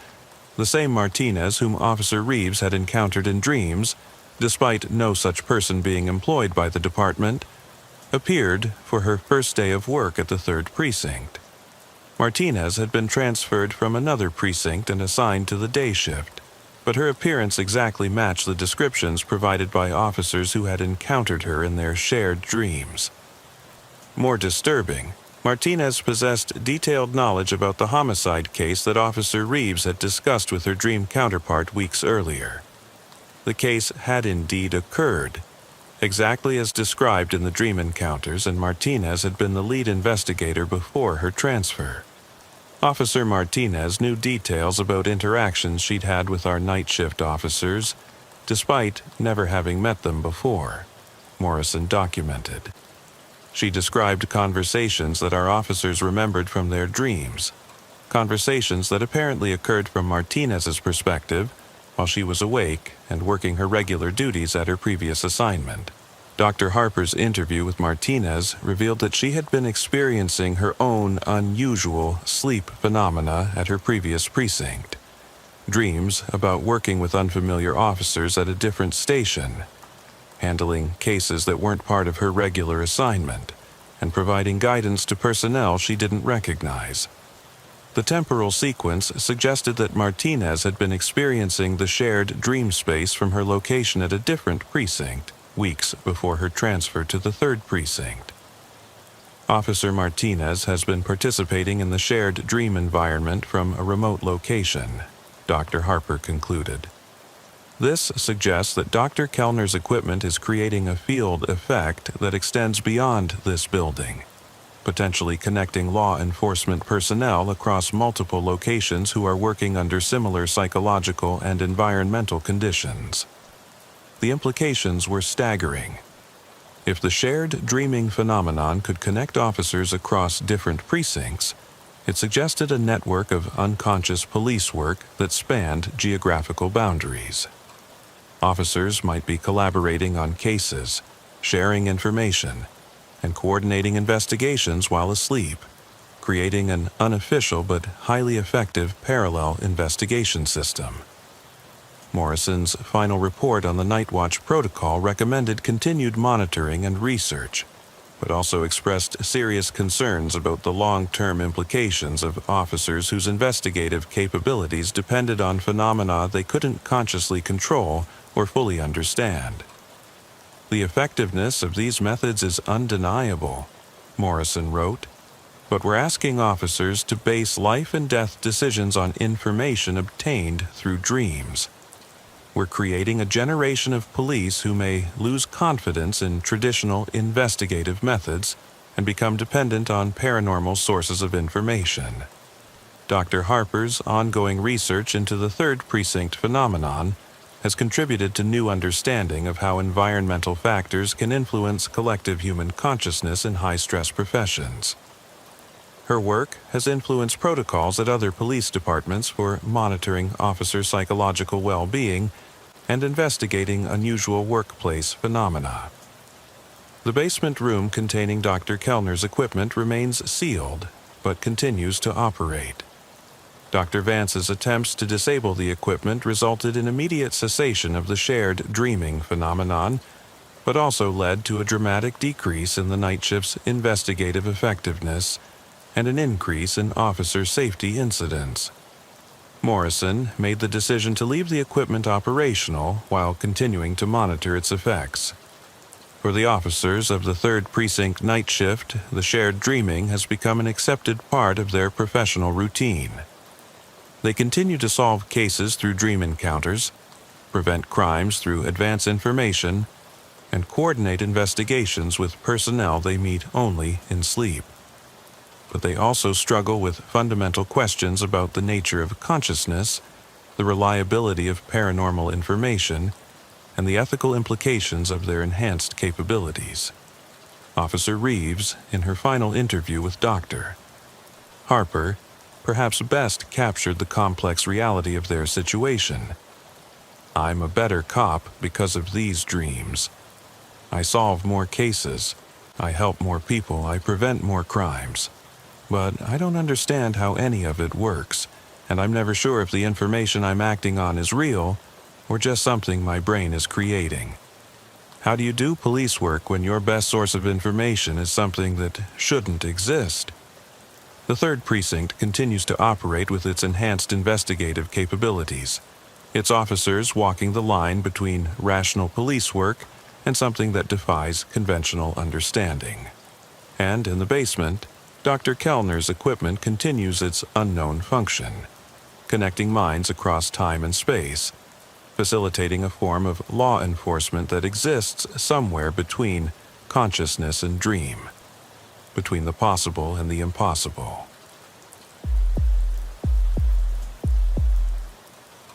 Speaker 1: the same Martinez whom Officer Reeves had encountered in dreams, despite no such person being employed by the department, appeared for her first day of work at the 3rd Precinct. Martinez had been transferred from another precinct and assigned to the day shift. but her appearance exactly matched the descriptions provided by officers who had encountered her in their shared dreams. More disturbing, Martinez possessed detailed knowledge about the homicide case that Officer Reeves had discussed with her dream counterpart weeks earlier. The case had indeed occurred, exactly as described in the dream encounters, and Martinez had been the lead investigator before her transfer. Officer Martinez knew details about interactions she'd had with our night shift officers, despite never having met them before, Morrison documented. She described conversations that our officers remembered from their dreams, conversations that apparently occurred from Martinez's perspective while she was awake and working her regular duties at her previous assignment. Dr. Harper's interview with Martinez revealed that she had been experiencing her own unusual sleep phenomena at her previous precinct. Dreams about working with unfamiliar officers at a different station, handling cases that weren't part of her regular assignment, and providing guidance to personnel she didn't recognize. The temporal sequence suggested that Martinez had been experiencing the shared dream space from her location at a different precinct, weeks before her transfer to the 3rd precinct. Officer Martinez has been participating in the shared dream environment from a remote location, Dr. Harper concluded. This suggests that Dr. Kellner's equipment is creating a field effect that extends beyond this building, potentially connecting law enforcement personnel across multiple locations who are working under similar psychological and environmental conditions. The implications were staggering. If the shared dreaming phenomenon could connect officers across different precincts, it suggested a network of unconscious police work that spanned geographical boundaries. Officers might be collaborating on cases, sharing information, and coordinating investigations while asleep, creating an unofficial but highly effective parallel investigation system. Morrison's final report on the Night Watch protocol recommended continued monitoring and research, but also expressed serious concerns about the long-term implications of officers whose investigative capabilities depended on phenomena they couldn't consciously control or fully understand. The effectiveness of these methods is undeniable, Morrison wrote, but we're asking officers to base life and death decisions on information obtained through dreams. We're creating a generation of police who may lose confidence in traditional investigative methods and become dependent on paranormal sources of information. Dr. Harper's ongoing research into the 3rd precinct phenomenon has contributed to new understanding of how environmental factors can influence collective human consciousness in high-stress professions. Her work has influenced protocols at other police departments for monitoring officer psychological well-being and investigating unusual workplace phenomena. The basement room containing Dr. Kellner's equipment remains sealed, but continues to operate. Dr. Vance's attempts to disable the equipment resulted in immediate cessation of the shared dreaming phenomenon, but also led to a dramatic decrease in the night shift's investigative effectiveness and an increase in officer safety incidents. Morrison made the decision to leave the equipment operational while continuing to monitor its effects. For the officers of the 3rd Precinct night shift, the shared dreaming has become an accepted part of their professional routine. They continue to solve cases through dream encounters, prevent crimes through advance information, and coordinate investigations with personnel they meet only in sleep. But they also struggle with fundamental questions about the nature of consciousness, the reliability of paranormal information, and the ethical implications of their enhanced capabilities. Officer Reeves, in her final interview with Dr. Harper, perhaps best captured the complex reality of their situation. I'm a better cop because of these dreams. I solve more cases, I help more people, I prevent more crimes. But I don't understand how any of it works, and I'm never sure if the information I'm acting on is real or just something my brain is creating. How do you do police work when your best source of information is something that shouldn't exist? The 3rd Precinct continues to operate with its enhanced investigative capabilities, its officers walking the line between rational police work and something that defies conventional understanding. And in the basement, Dr. Kellner's equipment continues its unknown function, connecting minds across time and space, facilitating a form of law enforcement that exists somewhere between consciousness and dream, between the possible and the impossible.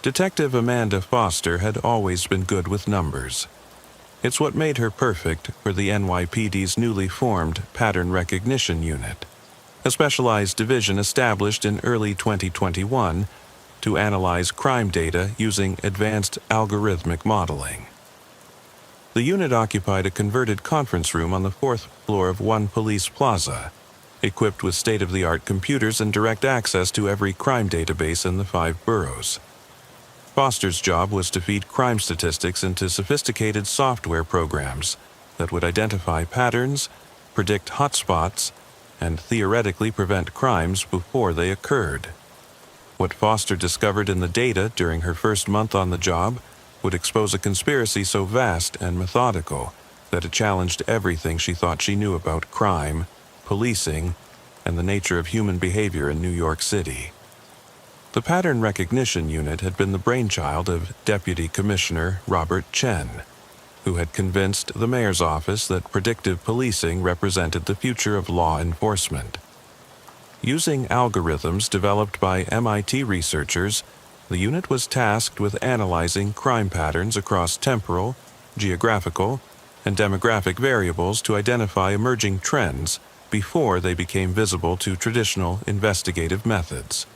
Speaker 1: Detective Amanda Foster had always been good with numbers. It's what made her perfect for the NYPD's newly formed Pattern Recognition Unit, a specialized division established in early 2021 to analyze crime data using advanced algorithmic modeling. The unit occupied a converted conference room on the 4th floor of One Police Plaza, equipped with state-of-the-art computers and direct access to every crime database in the 5 boroughs. Foster's job was to feed crime statistics into sophisticated software programs that would identify patterns, predict hotspots, and theoretically prevent crimes before they occurred. What Foster discovered in the data during her first month on the job would expose a conspiracy so vast and methodical that it challenged everything she thought she knew about crime, policing, and the nature of human behavior in New York City. The Pattern Recognition Unit had been the brainchild of Deputy Commissioner Robert Chen, who had convinced the mayor's office that predictive policing represented the future of law enforcement. Using algorithms developed by MIT researchers, the unit was tasked with analyzing crime patterns across temporal, geographical, and demographic variables to identify emerging trends before they became visible to traditional investigative methods.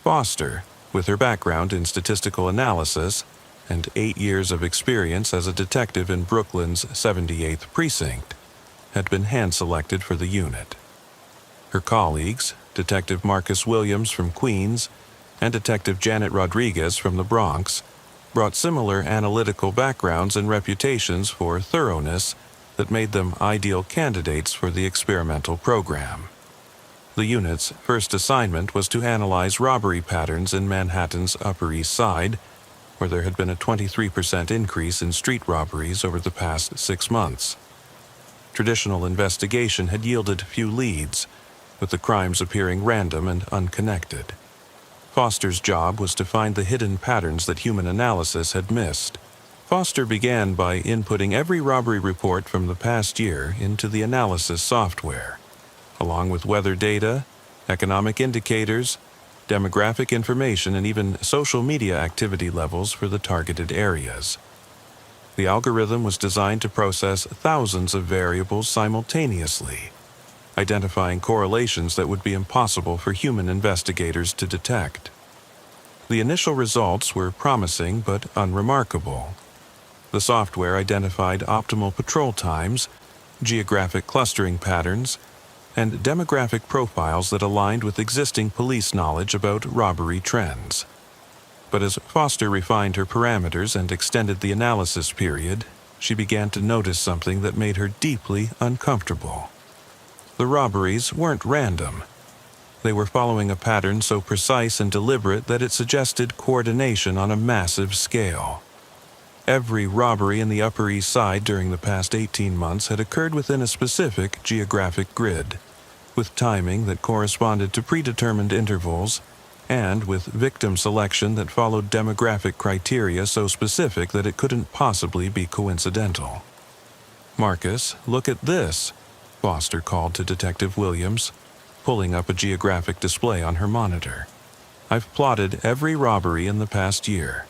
Speaker 1: Foster, with her background in statistical analysis and 8 years of experience as a detective in Brooklyn's 78th Precinct, had been hand-selected for the unit. Her colleagues, Detective Marcus Williams from Queens and Detective Janet Rodriguez from the Bronx, brought similar analytical backgrounds and reputations for thoroughness that made them ideal candidates for the experimental program. The unit's first assignment was to analyze robbery patterns in Manhattan's Upper East Side, where there had been a 23% increase in street robberies over the past 6 months. Traditional investigation had yielded few leads, with the crimes appearing random and unconnected. Foster's job was to find the hidden patterns that human analysis had missed. Foster began by inputting every robbery report from the past year into the analysis software, along with weather data, economic indicators, demographic information, and even social media activity levels for the targeted areas. The algorithm was designed to process thousands of variables simultaneously, identifying correlations that would be impossible for human investigators to detect. The initial results were promising but unremarkable. The software identified optimal patrol times, geographic clustering patterns, and demographic profiles that aligned with existing police knowledge about robbery trends. But as Foster refined her parameters and extended the analysis period, she began to notice something that made her deeply uncomfortable. The robberies weren't random. They were following a pattern so precise and deliberate that it suggested coordination on a massive scale. Every robbery in the Upper East Side during the past 18 months had occurred within a specific geographic grid, with timing that corresponded to predetermined intervals, and with victim selection that followed demographic criteria so specific that it couldn't possibly be coincidental. "Marcus, look at this," Foster called to Detective Williams, pulling up a geographic display on her monitor. "I've plotted every robbery in the past year,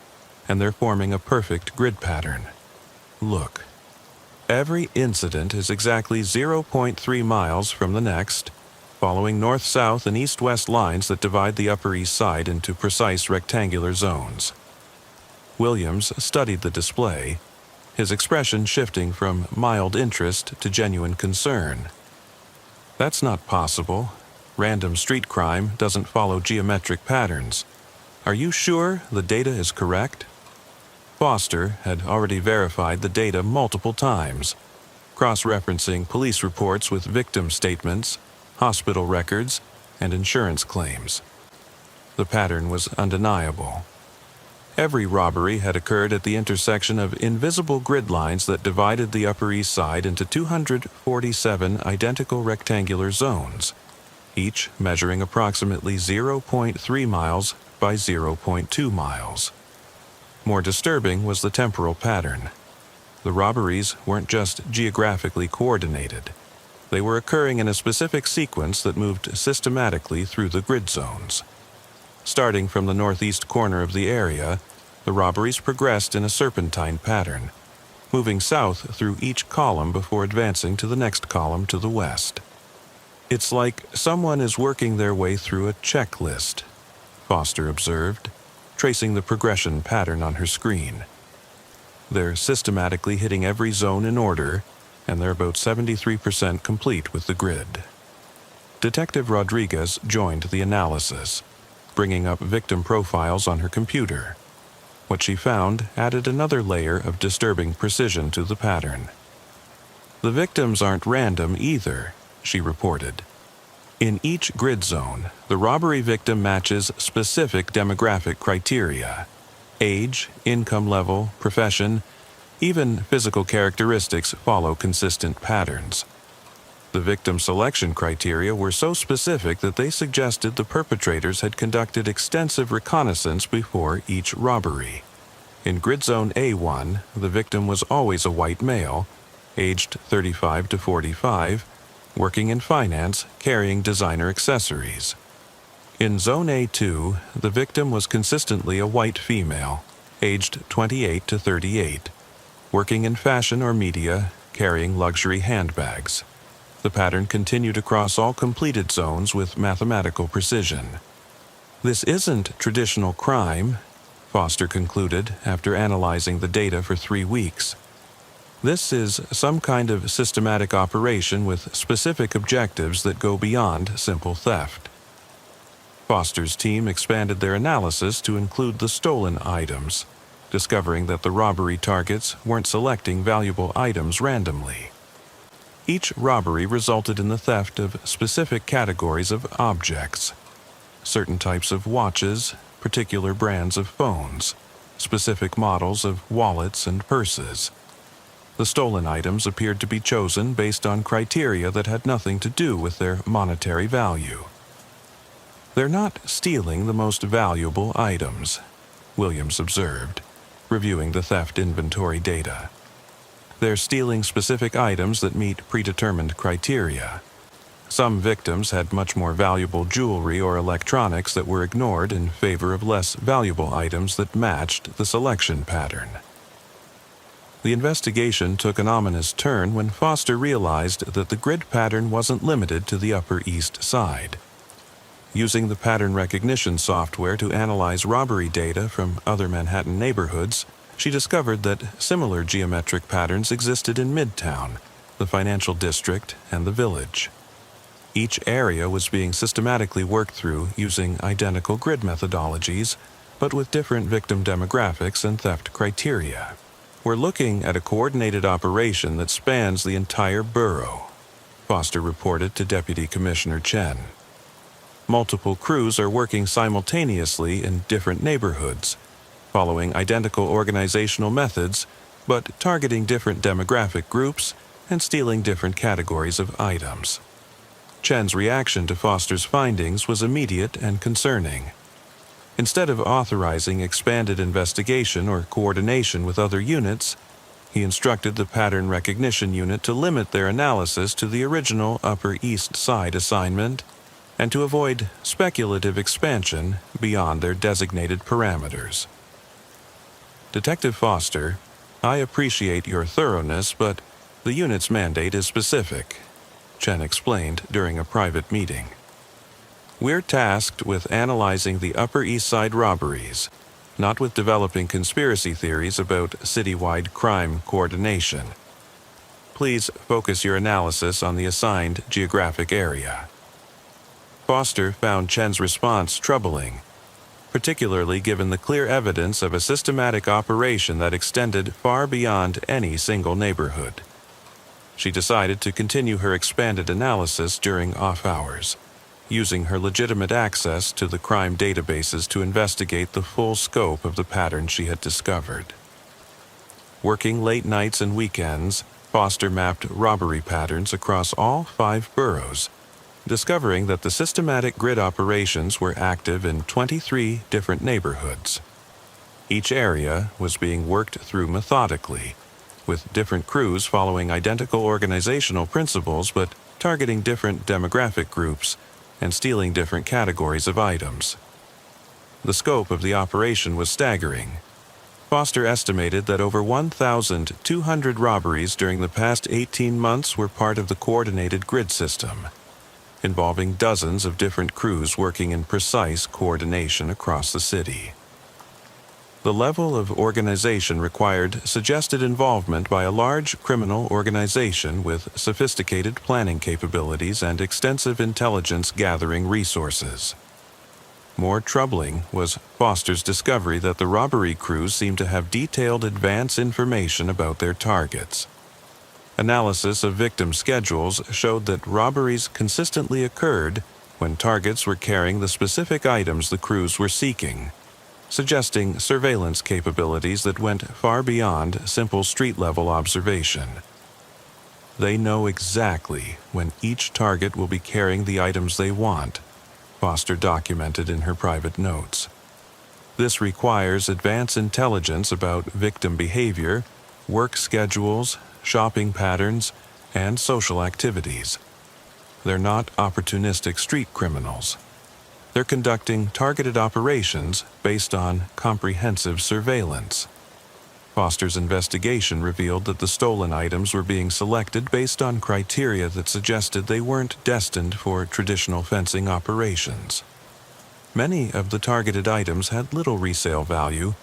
Speaker 1: and they're forming a perfect grid pattern. Look. Every incident is exactly 0.3 miles from the next, following north-south and east-west lines that divide the Upper East Side into precise rectangular zones." Williams studied the display, his expression shifting from mild interest to genuine concern. "That's not possible. Random street crime doesn't follow geometric patterns. Are you sure the data is correct?" Foster had already verified the data multiple times, cross-referencing police reports with victim statements, hospital records, and insurance claims. The pattern was undeniable. Every robbery had occurred at the intersection of invisible grid lines that divided the Upper East Side into 247 identical rectangular zones, each measuring approximately 0.3 miles by 0.2 miles. More disturbing was the temporal pattern. The robberies weren't just geographically coordinated. They were occurring in a specific sequence that moved systematically through the grid zones. Starting from the northeast corner of the area, the robberies progressed in a serpentine pattern, moving south through each column before advancing to the next column to the west. "It's like someone is working their way through a checklist," Foster observed, tracing the progression pattern on her screen. "They're systematically hitting every zone in order, and they're about 73% complete with the grid." Detective Rodriguez joined the analysis, bringing up victim profiles on her computer. What she found added another layer of disturbing precision to the pattern. "The victims aren't random either," she reported. "In each grid zone, the robbery victim matches specific demographic criteria. Age, income level, profession, even physical characteristics follow consistent patterns. The victim selection criteria were so specific that they suggested the perpetrators had conducted extensive reconnaissance before each robbery. In Grid Zone A1, the victim was always a white male, aged 35 to 45, working in finance, carrying designer accessories. In Zone A2, the victim was consistently a white female, aged 28 to 38, working in fashion or media, carrying luxury handbags. The pattern continued across all completed zones with mathematical precision. "This isn't traditional crime," Foster concluded after analyzing the data for 3 weeks. "This is some kind of systematic operation with specific objectives that go beyond simple theft." Foster's team expanded their analysis to include the stolen items, discovering that the robbery targets weren't selecting valuable items randomly. Each robbery resulted in the theft of specific categories of objects: certain types of watches, particular brands of phones, specific models of wallets and purses. The stolen items appeared to be chosen based on criteria that had nothing to do with their monetary value. "They're not stealing the most valuable items," Williams observed, reviewing the theft inventory data. "They're stealing specific items that meet predetermined criteria. Some victims had much more valuable jewelry or electronics that were ignored in favor of less valuable items that matched the selection pattern." The investigation took an ominous turn when Foster realized that the grid pattern wasn't limited to the Upper East Side. Using the pattern recognition software to analyze robbery data from other Manhattan neighborhoods, she discovered that similar geometric patterns existed in Midtown, the financial district, and the Village. Each area was being systematically worked through using identical grid methodologies, but with different victim demographics and theft criteria. "We're looking at a coordinated operation that spans the entire borough," Foster reported to Deputy Commissioner Chen. "Multiple crews are working simultaneously in different neighborhoods, following identical organizational methods, but targeting different demographic groups and stealing different categories of items." Chen's reaction to Foster's findings was immediate and concerning. Instead of authorizing expanded investigation or coordination with other units, he instructed the Pattern Recognition Unit to limit their analysis to the original Upper East Side assignment and to avoid speculative expansion beyond their designated parameters. "Detective Foster, I appreciate your thoroughness, but the unit's mandate is specific," Chen explained during a private meeting. "We're tasked with analyzing the Upper East Side robberies, not with developing conspiracy theories about citywide crime coordination. Please focus your analysis on the assigned geographic area." Foster found Chen's response troubling, particularly given the clear evidence of a systematic operation that extended far beyond any single neighborhood. She decided to continue her expanded analysis during off hours, using her legitimate access to the crime databases to investigate the full scope of the pattern she had discovered. Working late nights and weekends, Foster mapped robbery patterns across all 5 boroughs, discovering that the systematic grid operations were active in 23 different neighborhoods. Each area was being worked through methodically, with different crews following identical organizational principles but targeting different demographic groups and stealing different categories of items. The scope of the operation was staggering. Foster estimated that over 1,200 robberies during the past 18 months were part of the coordinated grid system, involving dozens of different crews working in precise coordination across the city. The level of organization required suggested involvement by a large criminal organization with sophisticated planning capabilities and extensive intelligence-gathering resources. More troubling was Foster's discovery that the robbery crews seemed to have detailed advance information about their targets. Analysis of victim schedules showed that robberies consistently occurred when targets were carrying the specific items the crews were seeking, suggesting surveillance capabilities that went far beyond simple street-level observation. They know exactly when each target will be carrying the items they want, Foster documented in her private notes. This requires advanced intelligence about victim behavior, work schedules, shopping patterns, and social activities. They're not opportunistic street criminals. They're conducting targeted operations based on comprehensive surveillance. Foster's investigation revealed that the stolen items were being selected based on criteria that suggested they weren't destined for traditional fencing operations. Many of the targeted items had little resale value,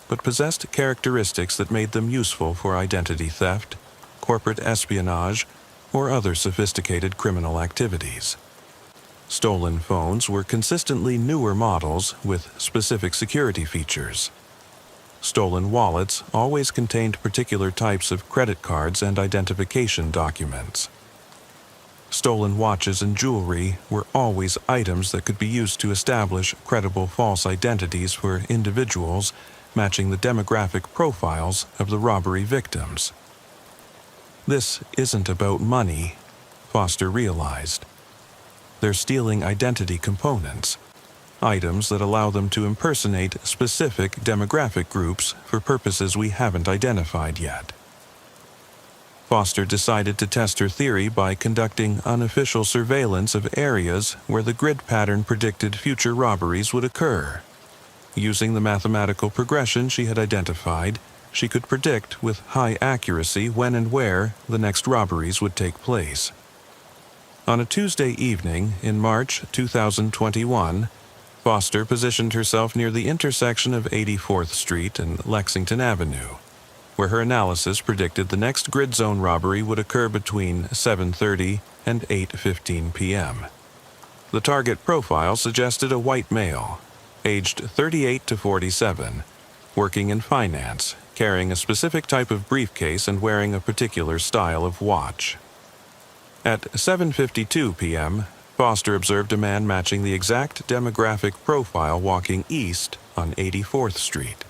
Speaker 1: but possessed characteristics that made them useful for identity theft, corporate espionage, or other sophisticated criminal activities. Stolen phones were consistently newer models with specific security features. Stolen wallets always contained particular types of credit cards and identification documents. Stolen watches and jewelry were always items that could be used to establish credible false identities for individuals matching the demographic profiles of the robbery victims. This isn't about money, Foster realized. They're stealing identity components, items that allow them to impersonate specific demographic groups for purposes we haven't identified yet. Foster decided to test her theory by conducting unofficial surveillance of areas where the grid pattern predicted future robberies would occur. Using the mathematical progression she had identified, she could predict with high accuracy when and where the next robberies would take place. On a Tuesday evening in March 2021, Foster positioned herself near the intersection of 84th Street and Lexington Avenue, where her analysis predicted the next grid zone robbery would occur between 7:30 and 8:15 p.m. The target profile suggested a white male, aged 38 to 47, working in finance, carrying a specific type of briefcase and wearing a particular style of watch. At 7:52 p.m., Foster observed a man matching the exact demographic profile walking east on 84th Street.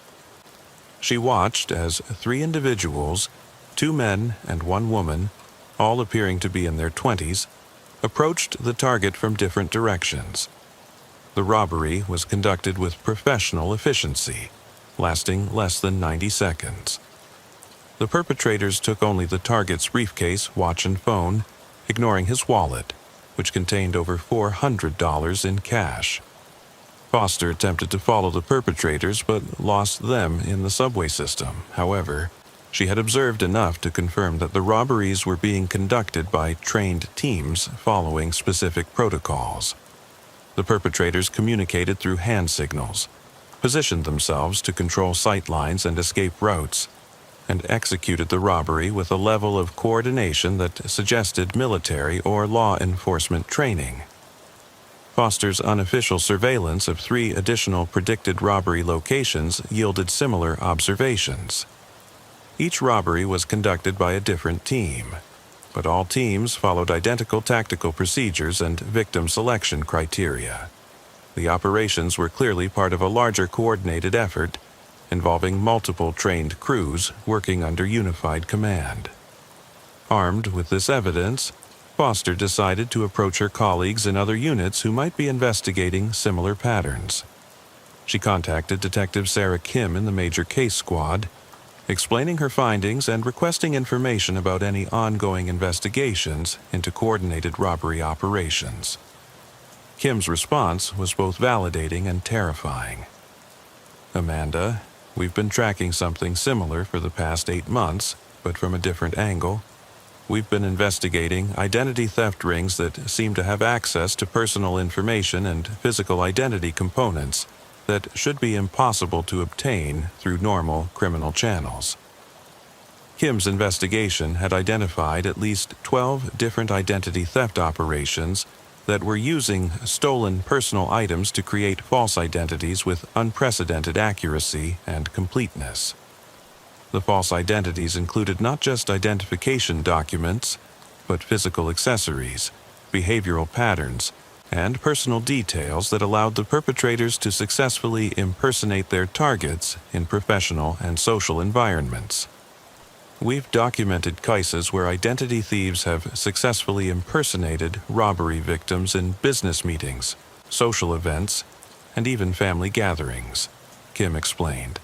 Speaker 1: She watched as 3 individuals, 2 men and 1 woman, all appearing to be in their 20s, approached the target from different directions. The robbery was conducted with professional efficiency, lasting less than 90 seconds. The perpetrators took only the target's briefcase, watch, and phone, ignoring his wallet, which contained over $400 in cash. Foster attempted to follow the perpetrators but lost them in the subway system. However, she had observed enough to confirm that the robberies were being conducted by trained teams following specific protocols. The perpetrators communicated through hand signals, positioned themselves to control sight lines and escape routes, and executed the robbery with a level of coordination that suggested military or law enforcement training. Foster's unofficial surveillance of 3 additional predicted robbery locations yielded similar observations. Each robbery was conducted by a different team. but all teams followed identical tactical procedures and victim selection criteria. The operations were clearly part of a larger coordinated effort involving multiple trained crews working under unified command. Armed with this evidence, Foster decided to approach her colleagues in other units who might be investigating similar patterns. She contacted Detective Sarah Kim in the Major Case Squad, explaining her findings and requesting information about any ongoing investigations into coordinated robbery operations. Kim's response was both validating and terrifying. "Amanda, we've been tracking something similar for the past 8 months, but from a different angle. We've been investigating identity theft rings that seem to have access to personal information and physical identity components that should be impossible to obtain through normal criminal channels." Kim's investigation had identified at least 12 different identity theft operations that were using stolen personal items to create false identities with unprecedented accuracy and completeness. The false identities included not just identification documents, but physical accessories, behavioral patterns, and personal details that allowed the perpetrators to successfully impersonate their targets in professional and social environments. We've documented cases where identity thieves have successfully impersonated robbery victims in business meetings, social events, and even family gatherings, Kim explained.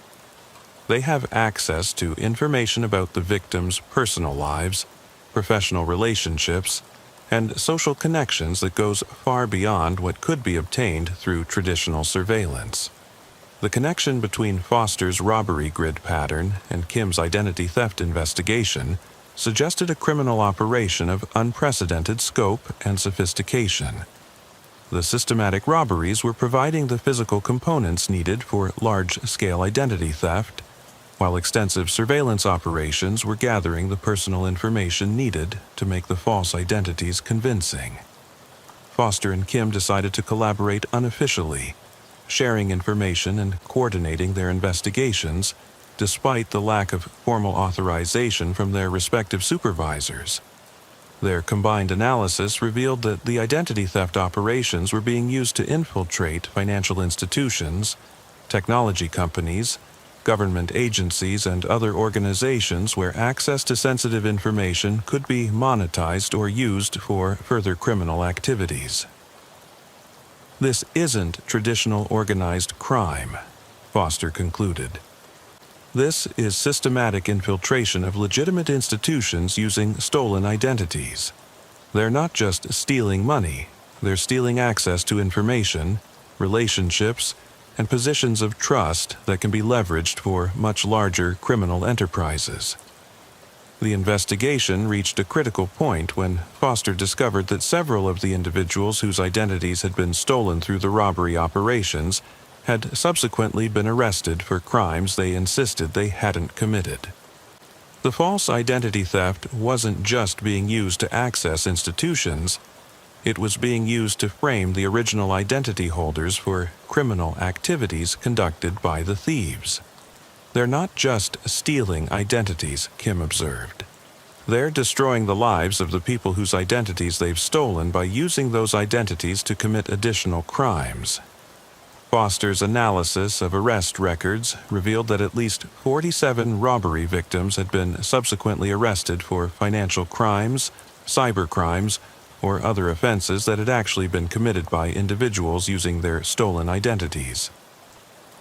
Speaker 1: They have access to information about the victims' personal lives, professional relationships, and social connections that goes far beyond what could be obtained through traditional surveillance. The connection between Foster's robbery grid pattern and Kim's identity theft investigation suggested a criminal operation of unprecedented scope and sophistication. The systematic robberies were providing the physical components needed for large-scale identity theft, while extensive surveillance operations were gathering the personal information needed to make the false identities convincing. Foster and Kim decided to collaborate unofficially, sharing information and coordinating their investigations, despite the lack of formal authorization from their respective supervisors. Their combined analysis revealed that the identity theft operations were being used to infiltrate financial institutions, technology companies, government agencies, and other organizations where access to sensitive information could be monetized or used for further criminal activities. This isn't traditional organized crime, Foster concluded. This is systematic infiltration of legitimate institutions using stolen identities. They're not just stealing money, they're stealing access to information, relationships, and positions of trust that can be leveraged for much larger criminal enterprises. The investigation reached a critical point when Foster discovered that several of the individuals whose identities had been stolen through the robbery operations had subsequently been arrested for crimes they insisted they hadn't committed. The false identity theft wasn't just being used to access institutions, it was being used to frame the original identity holders for criminal activities conducted by the thieves. They're not just stealing identities, Kim observed. They're destroying the lives of the people whose identities they've stolen by using those identities to commit additional crimes. Foster's analysis of arrest records revealed that at least 47 robbery victims had been subsequently arrested for financial crimes, cyber crimes, or other offenses that had actually been committed by individuals using their stolen identities.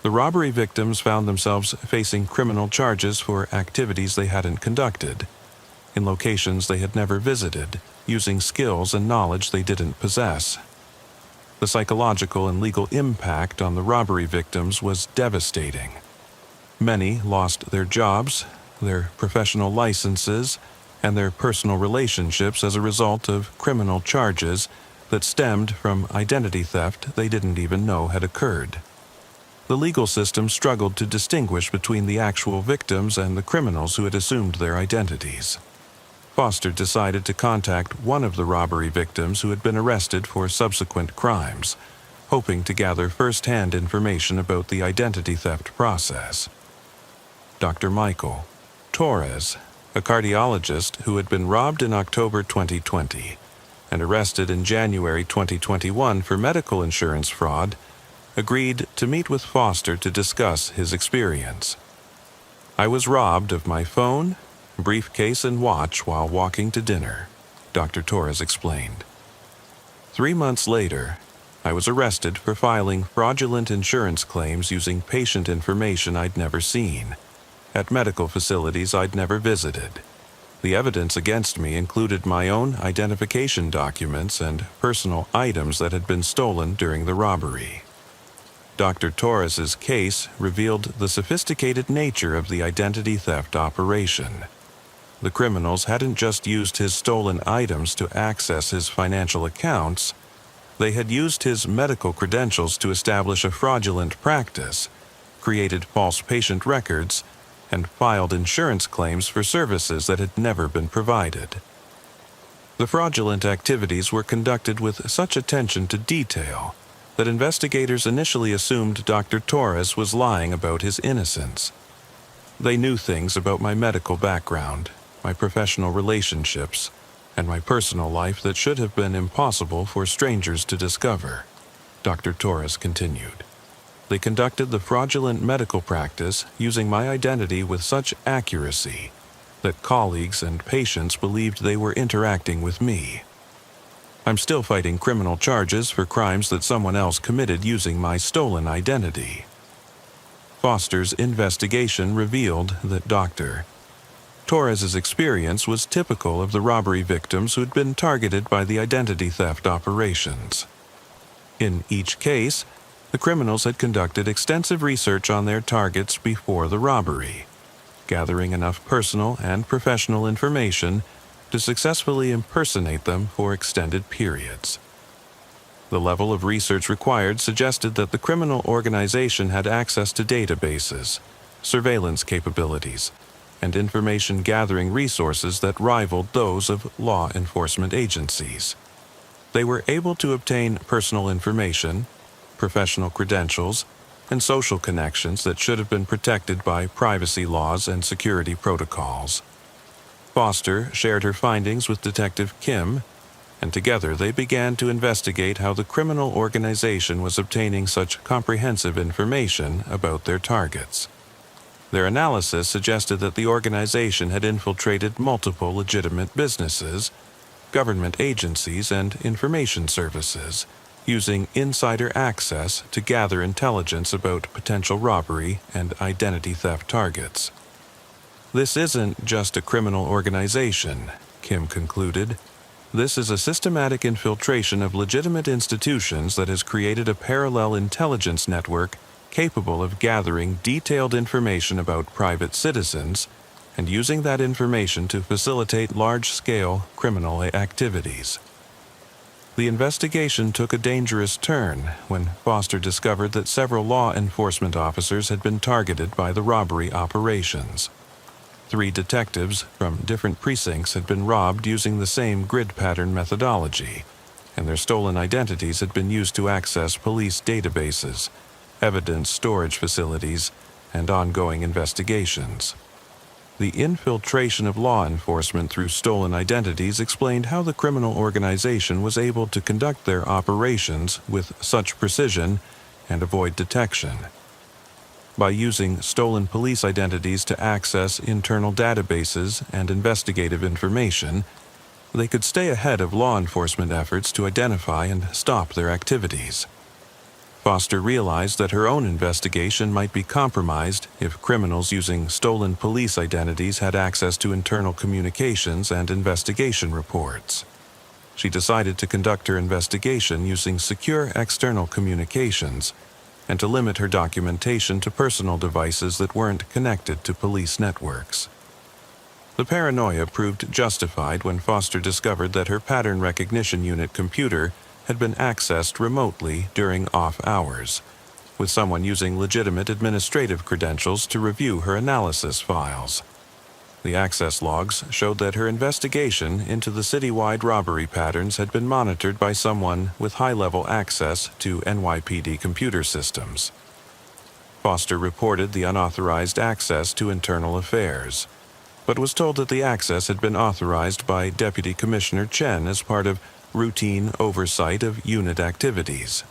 Speaker 1: The robbery victims found themselves facing criminal charges for activities they hadn't conducted, in locations they had never visited, using skills and knowledge they didn't possess. The psychological and legal impact on the robbery victims was devastating. Many lost their jobs, their professional licenses, and their personal relationships as a result of criminal charges that stemmed from identity theft they didn't even know had occurred. The legal system struggled to distinguish between the actual victims and the criminals who had assumed their identities. Foster decided to contact one of the robbery victims who had been arrested for subsequent crimes, hoping to gather first-hand information about the identity theft process. Dr. Michael Torres a cardiologist who had been robbed in October 2020 and arrested in January 2021 for medical insurance fraud, agreed to meet with Foster to discuss his experience. "I was robbed of my phone, briefcase, and watch while walking to dinner," Dr. Torres explained. 3 months later, I was arrested for filing fraudulent insurance claims using patient information I'd never seen, at medical facilities I'd never visited. The evidence against me included my own identification documents and personal items that had been stolen during the robbery. Dr. Torres's case revealed the sophisticated nature of the identity theft operation. The criminals hadn't just used his stolen items to access his financial accounts. They had used his medical credentials to establish a fraudulent practice, created false patient records, and filed insurance claims for services that had never been provided. The fraudulent activities were conducted with such attention to detail that investigators initially assumed Dr. Torres was lying about his innocence. They knew things about my medical background, my professional relationships, and my personal life that should have been impossible for strangers to discover, Dr. Torres continued. They conducted the fraudulent medical practice using my identity with such accuracy that colleagues and patients believed they were interacting with me. I'm still fighting criminal charges for crimes that someone else committed using my stolen identity. Foster's investigation revealed that Dr. Torres's experience was typical of the robbery victims who'd been targeted by the identity theft operations. In each case, the criminals had conducted extensive research on their targets before the robbery, gathering enough personal and professional information to successfully impersonate them for extended periods. The level of research required suggested that the criminal organization had access to databases, surveillance capabilities, and information-gathering resources that rivaled those of law enforcement agencies. They were able to obtain personal information, professional credentials, and social connections that should have been protected by privacy laws and security protocols. Foster shared her findings with Detective Kim, and together they began to investigate how the criminal organization was obtaining such comprehensive information about their targets. Their analysis suggested that the organization had infiltrated multiple legitimate businesses, government agencies, and information services, using insider access to gather intelligence about potential robbery and identity theft targets. "This isn't just a criminal organization," Kim concluded. "This is a systematic infiltration of legitimate institutions that has created a parallel intelligence network capable of gathering detailed information about private citizens and using that information to facilitate large-scale criminal activities." The investigation took a dangerous turn when Foster discovered that several law enforcement officers had been targeted by the robbery operations. 3 detectives from different precincts had been robbed using the same grid pattern methodology, and their stolen identities had been used to access police databases, evidence storage facilities, and ongoing investigations. The infiltration of law enforcement through stolen identities explained how the criminal organization was able to conduct their operations with such precision and avoid detection. By using stolen police identities to access internal databases and investigative information, they could stay ahead of law enforcement efforts to identify and stop their activities. Foster realized that her own investigation might be compromised if criminals using stolen police identities had access to internal communications and investigation reports. She decided to conduct her investigation using secure external communications and to limit her documentation to personal devices that weren't connected to police networks. The paranoia proved justified when Foster discovered that her pattern recognition unit computer had been accessed remotely during off hours, with someone using legitimate administrative credentials to review her analysis files. The access logs showed that her investigation into the citywide robbery patterns had been monitored by someone with high-level access to NYPD computer systems. Foster reported the unauthorized access to internal affairs, but was told that the access had been authorized by Deputy Commissioner Chen as part of routine oversight of unit activities.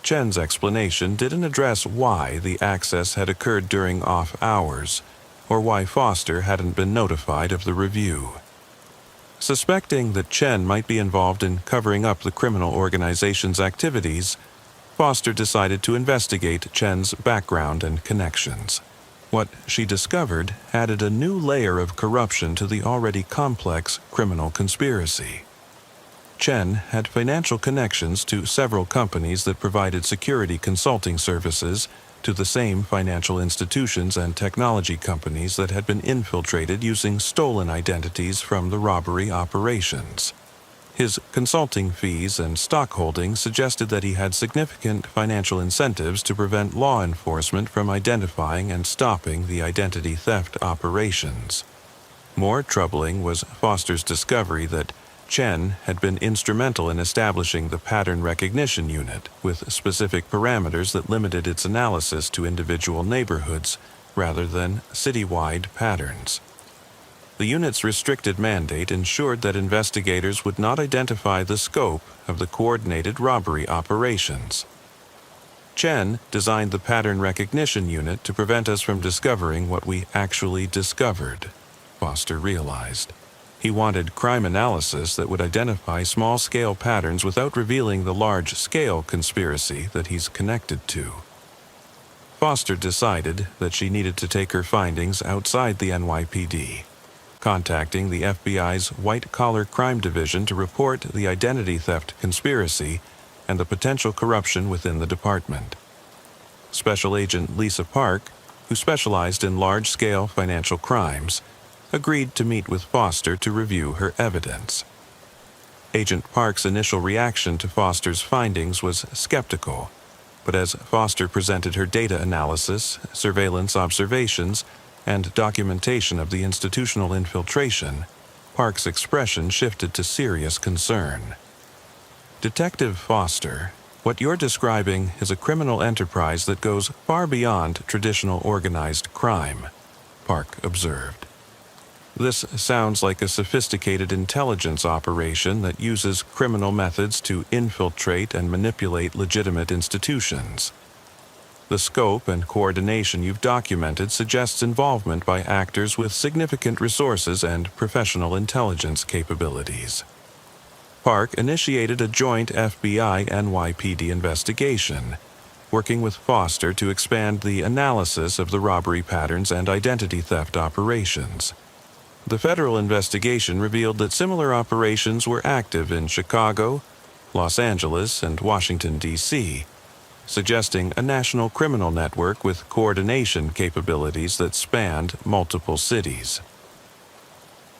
Speaker 1: Chen's explanation didn't address why the access had occurred during off hours, or why Foster hadn't been notified of the review. Suspecting that Chen might be involved in covering up the criminal organization's activities, Foster decided to investigate Chen's background and connections. What she discovered added a new layer of corruption to the already complex criminal conspiracy. Chen had financial connections to several companies that provided security consulting services to the same financial institutions and technology companies that had been infiltrated using stolen identities from the robbery operations. His consulting fees and stock holdings suggested that he had significant financial incentives to prevent law enforcement from identifying and stopping the identity theft operations. More troubling was Foster's discovery that Chen had been instrumental in establishing the pattern recognition unit, with specific parameters that limited its analysis to individual neighborhoods rather than citywide patterns. The unit's restricted mandate ensured that investigators would not identify the scope of the coordinated robbery operations. Chen designed the pattern recognition unit to prevent us from discovering what we actually discovered, Foster realized. He wanted crime analysis that would identify small-scale patterns without revealing the large-scale conspiracy that he's connected to. Foster decided that she needed to take her findings outside the NYPD, contacting the FBI's White-Collar Crime Division to report the identity theft conspiracy and the potential corruption within the department. Special Agent Lisa Park, who specialized in large-scale financial crimes, agreed to meet with Foster to review her evidence. Agent Park's initial reaction to Foster's findings was skeptical, but as Foster presented her data analysis, surveillance observations, and documentation of the institutional infiltration, Park's expression shifted to serious concern. Detective Foster, what you're describing is a criminal enterprise that goes far beyond traditional organized crime, Park observed. This sounds like a sophisticated intelligence operation that uses criminal methods to infiltrate and manipulate legitimate institutions. The scope and coordination you've documented suggests involvement by actors with significant resources and professional intelligence capabilities. Park initiated a joint FBI-NYPD investigation, working with Foster to expand the analysis of the robbery patterns and identity theft operations. The federal investigation revealed that similar operations were active in Chicago, Los Angeles, and Washington, D.C., suggesting a national criminal network with coordination capabilities that spanned multiple cities.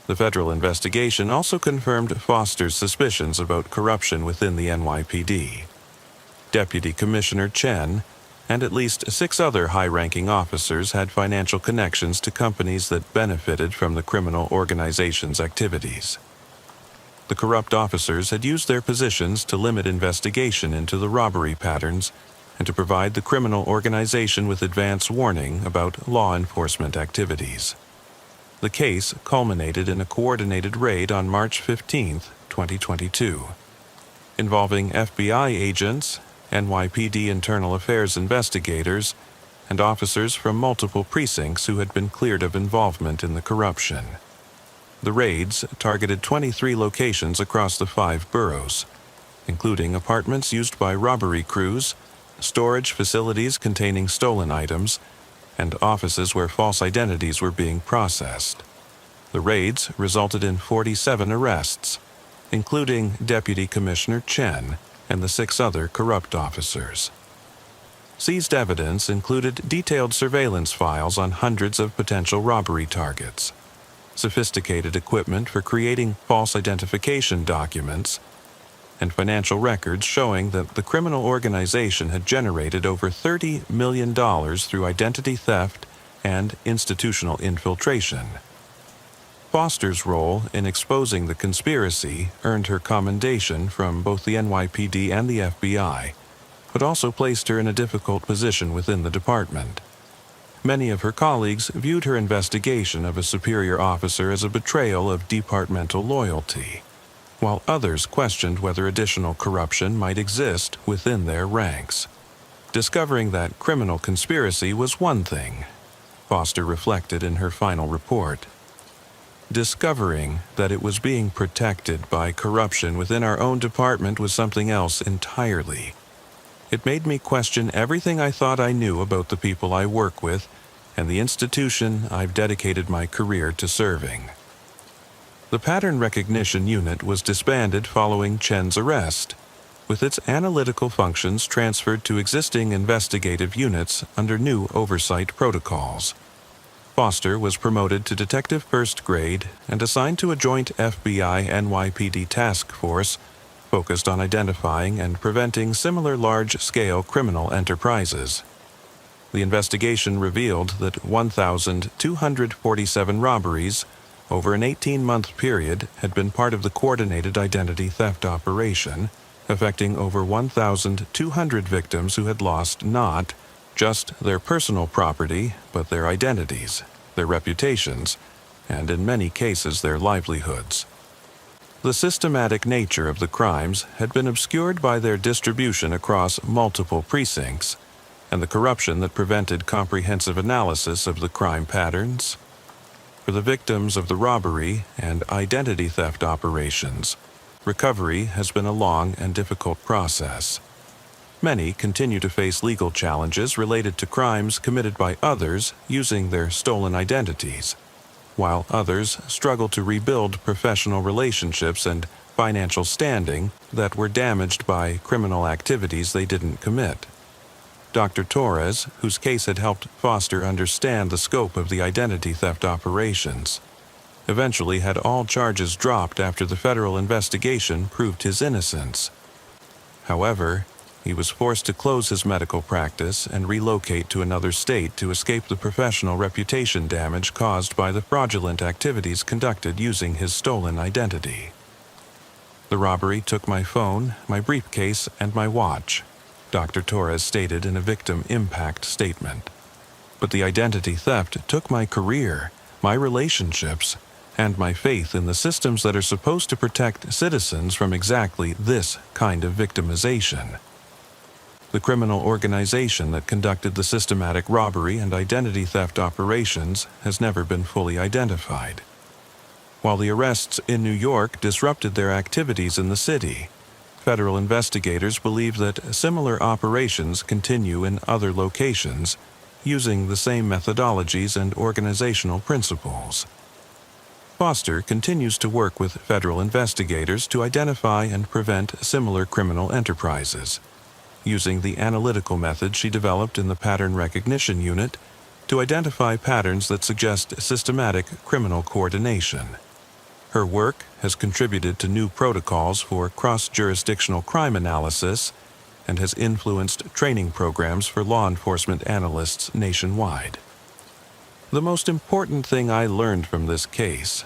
Speaker 1: The federal investigation also confirmed Foster's suspicions about corruption within the NYPD. Deputy Commissioner Chen and at least 6 other high-ranking officers had financial connections to companies that benefited from the criminal organization's activities. The corrupt officers had used their positions to limit investigation into the robbery patterns and to provide the criminal organization with advance warning about law enforcement activities. The case culminated in a coordinated raid on March 15, 2022, involving FBI agents, NYPD Internal Affairs investigators, and officers from multiple precincts who had been cleared of involvement in the corruption. The raids targeted 23 locations across the 5 boroughs, including apartments used by robbery crews, storage facilities containing stolen items, and offices where false identities were being processed. The raids resulted in 47 arrests, including Deputy Commissioner Chen and the 6 other corrupt officers. Seized evidence included detailed surveillance files on hundreds of potential robbery targets, sophisticated equipment for creating false identification documents, and financial records showing that the criminal organization had generated over $30 million through identity theft and institutional infiltration. Foster's role in exposing the conspiracy earned her commendation from both the NYPD and the FBI, but also placed her in a difficult position within the department. Many of her colleagues viewed her investigation of a superior officer as a betrayal of departmental loyalty, while others questioned whether additional corruption might exist within their ranks. Discovering that criminal conspiracy was one thing, Foster reflected in her final report. Discovering that it was being protected by corruption within our own department was something else entirely. It made me question everything I thought I knew about the people I work with and the institution I've dedicated my career to serving. The Pattern Recognition Unit was disbanded following Chen's arrest, with its analytical functions transferred to existing investigative units under new oversight protocols. Foster was promoted to Detective First Grade and assigned to a joint FBI-NYPD task force focused on identifying and preventing similar large-scale criminal enterprises. The investigation revealed that 1,247 robberies over an 18-month period had been part of the coordinated identity theft operation, affecting over 1,200 victims who had lost not just their personal property, but their identities, their reputations, and in many cases their livelihoods. The systematic nature of the crimes had been obscured by their distribution across multiple precincts and the corruption that prevented comprehensive analysis of the crime patterns. For the victims of the robbery and identity theft operations, recovery has been a long and difficult process. Many continue to face legal challenges related to crimes committed by others using their stolen identities, while others struggle to rebuild professional relationships and financial standing that were damaged by criminal activities they didn't commit. Dr. Torres, whose case had helped Foster understand the scope of the identity theft operations, eventually had all charges dropped after the federal investigation proved his innocence. However, he was forced to close his medical practice and relocate to another state to escape the professional reputation damage caused by the fraudulent activities conducted using his stolen identity. The robbery took my phone, my briefcase, and my watch, Dr. Torres stated in a victim impact statement. But the identity theft took my career, my relationships, and my faith in the systems that are supposed to protect citizens from exactly this kind of victimization. The criminal organization that conducted the systematic robbery and identity theft operations has never been fully identified. While the arrests in New York disrupted their activities in the city, federal investigators believe that similar operations continue in other locations using the same methodologies and organizational principles. Foster continues to work with federal investigators to identify and prevent similar criminal enterprises, using the analytical method she developed in the Pattern Recognition Unit to identify patterns that suggest systematic criminal coordination. Her work has contributed to new protocols for cross-jurisdictional crime analysis and has influenced training programs for law enforcement analysts nationwide. The most important thing I learned from this case,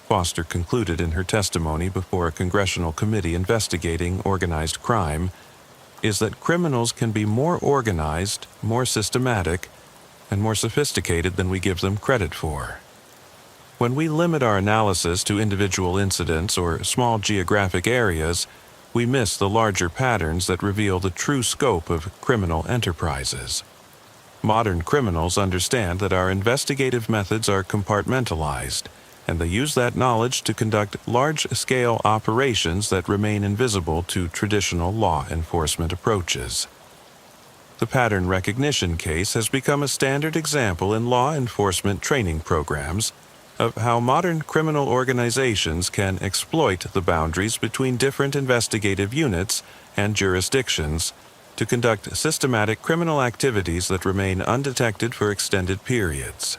Speaker 1: Foster concluded in her testimony before a congressional committee investigating organized crime, is that criminals can be more organized, more systematic, and more sophisticated than we give them credit for. When we limit our analysis to individual incidents or small geographic areas, we miss the larger patterns that reveal the true scope of criminal enterprises. Modern criminals understand that our investigative methods are compartmentalized, and they use that knowledge to conduct large-scale operations that remain invisible to traditional law enforcement approaches. The pattern recognition case has become a standard example in law enforcement training programs of how modern criminal organizations can exploit the boundaries between different investigative units and jurisdictions to conduct systematic criminal activities that remain undetected for extended periods.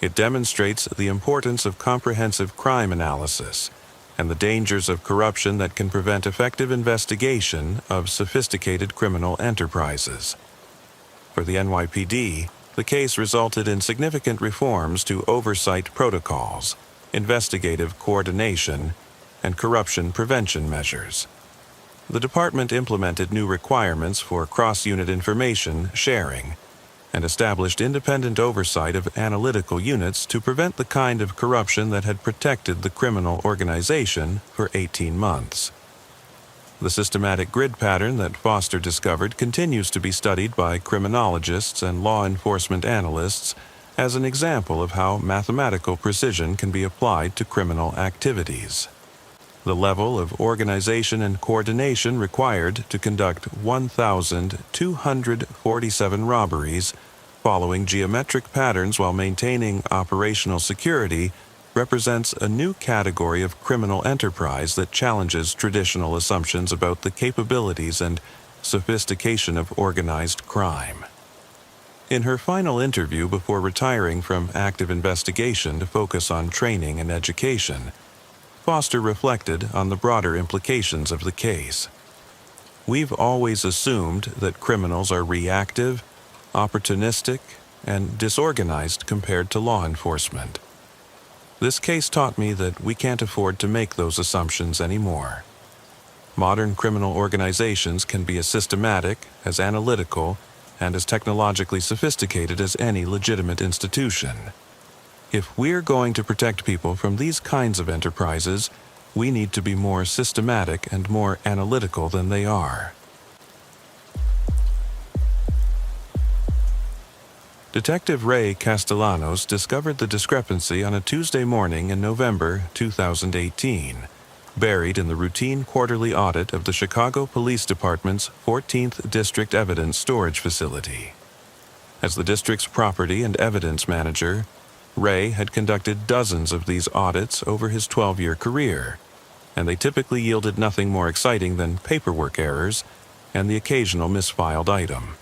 Speaker 1: It demonstrates the importance of comprehensive crime analysis and the dangers of corruption that can prevent effective investigation of sophisticated criminal enterprises. For the NYPD, the case resulted in significant reforms to oversight protocols, investigative coordination, and corruption prevention measures. The department implemented new requirements for cross-unit information sharing, and established independent oversight of analytical units to prevent the kind of corruption that had protected the criminal organization for 18 months. The systematic grid pattern that Foster discovered continues to be studied by criminologists and law enforcement analysts as an example of how mathematical precision can be applied to criminal activities. The level of organization and coordination required to conduct 1,247 robberies following geometric patterns while maintaining operational security represents a new category of criminal enterprise that challenges traditional assumptions about the capabilities and sophistication of organized crime. In her final interview before retiring from active investigation to focus on training and education, Foster reflected on the broader implications of the case. We've always assumed that criminals are reactive, opportunistic, and disorganized compared to law enforcement. This case taught me that we can't afford to make those assumptions anymore. Modern criminal organizations can be as systematic, as analytical, and as technologically sophisticated as any legitimate institution. If we're going to protect people from these kinds of enterprises, we need to be more systematic and more analytical than they are. Detective Ray Castellanos discovered the discrepancy on a Tuesday morning in November 2018, buried in the routine quarterly audit of the Chicago Police Department's 14th District Evidence Storage Facility. As the district's property and evidence manager, Ray had conducted dozens of these audits over his 12-year career, and they typically yielded nothing more exciting than paperwork errors and the occasional misfiled item.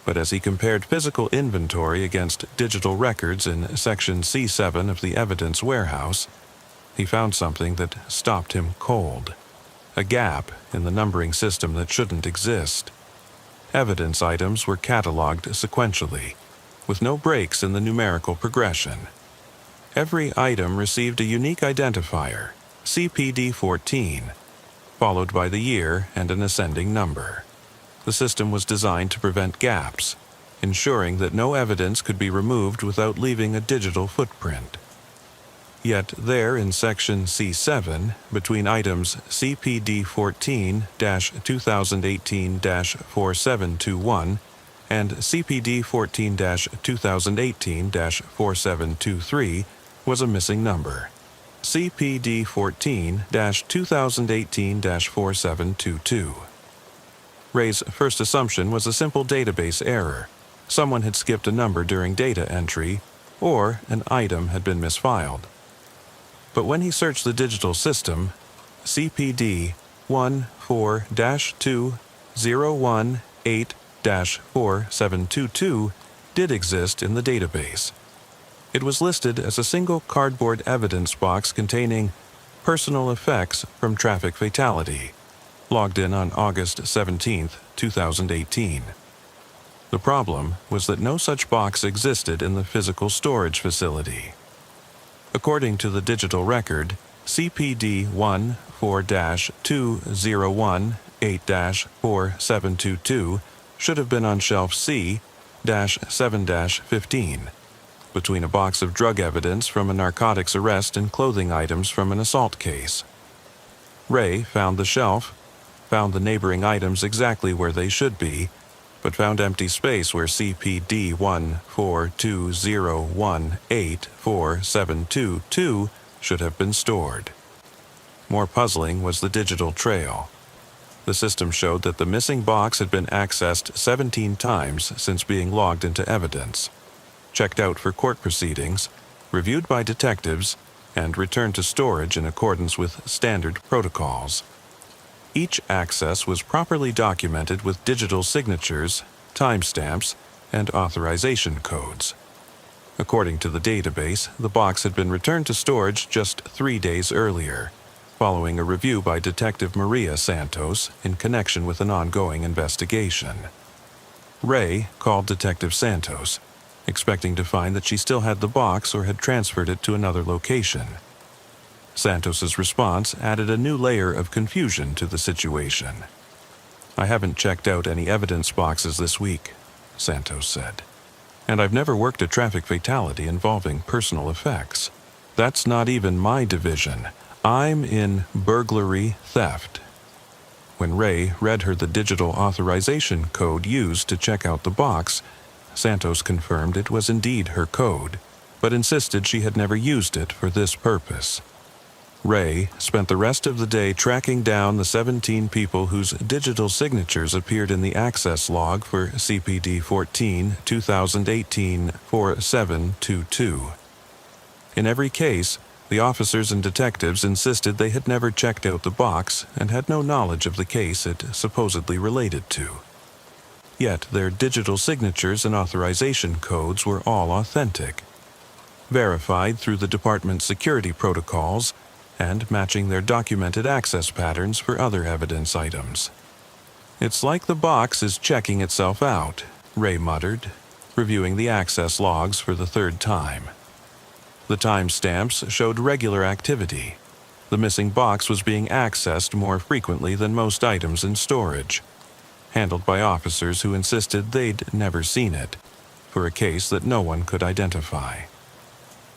Speaker 1: But as he compared physical inventory against digital records in Section C7 of the evidence warehouse, he found something that stopped him cold. A gap in the numbering system that shouldn't exist. Evidence items were cataloged sequentially, with no breaks in the numerical progression. Every item received a unique identifier, CPD-14, followed by the year and an ascending number. The system was designed to prevent gaps, ensuring that no evidence could be removed without leaving a digital footprint. Yet there in Section C7, between items CPD-14-2018-4721 and CPD-14-2018-4723, was a missing number, CPD-14-2018-4722. Ray's first assumption was a simple database error. Someone had skipped a number during data entry, or an item had been misfiled. But when he searched the digital system, CPD-14-2018-4722 did exist in the database. It was listed as a single cardboard evidence box containing personal effects from traffic fatality, logged in on August 17, 2018. The problem was that no such box existed in the physical storage facility. According to the digital record, CPD-14-2018-4722 should have been on shelf C-7-15, between a box of drug evidence from a narcotics arrest and clothing items from an assault case. Ray found the shelf, found the neighboring items exactly where they should be, but found empty space where CPD-14-2018-4722 should have been stored. More puzzling was the digital trail. The system showed that the missing box had been accessed 17 times since being logged into evidence, checked out for court proceedings, reviewed by detectives, and returned to storage in accordance with standard protocols. Each access was properly documented with digital signatures, timestamps, and authorization codes. According to the database, the box had been returned to storage just 3 days earlier, following a review by Detective Maria Santos in connection with an ongoing investigation. Ray called Detective Santos, expecting to find that she still had the box or had transferred it to another location. Santos's response added a new layer of confusion to the situation. "I haven't checked out any evidence boxes this week," Santos said. And I've never worked a traffic fatality involving personal effects. That's not even my division. I'm in burglary theft. When Ray read her the digital authorization code used to check out the box, Santos confirmed it was indeed her code, but insisted she had never used it for this purpose. Ray spent the rest of the day tracking down the 17 people whose digital signatures appeared in the access log for CPD 14 2018 4722. In every case, the officers and detectives insisted they had never checked out the box and had no knowledge of the case it supposedly related to. Yet their digital signatures and authorization codes were all authentic, verified through the department's security protocols and matching their documented access patterns for other evidence items. It's like the box is checking itself out, Ray muttered, reviewing the access logs for the third time. The timestamps showed regular activity. The missing box was being accessed more frequently than most items in storage, handled by officers who insisted they'd never seen it, for a case that no one could identify.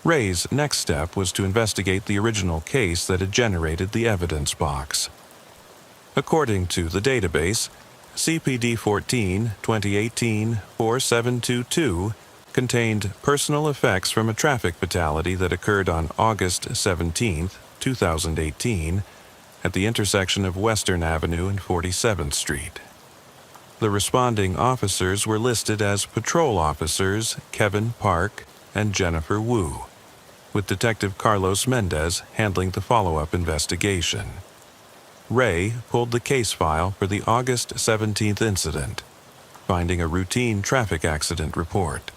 Speaker 1: Ray's next step was to investigate the original case that had generated the evidence box. According to the database, CPD 14 2018 4722 contained personal effects from a traffic fatality that occurred on August 17, 2018, at the intersection of Western Avenue and 47th Street. The responding officers were listed as patrol officers Kevin Park and Jennifer Wu, with Detective Carlos Mendez handling the follow-up investigation. Ray pulled the case file for the August 17th incident, finding a routine traffic accident report.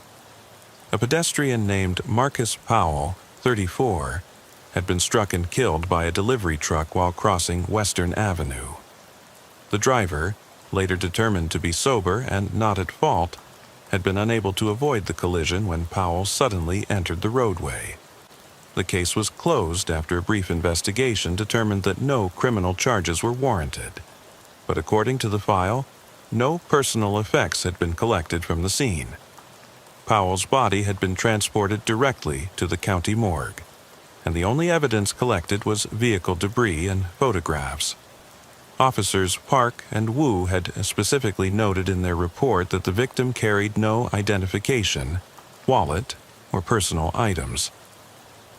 Speaker 1: A pedestrian named Marcus Powell, 34, had been struck and killed by a delivery truck while crossing Western Avenue. The driver, later determined to be sober and not at fault, had been unable to avoid the collision when Powell suddenly entered the roadway. The case was closed after a brief investigation determined that no criminal charges were warranted. But according to the file, no personal effects had been collected from the scene. Powell's body had been transported directly to the county morgue, and the only evidence collected was vehicle debris and photographs. Officers Park and Wu had specifically noted in their report that the victim carried no identification, wallet, or personal items.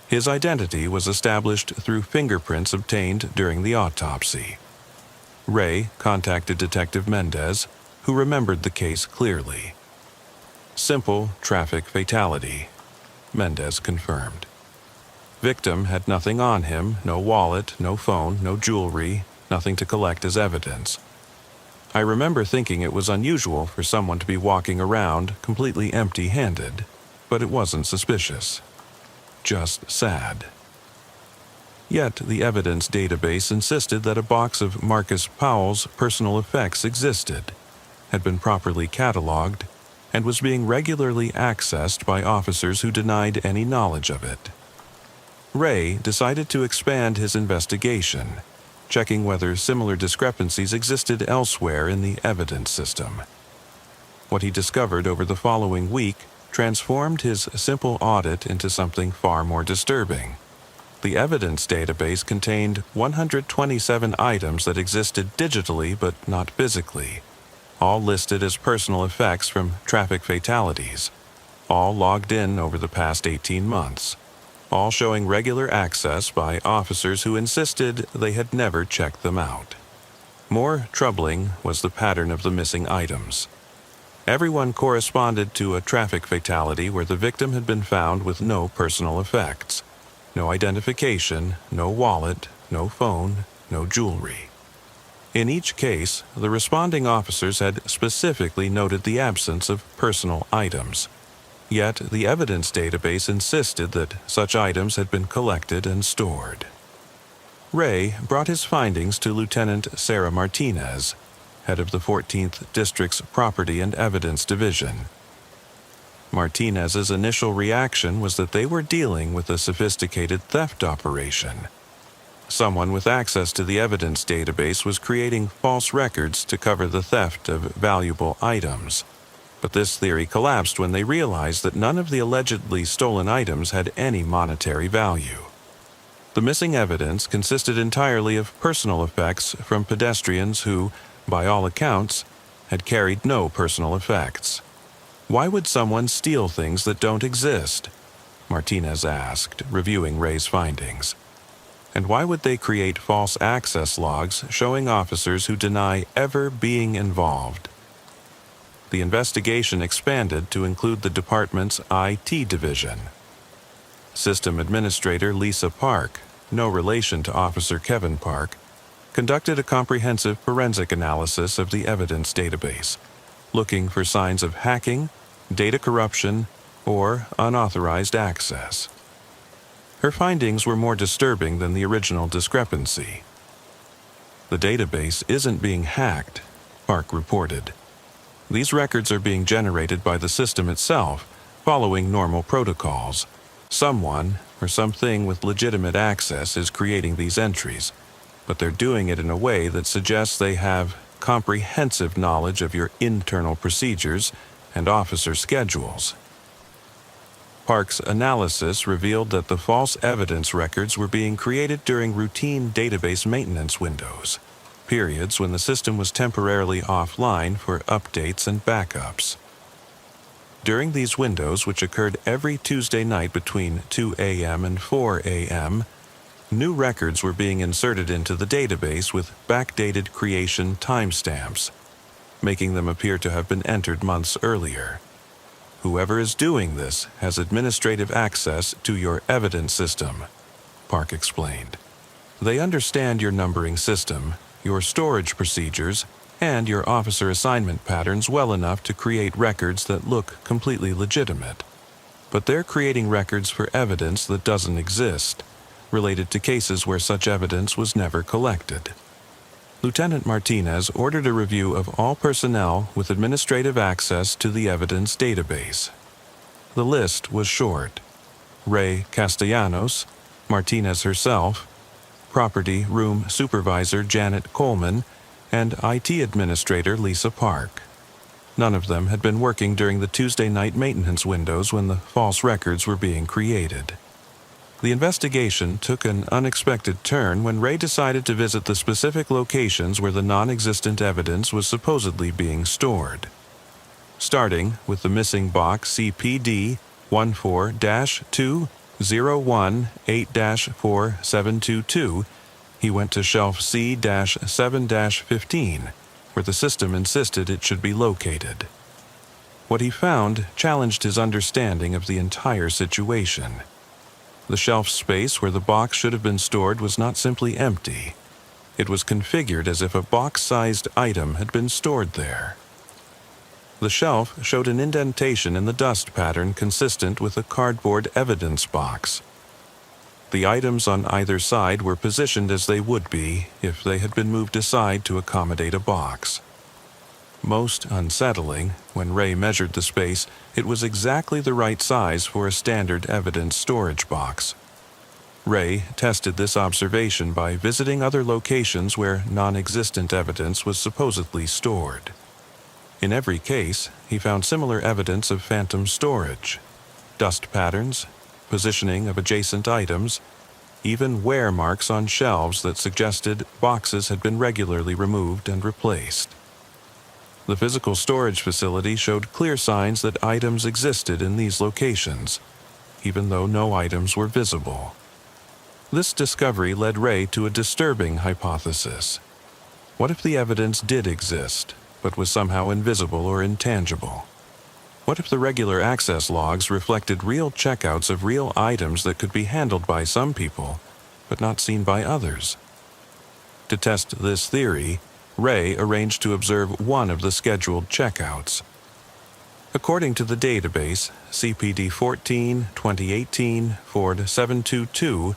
Speaker 1: His identity was established through fingerprints obtained during the autopsy. Ray contacted Detective Mendez, who remembered the case clearly. Simple traffic fatality, Mendez confirmed. Victim had nothing on him, no wallet, no phone, no jewelry, nothing to collect as evidence. I remember thinking it was unusual for someone to be walking around completely empty-handed, but it wasn't suspicious. Just sad. Yet the evidence database insisted that a box of Marcus Powell's personal effects existed, had been properly cataloged, and was being regularly accessed by officers who denied any knowledge of it. Ray decided to expand his investigation, checking whether similar discrepancies existed elsewhere in the evidence system. What he discovered over the following week transformed his simple audit into something far more disturbing. The evidence database contained 127 items that existed digitally but not physically, all listed as personal effects from traffic fatalities, all logged in over the past 18 months, all showing regular access by officers who insisted they had never checked them out. More troubling was the pattern of the missing items. Everyone corresponded to a traffic fatality where the victim had been found with no personal effects, no identification, no wallet, no phone, no jewelry. In each case, the responding officers had specifically noted the absence of personal items. Yet the evidence database insisted that such items had been collected and stored. Ray brought his findings to Lieutenant Sarah Martinez, head of the 14th District's Property and Evidence Division. Martinez's initial reaction was that they were dealing with a sophisticated theft operation. Someone with access to the evidence database was creating false records to cover the theft of valuable items. But this theory collapsed when they realized that none of the allegedly stolen items had any monetary value. The missing evidence consisted entirely of personal effects from pedestrians who, by all accounts, had carried no personal effects. "Why would someone steal things that don't exist?" Martinez asked, reviewing Ray's findings. "And why would they create false access logs showing officers who deny ever being involved?" The investigation expanded to include the department's IT division. System Administrator Lisa Park, no relation to Officer Kevin Park, conducted a comprehensive forensic analysis of the evidence database, looking for signs of hacking, data corruption, or unauthorized access. Her findings were more disturbing than the original discrepancy. "The database isn't being hacked," Park reported. "These records are being generated by the system itself, following normal protocols. Someone, or something with legitimate access, is creating these entries, but they're doing it in a way that suggests they have comprehensive knowledge of your internal procedures and officer schedules." Park's analysis revealed that the false evidence records were being created during routine database maintenance windows, periods when the system was temporarily offline for updates and backups. During these windows, which occurred every Tuesday night between 2 a.m. and 4 a.m., new records were being inserted into the database with backdated creation timestamps, making them appear to have been entered months earlier. "Whoever is doing this has administrative access to your evidence system," Park explained. "They understand your numbering system, your storage procedures, and your officer assignment patterns well enough to create records that look completely legitimate. But they're creating records for evidence that doesn't exist, related to cases where such evidence was never collected." Lieutenant Martinez ordered a review of all personnel with administrative access to the evidence database. The list was short: Ray Castellanos, Martinez herself, Property Room Supervisor Janet Coleman, and IT Administrator Lisa Park. None of them had been working during the Tuesday night maintenance windows when the false records were being created. The investigation took an unexpected turn when Ray decided to visit the specific locations where the non-existent evidence was supposedly being stored. Starting with the missing box CPD 14-201-8-4722, he went to shelf C-7-15, where the system insisted it should be located. What he found challenged his understanding of the entire situation. The shelf space where the box should have been stored was not simply empty. It was configured as if a box-sized item had been stored there. The shelf showed an indentation in the dust pattern consistent with a cardboard evidence box. The items on either side were positioned as they would be if they had been moved aside to accommodate a box. Most unsettling, when Ray measured the space, it was exactly the right size for a standard evidence storage box. Ray tested this observation by visiting other locations where non-existent evidence was supposedly stored. In every case, he found similar evidence of phantom storage: dust patterns, positioning of adjacent items, even wear marks on shelves that suggested boxes had been regularly removed and replaced. The physical storage facility showed clear signs that items existed in these locations, even though no items were visible. This discovery led Ray to a disturbing hypothesis. What if the evidence did exist, but was somehow invisible or intangible? What if the regular access logs reflected real checkouts of real items that could be handled by some people, but not seen by others? To test this theory, Ray arranged to observe one of the scheduled checkouts. According to the database, CPD 14-2018-4722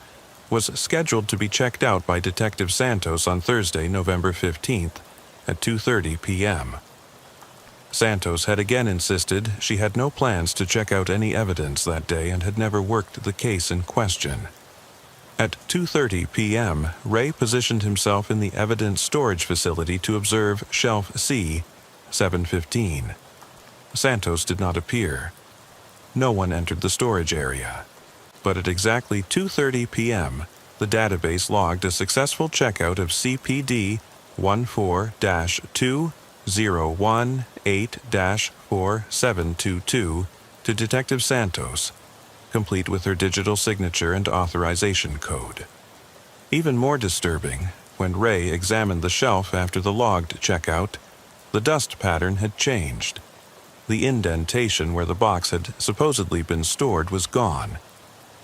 Speaker 1: was scheduled to be checked out by Detective Santos on Thursday, November 15th, at 2:30 p.m. Santos had again insisted she had no plans to check out any evidence that day and had never worked the case in question. At 2:30 p.m., Ray positioned himself in the evidence storage facility to observe shelf C, 715. Santos did not appear. No one entered the storage area. But at exactly 2:30 p.m., the database logged a successful checkout of CPD 14-2018-4722 to Detective Santos, complete with her digital signature and authorization code. Even more disturbing, when Ray examined the shelf after the logged checkout, the dust pattern had changed. The indentation where the box had supposedly been stored was gone,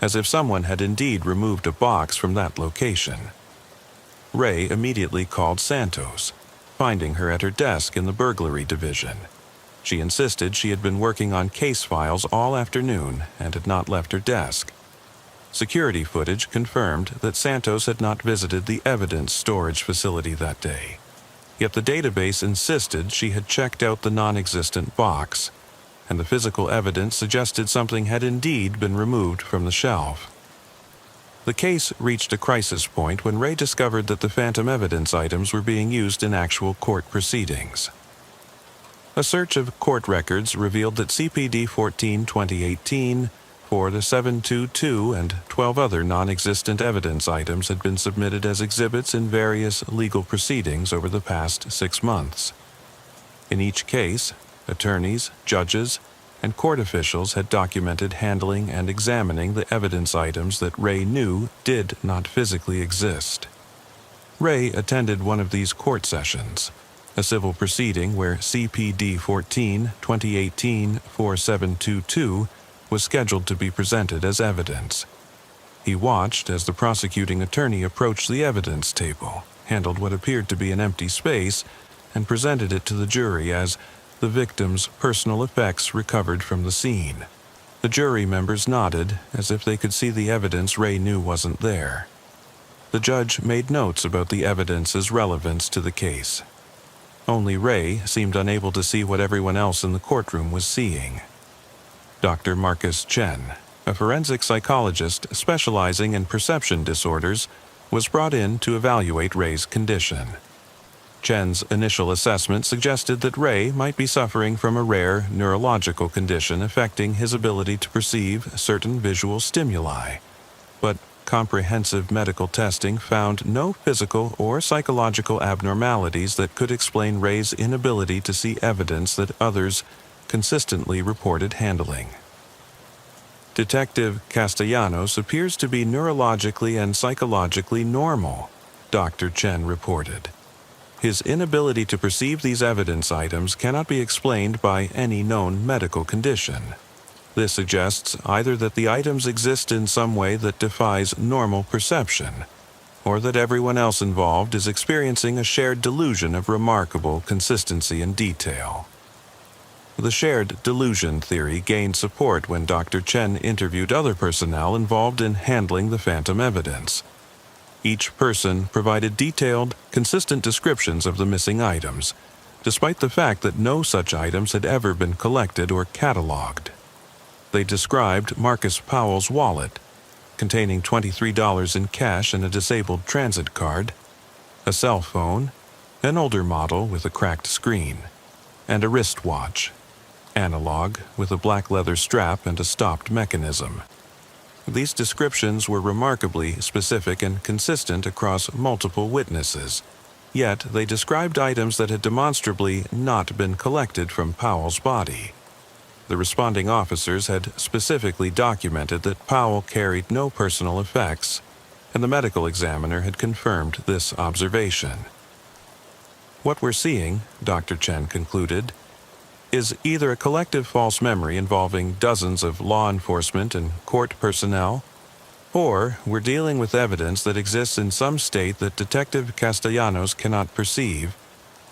Speaker 1: as if someone had indeed removed a box from that location. Ray immediately called Santos, finding her at her desk in the burglary division. She insisted she had been working on case files all afternoon and had not left her desk. Security footage confirmed that Santos had not visited the evidence storage facility that day. Yet the database insisted she had checked out the non-existent box, and the physical evidence suggested something had indeed been removed from the shelf. The case reached a crisis point when Ray discovered that the phantom evidence items were being used in actual court proceedings. A search of court records revealed that CPD 14-2018, 4722, and 12 other non-existent evidence items had been submitted as exhibits in various legal proceedings over the past 6 months. In each case, attorneys, judges, and court officials had documented handling and examining the evidence items that Ray knew did not physically exist. Ray attended one of these court sessions, a civil proceeding where CPD 14-2018-4722 was scheduled to be presented as evidence. He watched as the prosecuting attorney approached the evidence table, handled what appeared to be an empty space, and presented it to the jury as the victim's personal effects recovered from the scene. The jury members nodded, as if they could see the evidence Ray knew wasn't there. The judge made notes about the evidence's relevance to the case. Only Ray seemed unable to see what everyone else in the courtroom was seeing. Dr. Marcus Chen, a forensic psychologist specializing in perception disorders, was brought in to evaluate Ray's condition. Chen's initial assessment suggested that Ray might be suffering from a rare neurological condition affecting his ability to perceive certain visual stimuli, but comprehensive medical testing found no physical or psychological abnormalities that could explain Ray's inability to see evidence that others consistently reported handling. Detective Castellanos appears to be neurologically and psychologically normal, Dr. Chen reported. His inability to perceive these evidence items cannot be explained by any known medical condition. This suggests either that the items exist in some way that defies normal perception, or that everyone else involved is experiencing a shared delusion of remarkable consistency and detail. The shared delusion theory gained support when Dr. Chen interviewed other personnel involved in handling the phantom evidence. Each person provided detailed, consistent descriptions of the missing items, despite the fact that no such items had ever been collected or cataloged. They described Marcus Powell's wallet, containing $23 in cash and a disabled transit card, a cell phone, an older model with a cracked screen, and a wristwatch, analog with a black leather strap and a stopped mechanism. These descriptions were remarkably specific and consistent across multiple witnesses, yet they described items that had demonstrably not been collected from Powell's body. The responding officers had specifically documented that Powell carried no personal effects, and the medical examiner had confirmed this observation. What we're seeing, Dr. Chen concluded, is either a collective false memory involving dozens of law enforcement and court personnel, or we're dealing with evidence that exists in some state that Detective Castellanos cannot perceive,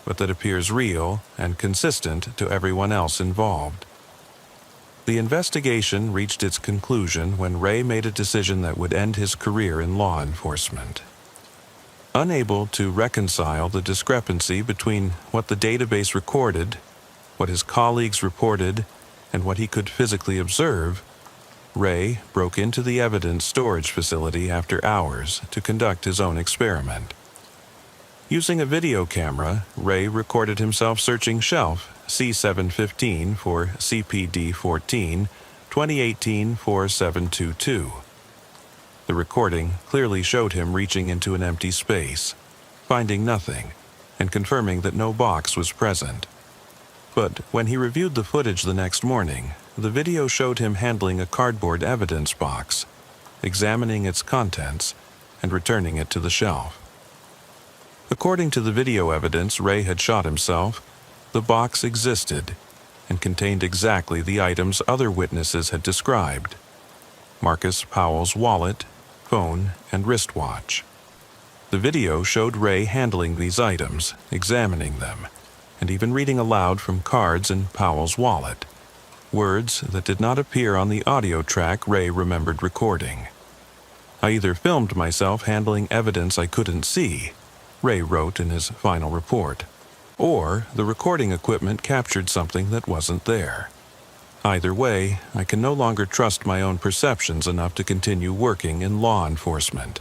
Speaker 1: but that appears real and consistent to everyone else involved. The investigation reached its conclusion when Ray made a decision that would end his career in law enforcement. Unable to reconcile the discrepancy between what the database recorded, what his colleagues reported, and what he could physically observe, Ray broke into the evidence storage facility after hours to conduct his own experiment. Using a video camera, Ray recorded himself searching shelf C715 for CPD 14, 2018-4722. The recording clearly showed him reaching into an empty space, finding nothing, and confirming that no box was present. But when he reviewed the footage the next morning, the video showed him handling a cardboard evidence box, examining its contents, and returning it to the shelf. According to the video evidence Ray had shot himself, the box existed and contained exactly the items other witnesses had described: Marcus Powell's wallet, phone, and wristwatch. The video showed Ray handling these items, examining them, and even reading aloud from cards in Powell's wallet, words that did not appear on the audio track Ray remembered recording. "I either filmed myself handling evidence I couldn't see," Ray wrote in his final report, "or the recording equipment captured something that wasn't there. Either way, I can no longer trust my own perceptions enough to continue working in law enforcement."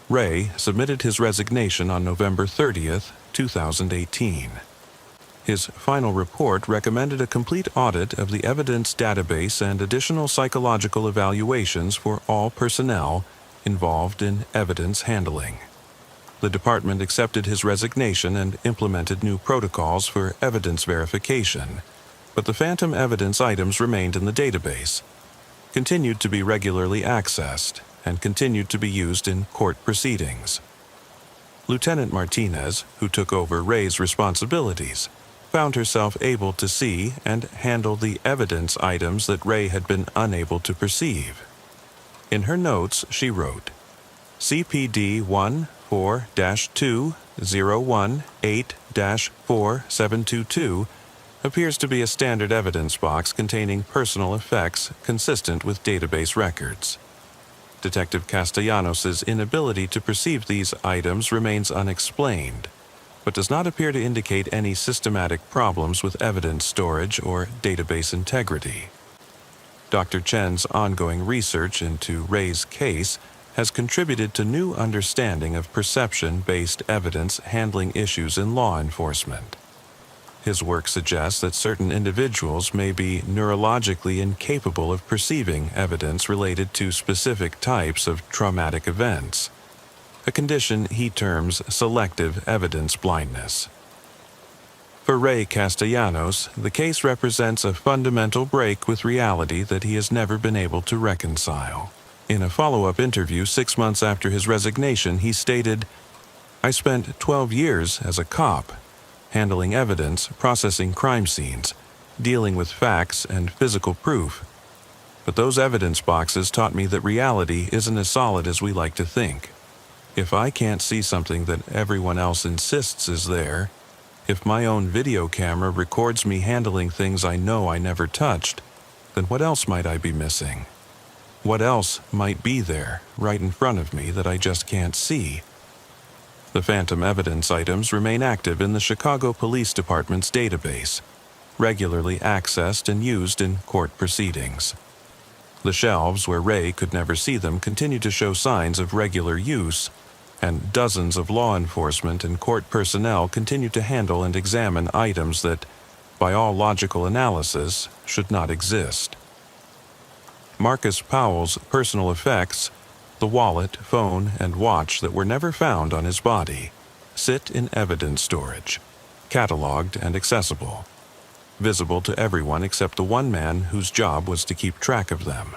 Speaker 1: Ray submitted his resignation on November 30th, 2018. His final report recommended a complete audit of the evidence database and additional psychological evaluations for all personnel involved in evidence handling. The department accepted his resignation and implemented new protocols for evidence verification, but the phantom evidence items remained in the database, continued to be regularly accessed, and continued to be used in court proceedings. Lieutenant Martinez, who took over Ray's responsibilities, found herself able to see and handle the evidence items that Ray had been unable to perceive. In her notes, she wrote, "CPD 14-2018-4722 appears to be a standard evidence box containing personal effects consistent with database records. Detective Castellanos' inability to perceive these items remains unexplained, but does not appear to indicate any systematic problems with evidence storage or database integrity." Dr. Chen's ongoing research into Ray's case has contributed to new understanding of perception-based evidence handling issues in law enforcement. His work suggests that certain individuals may be neurologically incapable of perceiving evidence related to specific types of traumatic events, a condition he terms selective evidence blindness. For Ray Castellanos, the case represents a fundamental break with reality that he has never been able to reconcile. In a follow-up interview 6 months after his resignation, he stated, "I spent 12 years as a cop, handling evidence, processing crime scenes, dealing with facts and physical proof. But those evidence boxes taught me that reality isn't as solid as we like to think. If I can't see something that everyone else insists is there, if my own video camera records me handling things I know I never touched, then what else might I be missing? What else might be there, right in front of me, that I just can't see?" The phantom evidence items remain active in the Chicago Police Department's database, regularly accessed and used in court proceedings. The shelves where Ray could never see them continue to show signs of regular use, and dozens of law enforcement and court personnel continue to handle and examine items that, by all logical analysis, should not exist. Marcus Powell's personal effects, the wallet, phone, and watch that were never found on his body, sit in evidence storage, cataloged and accessible, visible to everyone except the one man whose job was to keep track of them.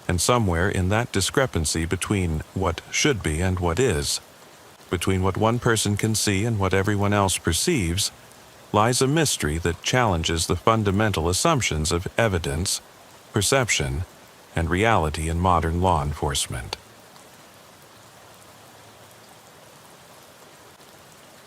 Speaker 1: And somewhere in that discrepancy between what should be and what is, between what one person can see and what everyone else perceives, lies a mystery that challenges the fundamental assumptions of evidence, perception, and reality in modern law enforcement.